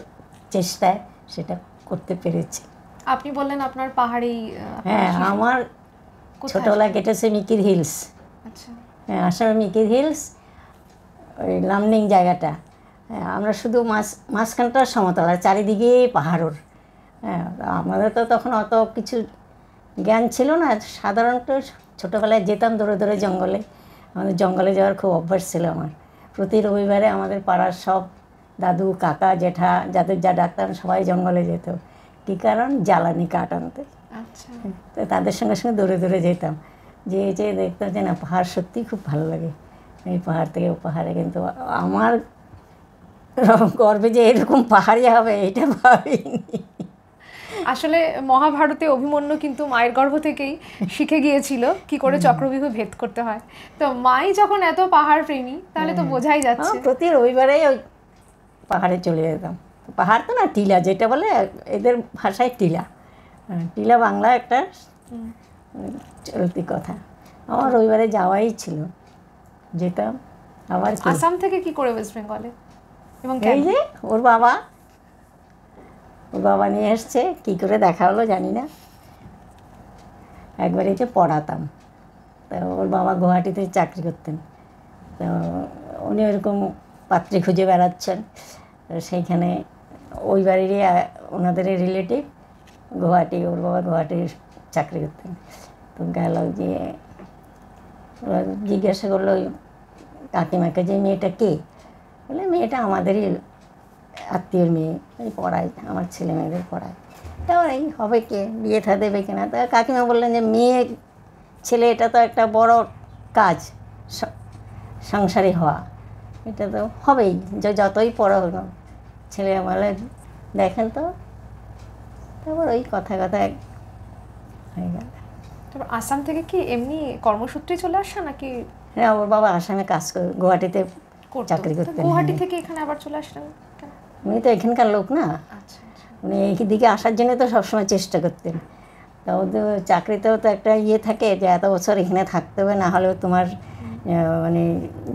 S3: চেষ্টায় সেটা করতে পেরেছে।
S2: আপনি বললেন আপনার পাহাড়েই,
S3: হ্যাঁ, আমার ছোটোবেলা কেটেছে মিকির হিলস।
S2: আচ্ছা,
S3: হ্যাঁ, আসামে মিকির হিলস, ওই লামনিং জায়গাটা। হ্যাঁ, আমরা শুধু মাঝখানটা সমতল, আর চারিদিকে পাহাড়র। হ্যাঁ, আমাদের তো তখন অত কিছু জ্ঞান ছিল না, সাধারণত ছোটোবেলায় যেতাম দৌড়ে দৌড়ে জঙ্গলে। আমাদের জঙ্গলে যাওয়ার খুব অভ্যাস ছিল আমার। প্রতি রবিবারে আমাদের পাড়ার সব দাদু, কাকা, জেঠা, যাদের যা ডাক্তার সবাই জঙ্গলে যেত। কী কারণ? জ্বালানি কাঠ আনতে।
S2: আচ্ছা,
S3: তো তাদের সঙ্গে সঙ্গে দৌড়ে দৌড়ে যেতাম, যে দেখতাম যে না, পাহাড় সত্যিই খুব ভালো লাগে। এই পাহাড় থেকে ও পাহাড়ে, কিন্তু আমার গর্বে যে এরকম পাহাড়ি হবে এটা ভাবিনি।
S2: আসলে মহাভারতে অভিমন্যু কিন্তু মায়ের গর্ভ থেকেই শিখে গিয়েছিল কি করে চক্রব্যূহ ভেদ করতে হয়। তো মাই যখন এত পাহাড় প্রেমী, তাহলে তো বোঝাই যাচ্ছে।
S3: প্রতি রবিবারে ওই পাহাড়ে চলে যেতাম। পাহাড় তো না, টিলা যেটা বলে এদের ভাষায় টিলা। টিলা বাংলা একটা চলতি কথা। আমার রবিবারে যাওয়াই ছিল, যেতাম। আবার
S2: আসাম থেকে কি করে ওয়েস্ট বেঙ্গলে? এবং
S3: এই যে ওর বাবা নিয়ে এসছে, কী করে দেখা হলো জানি না। একবার এসে পড়াতাম, তো ওর বাবা গুয়াহাটিতে চাকরি করতেন। তো উনি ওরকম পাত্রী খুঁজে বেড়াচ্ছেন, তো সেইখানে ওই বাড়িরই ওনাদের রিলেটিভ গুয়াহাটি, ওর বাবা গুয়াহাটির চাকরি করতেন। তো গেল, যে জিজ্ঞাসা করলো কাকিমাকে যে মেয়েটা কে? বলে মেয়েটা আমাদেরই আত্মীয়র মেয়ে, এই পড়ায়, আমার ছেলে মেয়েদের পড়ায়। তা এই হবে কে, বিয়ে থা দেবে কিনা? তা কাকিমা বললেন যে মেয়ে ছেলে এটা তো একটা বড় কাজ, সংসারী হওয়া। এটা তো হবেই, যতই পড়া হলো ছেলে বলে দেখেন তো, তারপর ওই কথায় কথায় হয়ে গেল।
S2: তারপর আসাম থেকে কি এমনি কর্মসূত্রে চলে আসা নাকি
S3: হ্যাঁ, ওর বাবা আসামে কাজ করে, গুয়াহাটিতে
S2: করতো?
S3: চাকরি
S2: তো
S3: করতেন।
S2: গুয়াহাটি
S3: হ্যাঁ।
S2: থেকে এখানে আবার চলে আসলেন কেন?
S3: উনি তো এখানকার লোক না,
S2: আচ্ছা আচ্ছা।
S3: উনি এইদিকে আসার জন্য তো সবসময় চেষ্টা করতেন। তা ওদের চাকরিতেও তো একটা ইয়ে থাকে যে এত বছর এখানে থাকতে হবে, না হলেও তোমার মানে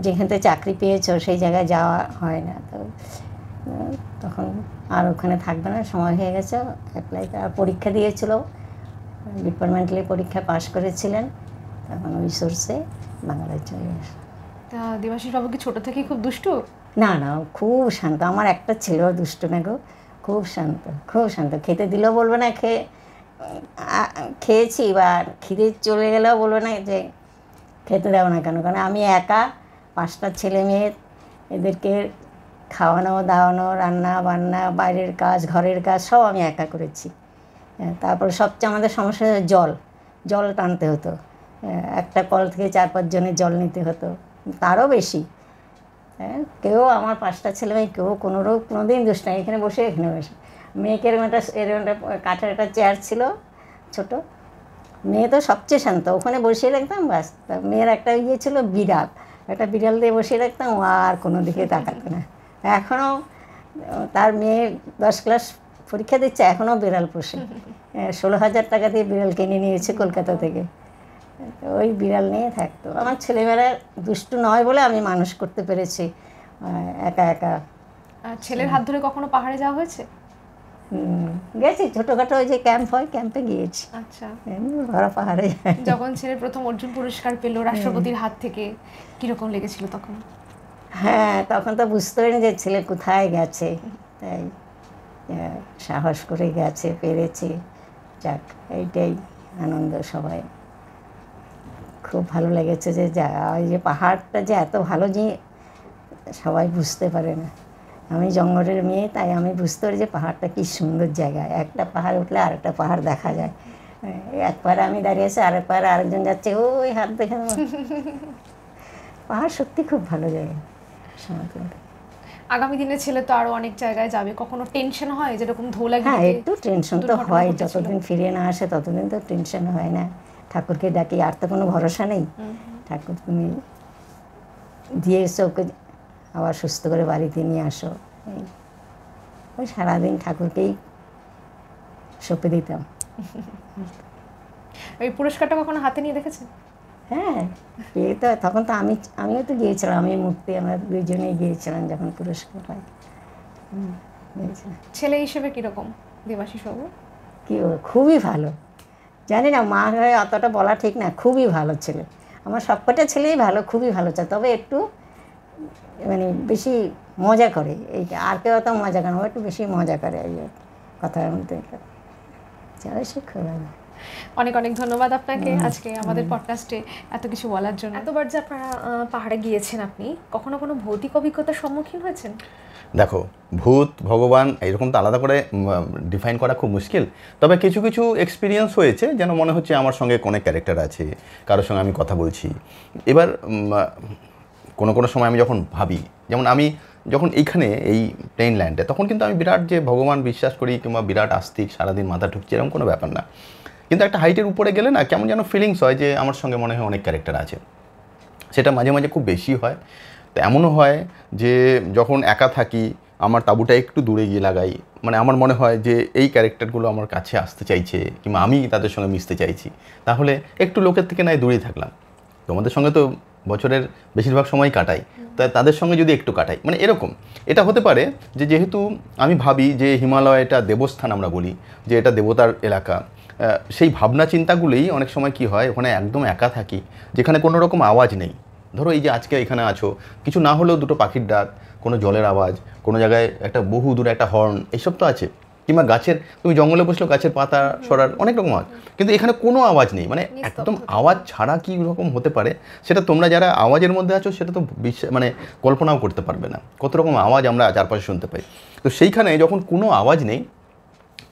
S3: যেখান থেকে চাকরি পেয়েছো সেই জায়গায় যাওয়া হয় না। তো তখন আর ওখানে থাকবে না, সময় হয়ে গেছে। অ্যাপ্লাই পরীক্ষা দিয়েছিল, ডিপার্টমেন্টালি পরীক্ষা পাশ করেছিলেন, তখন ওই সোর্সে বাংলায় চলে আসে।
S2: তা দেবাশিস বাবু কি ছোট থেকেই খুব দুষ্টু?
S3: না না, ও খুব শান্ত। আমার একটা ছেলেও দুষ্ট না গো, খুব শান্ত, খুব শান্ত। খেতে দিলেও বলবে না খেয়েছি, বা খিদে চলে গেলেও বলবে না যে খেতে দেবো না কেন। কারণ আমি একা 5টা ছেলে মেয়ে, এদেরকে খাওয়ানো দাওয়ানো, রান্না বান্না, বাইরের কাজ, ঘরের কাজ সব আমি একা করেছি। তারপরে সবচেয়ে আমাদের সমস্যা জল টানতে হতো। একটা কল থেকে 4-5 জনের জল নিতে হতো, তারও বেশি। হ্যাঁ, কেউ আমার 5টা ছেলে মেয়ে কেউ কোনোদিন দুষ্ট নাই। এখানে বসে মেয়েকে এরকম একটা কাঠের একটা চেয়ার ছিল ছোট, মেয়ে তো সবচেয়ে শান্ত, ওখানে বসিয়ে রাখতাম বাস। মেয়ের একটা ইয়ে ছিল বিড়াল, একটা বিড়াল দিয়ে বসিয়ে রাখতাম, ও আর কোনো দিকে তাকাতো না। এখনও তার মেয়ে 10 ক্লাস পরীক্ষা দিচ্ছে, এখনও বিড়াল পোষে। 16,000 টাকা দিয়ে বিড়াল কিনে নিয়েছে কলকাতা থেকে। ওই বিড়াল নিয়ে থাকতো। আমার ছেলেমেয়েরা দুষ্টু নয় বলে আমি মানুষ করতে পেরেছি একা একা।
S2: ছেলের হাত ধরে কখনো পাহাড়ে যাওয়া হয়েছে?
S3: গেছি, ছোটোখাটো ওই যে ক্যাম্প হয়, ক্যাম্পে গিয়েছি।
S2: আচ্ছা।
S3: এমনি বড় পাহাড়ে যাই।
S2: যখন ছেলে প্রথম অর্জুন পুরস্কার পেল রাষ্ট্রপতির হাত থেকে, কিরকম লেগেছিল তখন?
S3: হ্যাঁ, তখন তো বুঝতে পারিনি যে ছেলে কোথায় গেছে, তাই সাহস করে গেছে, পেরেছে। যাক, এইটাই আনন্দ। সবাই খুব ভালো লেগেছে যে ওই যে পাহাড়টা যে এত ভালো, যে সবাই বুঝতে পারে না। আমি জঙ্গলের মেয়ে, তাই আমি বুঝতে পারি যে পাহাড়টা কি সুন্দর জায়গা। একটা পাহাড় উঠলে আরেকটা পাহাড় দেখা যায়। এক পাহাড়ে আমি দাঁড়িয়ে আছি, আরেক পাহাড়ে আরেকজন যাচ্ছে, ওই হাত দেখে। পাহাড় সত্যি খুব ভালো জায়গা।
S2: আগামী দিনে ছেলে তো আরো অনেক জায়গায় যাবে, কখনো টেনশন হয় যেরকম ধৌলাগিরিতে?
S3: হ্যাঁ, একটু টেনশন তো
S2: দুর্ঘটনা
S3: হয়,
S2: ঘটেছিল।
S3: যতদিন ফিরে না আসে ততদিন তো টেনশন হয় না। ঠাকুরকে ডাকি, আর তো কোনো ভরসা নেই। ঠাকুর তুমি দিয়ে এসো, ওকে আবার সুস্থ করে বাড়িতে নিয়ে আসো। ওই সারাদিন ঠাকুরকেই সঁপে দিতাম।
S2: ওই পুরস্কারটা কখনো হাতে নিয়ে দেখেছেন?
S3: হ্যাঁ, পেয়ে তো তখন তো আমিও তো গিয়েছিলাম, আমি মূর্তি, আমরা দুইজনেই গিয়েছিলাম যখন পুরস্কার পাই। গিয়েছিলাম।
S2: ছেলে হিসেবে কিরকম দেবাশিস বাবু?
S3: কি বলবো, খুবই ভালো। জানি না, মা হয়ে অতটা বলা ঠিক না, খুবই ভালো ছেলে। আমার সবকটা ছেলেই ভালো, খুবই ভালো চায়। তবে একটু মানে বেশি মজা করে, এইটা। আর কেউ অত মজা করে না, ও একটু বেশি মজা করে এই কথার মধ্যে। চলে, সে খুব ভালো।
S2: অনেক অনেক ধন্যবাদ আপনাকে আজকে আমাদের পডকাস্টে এত কিছু বলার জন্য। এতবার যে আপনারা পাহাড়ে গিয়েছেন, আপনি কখনো কোনো ভৌতিক অভিজ্ঞতার সম্মুখীন হয়েছেন?
S1: দেখো, ভূত ভগবান এরকম তো আলাদা করে ডিফাইন করা খুব মুশকিল। তবে কিছু কিছু এক্সপিরিয়েন্স হয়েছে, যেন মনে হচ্ছে আমার সঙ্গে কোনো ক্যারেক্টার আছে, কারোর সঙ্গে আমি কথা বলছি। এবার কোনো কোনো সময় আমি যখন ভাবি, যেমন আমি যখন এইখানে এই প্লেন ল্যান্ডে, তখন কিন্তু আমি বিরাট যে ভগবান বিশ্বাস করি কিংবা বিরাট আস্তিক, সারাদিন মাথা ঠুকছে, এরকম কোনো ব্যাপার না। কিন্তু একটা হাইটের উপরে গেলে না কেমন যেন ফিলিংস হয় যে আমার সঙ্গে মনে হয় অনেক ক্যারেক্টার আছে। সেটা মাঝে মাঝে খুব বেশি হয়। তো এমনও হয় যে যখন একা থাকি, আমার তাঁবুটা একটু দূরে গিয়ে লাগাই, মানে আমার মনে হয় যে এই ক্যারেক্টারগুলো আমার কাছে আসতে চাইছে, কিংবা আমি তাদের সঙ্গে মিশতে চাইছি, তাহলে একটু লোকের থেকে নয় দূরেই থাকলাম। তোমাদের সঙ্গে তো বছরের বেশিরভাগ সময় কাটাই, তাই তাদের সঙ্গে যদি একটু কাটাই, মানে এরকম। এটা হতে পারে যে যেহেতু আমি ভাবি যে হিমালয় এটা দেবস্থান, আমরা বলি যে এটা দেবতার এলাকা, সেই ভাবনা চিন্তাগুলোই অনেক সময় কি হয়, ওখানে একদম একা থাকি, যেখানে কোনো রকম আওয়াজ নেই। ধরো এই যে আজকে এখানে আছো, কিছু না হলেও দুটো পাখির ডাক, কোনো জলের আওয়াজ, কোনো জায়গায় একটা বহু দূরে একটা হর্ন, এইসব তো আছে। কিংবা গাছের, তুমি জঙ্গলে বসলেও গাছের পাতা সরার অনেক রকম আওয়াজ, কিন্তু এখানে কোনো আওয়াজ নেই। মানে একদম আওয়াজ ছাড়া কী রকম হতে পারে, সেটা তোমরা যারা আওয়াজের মধ্যে আছো সেটা তো মানে কল্পনাও করতে পারবে না, কত রকম আওয়াজ আমরা চারপাশে শুনতে পাই। তো সেইখানে যখন কোনো আওয়াজ নেই,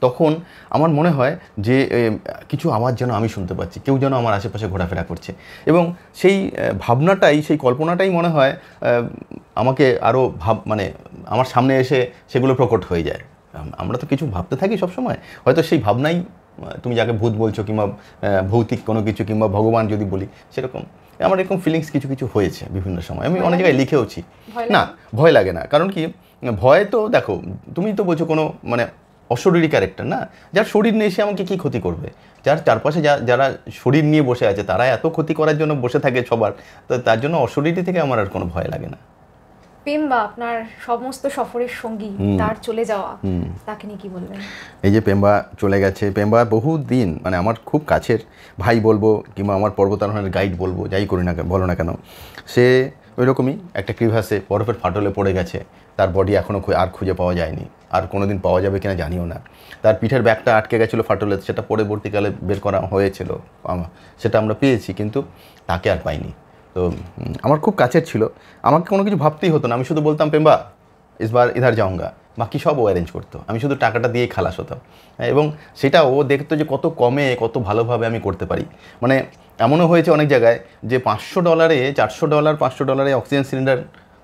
S1: তখন আমার মনে হয় যে কিছু আওয়াজ যেন আমি শুনতে পাচ্ছি, কেউ যেন আমার আশেপাশে ঘোরাফেরা করছে, এবং সেই ভাবনাটাই, সেই কল্পনাটাই মনে হয় আমাকে আরও মানে আমার সামনে এসে সেগুলো প্রকট হয়ে যায়। আমরা তো কিছু ভাবতে থাকি সবসময়, হয়তো সেই ভাবনাই তুমি যাকে ভূত বলছো কিংবা ভৌতিক কোনো কিছু কিংবা ভগবান যদি বলি, সেরকম আমার এরকম ফিলিংস কিছু কিছু হয়েছে বিভিন্ন সময়। আমি অনেক জায়গায় লিখেওছি। না, ভয় লাগে না, কারণ কি ভয় তো দেখো, তুমি তো বলছো কোনো মানে অশরীরী ক্যারেক্টার না, যার শরীর নেই সে আমাকে কী ক্ষতি করবে? যার চারপাশে যারা শরীর নিয়ে বসে আছে তারা এত ক্ষতি করার জন্য বসে থাকে সবার, তো তার জন্য অশরীরী থেকে আমার আর কোনো ভয় লাগে না।
S2: পেম্বা আপনার সমস্ত সফরের সঙ্গী, তার চলে যাওয়া, তাকে নিয়ে কি বলবেন?
S1: এই যে পেম্বা চলে গেছে, পেম্বা বহু দিন মানে আমার খুব কাছের ভাই বলবো কিংবা আমার পর্বতারোহণের গাইড বলবো, যাই করি না বলো না কেন, সে ওই রকমই একটা ক্রিভাসে বরফের ফাটলে পড়ে গেছে। তার বডি এখনও আর খুঁজে পাওয়া যায়নি, আর কোনো দিন পাওয়া যাবে কিনা জানিও না। তার পিঠের ব্যাগটা আটকে গেছিলো ফাটলে, সেটা পরবর্তীকালে বের করা হয়েছিল, সেটা আমরা পেয়েছি, কিন্তু তাকে আর পাইনি। তো আমার খুব কাছের ছিল, আমাকে কোনো কিছু ভাবতেই হতো না, আমি শুধু বলতাম পেম্বা ইসবার ইধার যাওঙ্গা, বাকি সব ও অ্যারেঞ্জ করতো, আমি শুধু টাকাটা দিয়েই খালাস হতাম। এবং সেটা ও দেখতো যে কত কমে কত ভালোভাবে আমি করতে পারি। মানে এমনও হয়েছে অনেক জায়গায় যে $500 $400 $500 অক্সিজেন সিলিন্ডার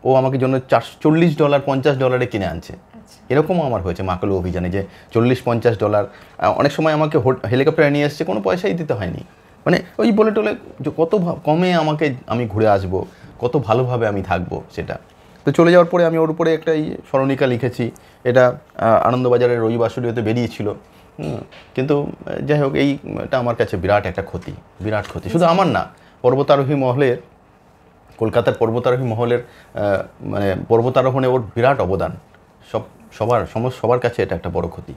S1: ও আমাকে জন্য $40 $50 কিনে আনছে। এরকমও আমার হয়েছে মাকালু অভিযানে, যে $40-50 অনেক সময় আমাকে হেলিকপ্টারে নিয়ে এসছে, কোনো পয়সাই দিতে হয়নি। মানে ওই বলে টলে যে কত কমে আমি ঘুরে আসবো, কত ভালোভাবে আমি থাকবো সেটা। তো চলে যাওয়ার পরে আমি ওর উপরে একটা স্মরণিকা লিখেছি, এটা আনন্দবাজারের রবিবাসরীয়তে বেরিয়েছিল। কিন্তু যাই হোক, এইটা আমার কাছে বিরাট একটা ক্ষতি, বিরাট ক্ষতি। শুধু আমার না, পর্বতারোহী মহলের, কলকাতার পর্বতারোহী মহলের মানে পর্বতারোহণে ওর বিরাট অবদান, সবার কাছে এটা একটা বড় ক্ষতি।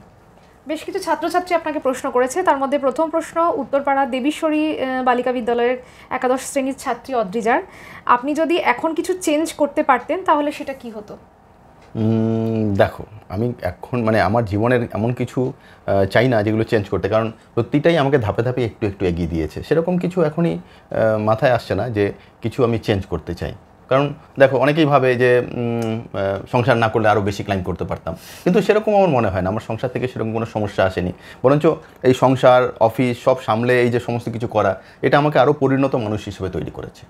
S2: বেশ কিছু ছাত্রছাত্রী আপনাকে প্রশ্ন করেছে, তার মধ্যে প্রথম প্রশ্ন উত্তরপাড়া দেবীশ্বরী বালিকা বিদ্যালয়ের একাদশ শ্রেণীর ছাত্রী অদ্রিজার। আপনি যদি এখন কিছু চেঞ্জ করতে পারতেন তাহলে সেটা কি হতো?
S1: দেখো, আমি এখন মানে আমার জীবনের এমন কিছু চাই না যেগুলো চেঞ্জ করতে, কারণ প্রতিটাই আমাকে ধাপে ধাপে একটু একটু এগিয়ে দিয়েছে। সেরকম কিছু এখনই মাথায় আসছে না যে কিছু আমি চেঞ্জ করতে চাই। কারণ দেখো, অনেকেই ভাবে যে সংসার না করলে আরও বেশি ক্লাইম্ব করতে পারতাম, কিন্তু সেরকম আমার মনে হয় না। আমার সংসার থেকে সেরকম কোনো সমস্যা আসেনি, বরঞ্চ এই সংসার অফিস সব সামলে এই যে সমস্ত কিছু করা, এটা আমাকে আরও পরিণত মানুষ হিসেবে তৈরি করেছে।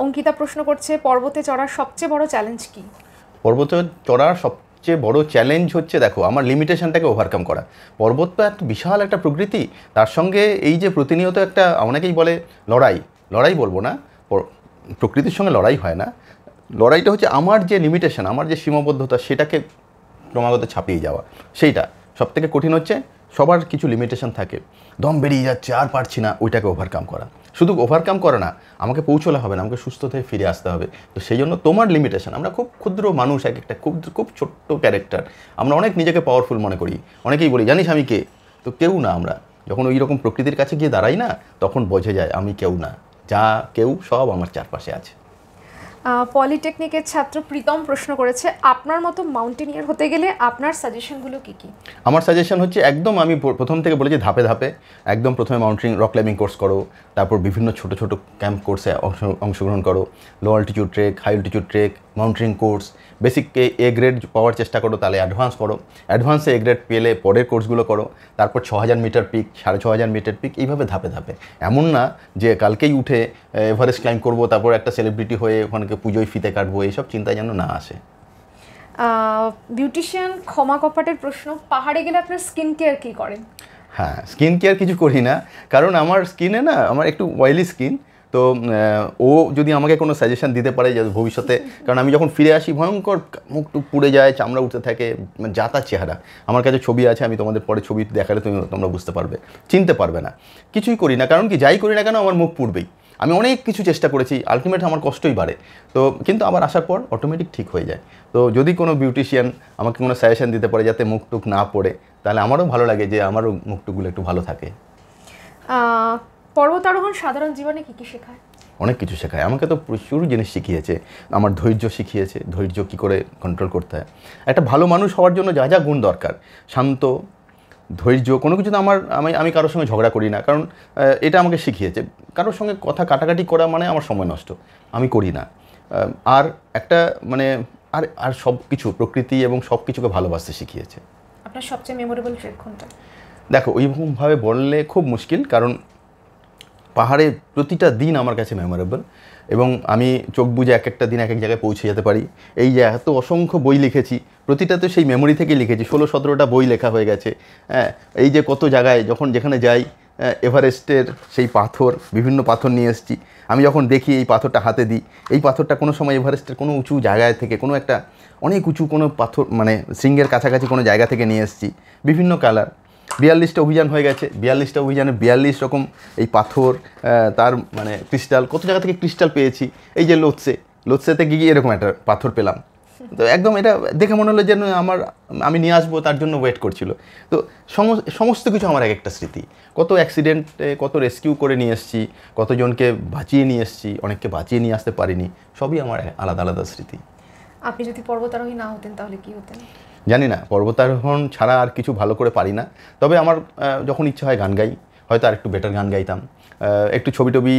S2: অঙ্কিতা প্রশ্ন করছে, পর্বতে চড়ার সবচেয়ে বড় চ্যালেঞ্জ কি?
S1: পর্বতে চড়ার সবচেয়ে বড় চ্যালেঞ্জ হচ্ছে, দেখো, আমার লিমিটেশনটাকে ওভারকাম করা। পর্বত তো একটা বিশাল একটা প্রকৃতি, তার সঙ্গে এই যে প্রতিনিয়ত একটা, অনেকেই বলে লড়াই বলবো না, প্রকৃতির সঙ্গে লড়াই হয় না, লড়াইটা হচ্ছে আমার যে লিমিটেশন, আমার যে সীমাবদ্ধতা, সেটাকে ক্রমাগত ছাপিয়ে যাওয়া। সেইটা সবথেকে কঠিন হচ্ছে। সবার কিছু লিমিটেশন থাকে, দম বেরিয়ে যাচ্ছে আর পারছি না, ওইটাকে ওভারকাম করা। শুধু ওভারকাম করা না, আমাকে পৌঁছলে হবে না, আমাকে সুস্থ থেকে ফিরে আসতে হবে। তো সেই জন্য তোমার লিমিটেশন, আমরা খুব ক্ষুদ্র মানুষ, এক একটা খুব ছোট্ট ক্যারেক্টার, আমরা অনেক নিজেকে পাওয়ারফুল মনে করি। অনেকেই বলি জানিস আমি কে, তো কেউ না। আমরা যখন ওই রকম প্রকৃতির কাছে গিয়ে দাঁড়াই না, তখন বোঝা যায় আমি কেউ না, যা কেউ সব আমার চারপাশে আছে।
S2: পলিটেকনিকের ছাত্র প্রীতম প্রশ্ন করেছে, আপনার মতো মাউন্টেনিয়ার হতে গেলে আপনার সাজেশনগুলো কী কী?
S1: আমার সাজেশন হচ্ছে, একদম আমি প্রথম থেকে বলেছি ধাপে ধাপে, একদম প্রথমে মাউন্টেনিং রক ক্লাইম্বিং কোর্স করো, তারপর বিভিন্ন ছোট ছোট ক্যাম্প কোর্সে অংশগ্রহণ করো, low altitude trek, high altitude trek, mountaineering course, বেসিককে এ গ্রেড পাওয়ার চেষ্টা করো, তাহলে অ্যাডভান্স করো, অ্যাডভান্সে এ গ্রেড পেলে পরের কোর্সগুলো করো, তারপর 6000 মিটার পিক, 6500 মিটার পিক, এইভাবে ধাপে ধাপে। এমন না যে কালকেই উঠে এভারেস্ট ক্লাইম্ব করবো, তারপর একটা সেলিব্রিটি হয়ে ওখানকে পুজোয় ফিতে কাটবো, এইসব চিন্তা যেন না আসে।
S2: বিউটিশিয়ান ক্ষমা কপাটের প্রশ্ন, পাহাড়ে গেলে আপনার স্কিন কেয়ার কী করেন?
S1: হ্যাঁ, স্কিন কেয়ার কিছু করি না, কারণ আমার স্কিনে না, আমার একটু অয়েলি স্কিন। তো ও যদি আমাকে কোনো সাজেশন দিতে পারে যে ভবিষ্যতে, কারণ আমি যখন ফিরে আসি ভয়ঙ্কর মুখটুক পুড়ে যায়, চামড়া উঠতে থাকে, যাতা চেহারা। আমার কাছে ছবি আছে, আমি তোমাদের পরে ছবি দেখালে তোমরা বুঝতে পারবে, চিনতে পারবে না। কিছুই করি না, কারণ কি, যাই করি না কেন আমার মুখ পুড়বেই। আমি অনেক কিছু চেষ্টা করেছি, আলটিমেট আমার কষ্টই বাড়ে। তো কিন্তু আবার আসার পর অটোমেটিক ঠিক হয়ে যায়। তো যদি কোনো বিউটিশিয়ান আমাকে কোনো সাজেশন দিতে পারে যাতে মুখটুক না পড়ে, তাহলে আমারও ভালো লাগে যে আমারও মুখটুকগুলো একটু ভালো থাকে।
S2: পর্বতারোহণ সাধারণ জীবনে কী কী শেখায়?
S1: অনেক কিছু শেখায়, আমাকে তো প্রচুর জিনিস শিখিয়েছে। আমার ধৈর্য শিখিয়েছে, ধৈর্য কী করে কন্ট্রোল করতে হয়। একটা ভালো মানুষ হওয়ার জন্য যা যা গুণ দরকার, শান্ত, ধৈর্য, কোনো কিছুতে আমি কারোর সঙ্গে ঝগড়া করি না, কারণ এটা আমাকে শিখিয়েছে। কারোর সঙ্গে কথা কাটাকাটি করা মানে আমার সময় নষ্ট, আমি করি না। আর একটা মানে আর সব কিছু, প্রকৃতি এবং সব কিছুকে ভালোবাসতে শিখিয়েছে।
S2: আপনার সবচেয়ে মেমোরেবল ট্রেক কোনটা?
S1: দেখো, ওইরকমভাবে বললে খুব মুশকিল, কারণ পাহাড়ে প্রতিটা দিন আমার কাছে মেমোরেবল, এবং আমি চোখ বুজে এক একটা দিন এক এক জায়গায় পৌঁছে যেতে পারি। এই যে এত অসংখ্য বই লিখেছি, প্রতিটা তো সেই মেমোরি থেকেই লিখেছি। 16-17টা বই লেখা হয়ে গেছে। হ্যাঁ, এই যে কত জায়গায় যেখানে যাই, এভারেস্টের সেই পাথর, বিভিন্ন পাথর নিয়ে এসেছি। আমি যখন দেখি এই পাথরটা হাতে দিই, এই পাথরটা কোনো সময় এভারেস্টের কোনো উঁচু জায়গায় থেকে, কোনো একটা অনেক উঁচু কোনো পাথর, মানে শৃঙ্গের কাছাকাছি কোনো জায়গা থেকে নিয়ে এসেছি। বিভিন্ন কালার, 42টা অভিযান হয়ে গেছে, 42টা অভিযানে 42 রকম এই পাথর, তার মানে ক্রিস্টাল, কত জায়গা থেকে ক্রিস্টাল পেয়েছি। এই যে লোৎসেতে গিয়ে এরকম একটা পাথর পেলাম, তো একদম এটা দেখে মনে হলো যেন আমি নিয়ে আসবো, তার জন্য ওয়েট করছিল। তো সমস্ত কিছু আমার এক একটা স্মৃতি। কত অ্যাক্সিডেন্টে কত রেস্কিউ করে নিয়ে এসেছি, কতজনকে বাঁচিয়ে নিয়ে এসেছি, অনেককে বাঁচিয়ে নিয়ে আসতে পারিনি, সবই আমার আলাদা আলাদা স্মৃতি।
S2: আপনি যদি পর্বতারোহী না হতেন তাহলে কি হতেন?
S1: জানি না, পর্বতারোহণ ছাড়া আর কিছু ভালো করে পারি না। তবে আমার যখন ইচ্ছা হয় গান গাই, হয়তো আর একটু বেটার গান গাইতাম। একটু ছবি টবি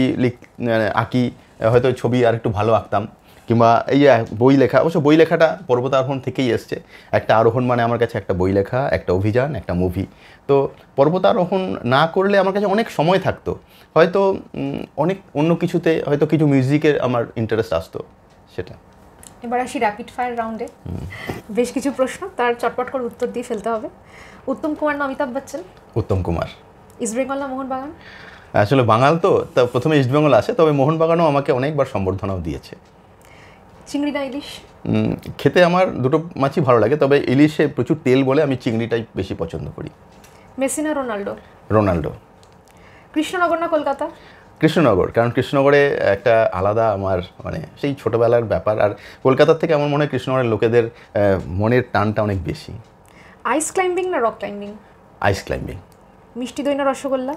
S1: আঁকি, হয়তো ছবি আর একটু ভালো আঁকতাম। কিংবা এই যে বই লেখা, অবশ্য বই লেখাটা পর্বতারোহণ থেকেই এসছে। একটা আরোহণ মানে আমার কাছে একটা বই লেখা, একটা অভিযান, একটা মুভি। তো পর্বতারোহণ না করলে আমার কাছে অনেক সময় থাকতো, হয়তো অনেক অন্য কিছুতে, হয়তো কিছু মিউজিকের আমার ইন্টারেস্ট আসতো, সেটা।
S2: এবার আসি র্যাপিড ফায়ার রাউন্ডে। বেশ কিছু প্রশ্ন, তার চটপট করে উত্তর দিয়ে ফেলতে হবে। উত্তম কুমার না অমিতাভ বচ্চন?
S1: উত্তম কুমার।
S2: ইস্ট বেঙ্গল না মোহনবাগান?
S1: আসলে বাঙাল তো প্রথমে ইস্টবেঙ্গল আসে, তবে মোহনবাগানও আমাকে অনেকবার সম্বর্ধনাও দিয়েছে।
S2: চিংড়ি না ইলিশ?
S1: খেতে আমার দুটো মাছই ভালো লাগে, তবে ইলিশে প্রচুর তেল বলে আমি চিংড়িটাই বেশি পছন্দ করি।
S2: মেসি না রোনাল্ডো?
S1: রোনাল্ডো।
S2: কৃষ্ণনগর না কলকাতা?
S1: কৃষ্ণনগর, কারণ কৃষ্ণনগরে একটা আলাদা আমার মানে সেই ছোটোবেলার ব্যাপার। আর কলকাতার থেকে আমার মনে হয় কৃষ্ণনগরের লোকেদের মনের টানটা অনেক বেশি।
S2: আইস ক্লাইম্বিং না রক ক্লাইম্বিং?
S1: আইস ক্লাইম্বিং।
S2: মিষ্টি দই না রসগোল্লা?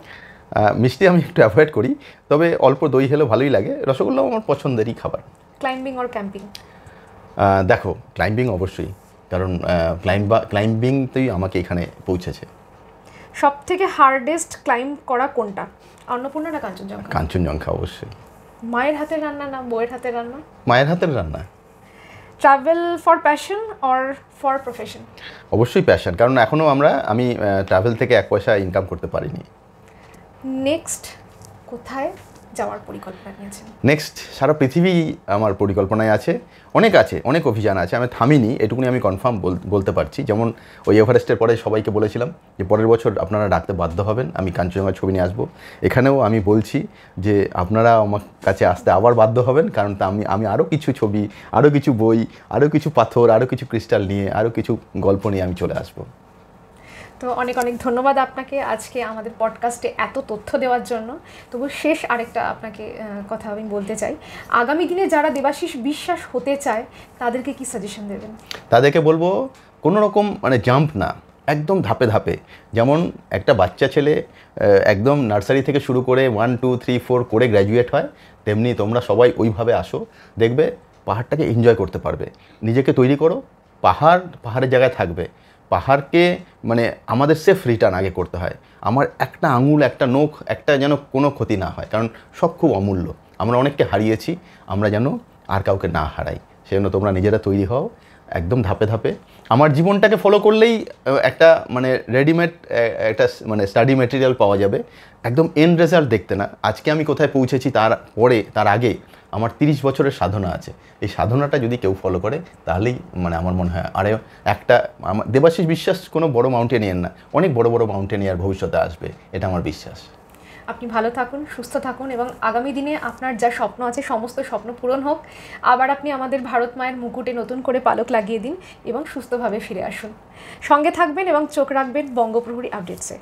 S1: মিষ্টি আমি একটু অ্যাভয়েড করি, তবে অল্প দই হলেও ভালোই লাগে। রসগোল্লাও আমার পছন্দেরই খাবার।
S2: Climbing or camping?
S1: দেখো, ক্লাইম্বিং অবশ্যই, কারণ ক্লাইম্বিংতেই আমাকে এখানে পৌঁছেছে।
S2: সব থেকে হার্ডেস্ট ক্লাইম্ব করা কোনটা, অন্নপূর্ণা না কাঞ্চনজঙ্ঘা?
S1: কাঞ্চনজঙ্ঘা অবশ্যই।
S2: মায়ের হাতের রান্না না বউয়ের হাতের রান্না?
S1: মায়ের হাতের রান্না।
S2: Travel for passion or for profession?
S1: অবশ্যই প্যাশন, কারণ এখনও আমি ট্রাভেল থেকে এক পয়সা ইনকাম করতে পারিনি।
S2: নেক্সট কোথায় যাওয়ার পরিকল্পনা নিয়েছেন?
S1: নেক্সট সারা পৃথিবী আমার পরিকল্পনায় আছে, অনেক অভিযান আছে। আমি থামিনি, এটুকুনি আমি কনফার্ম বলতে পারছি। যেমন ওই এভারেস্টের পরে সবাইকে বলেছিলাম যে পরের বছর আপনারা ডাকতে বাধ্য হবেন, আমি কাঞ্চনজঙ্ঘার ছবি নিয়ে আসবো। এখানেও আমি বলছি যে আপনারা আমার কাছে আসতে আবার বাধ্য হবেন, কারণ আমি আরও কিছু ছবি, আরও কিছু বই, আরও কিছু পাথর, আরও কিছু ক্রিস্টাল নিয়ে, আরও কিছু গল্প নিয়ে আমি চলে আসবো।
S2: তো অনেক অনেক ধন্যবাদ আপনাকে আজকে আমাদের পডকাস্টে এত তথ্য দেওয়ার জন্য। তবু শেষ আরেকটা আপনাকে কথা আমি বলতে চাই, আগামী দিনে যারা দেবাশিস বিশ্বাস হতে চায় তাদেরকে কি সাজেশন দেবেন?
S1: তাদেরকে বলবো কোনো রকম মানে জাম্প না, একদম ধাপে ধাপে। যেমন একটা বাচ্চা ছেলে একদম নার্সারি থেকে শুরু করে 1, 2, 3, 4 করে গ্র্যাজুয়েট হয়, তেমনি তোমরা সবাই ওইভাবে আসো, দেখবে পাহাড়টাকে এনজয় করতে পারবে। নিজেকে তৈরি করো, পাহাড়ের জায়গায় থাকবে। পাহাড়কে মানে আমাদের সেফ রিটার্ন আগে করতে হয়। আমার একটা আঙুল, একটা নখ, একটা যেন কোনো ক্ষতি না হয়, কারণ সব খুব অমূল্য। আমরা অনেককে হারিয়েছি, আমরা যেন আর কাউকে না হারাই, সেজন্য তোমরা নিজেরা তৈরি হও একদম ধাপে ধাপে। আমার জীবনটাকে ফলো করলেই একটা মানে রেডিমেড একটা মানে স্টাডি ম্যাটেরিয়াল পাওয়া যাবে, একদম এন্ড রেজাল্ট দেখতে না। আজকে আমি কোথায় পৌঁছেছি তার আগে আমার 30 বছরের সাধনা আছে। এই সাধনাটা যদি কেউ ফলো করে তাহলেই মানে আমার মনে হয় আরে একটা দেবাশিস বিশ্বাস কোনো বড় মাউন্টেনিয়ার না, অনেক বড় বড় মাউন্টেনিয়ার ভবিষ্যতে আসবে, এটা আমার বিশ্বাস।
S2: আপনি ভালো থাকুন, সুস্থ থাকুন এবং আগামী দিনে আপনার যা স্বপ্ন আছে সমস্ত স্বপ্ন পূরণ হোক। আবার আপনি আমাদের ভারত মায়ের মুকুটে নতুন করে পালক লাগিয়ে দিন এবং সুস্থভাবে ফিরে আসুন। সঙ্গে থাকবেন এবং চোখ রাখবেন বঙ্গপ্রহরী আপডেটসে।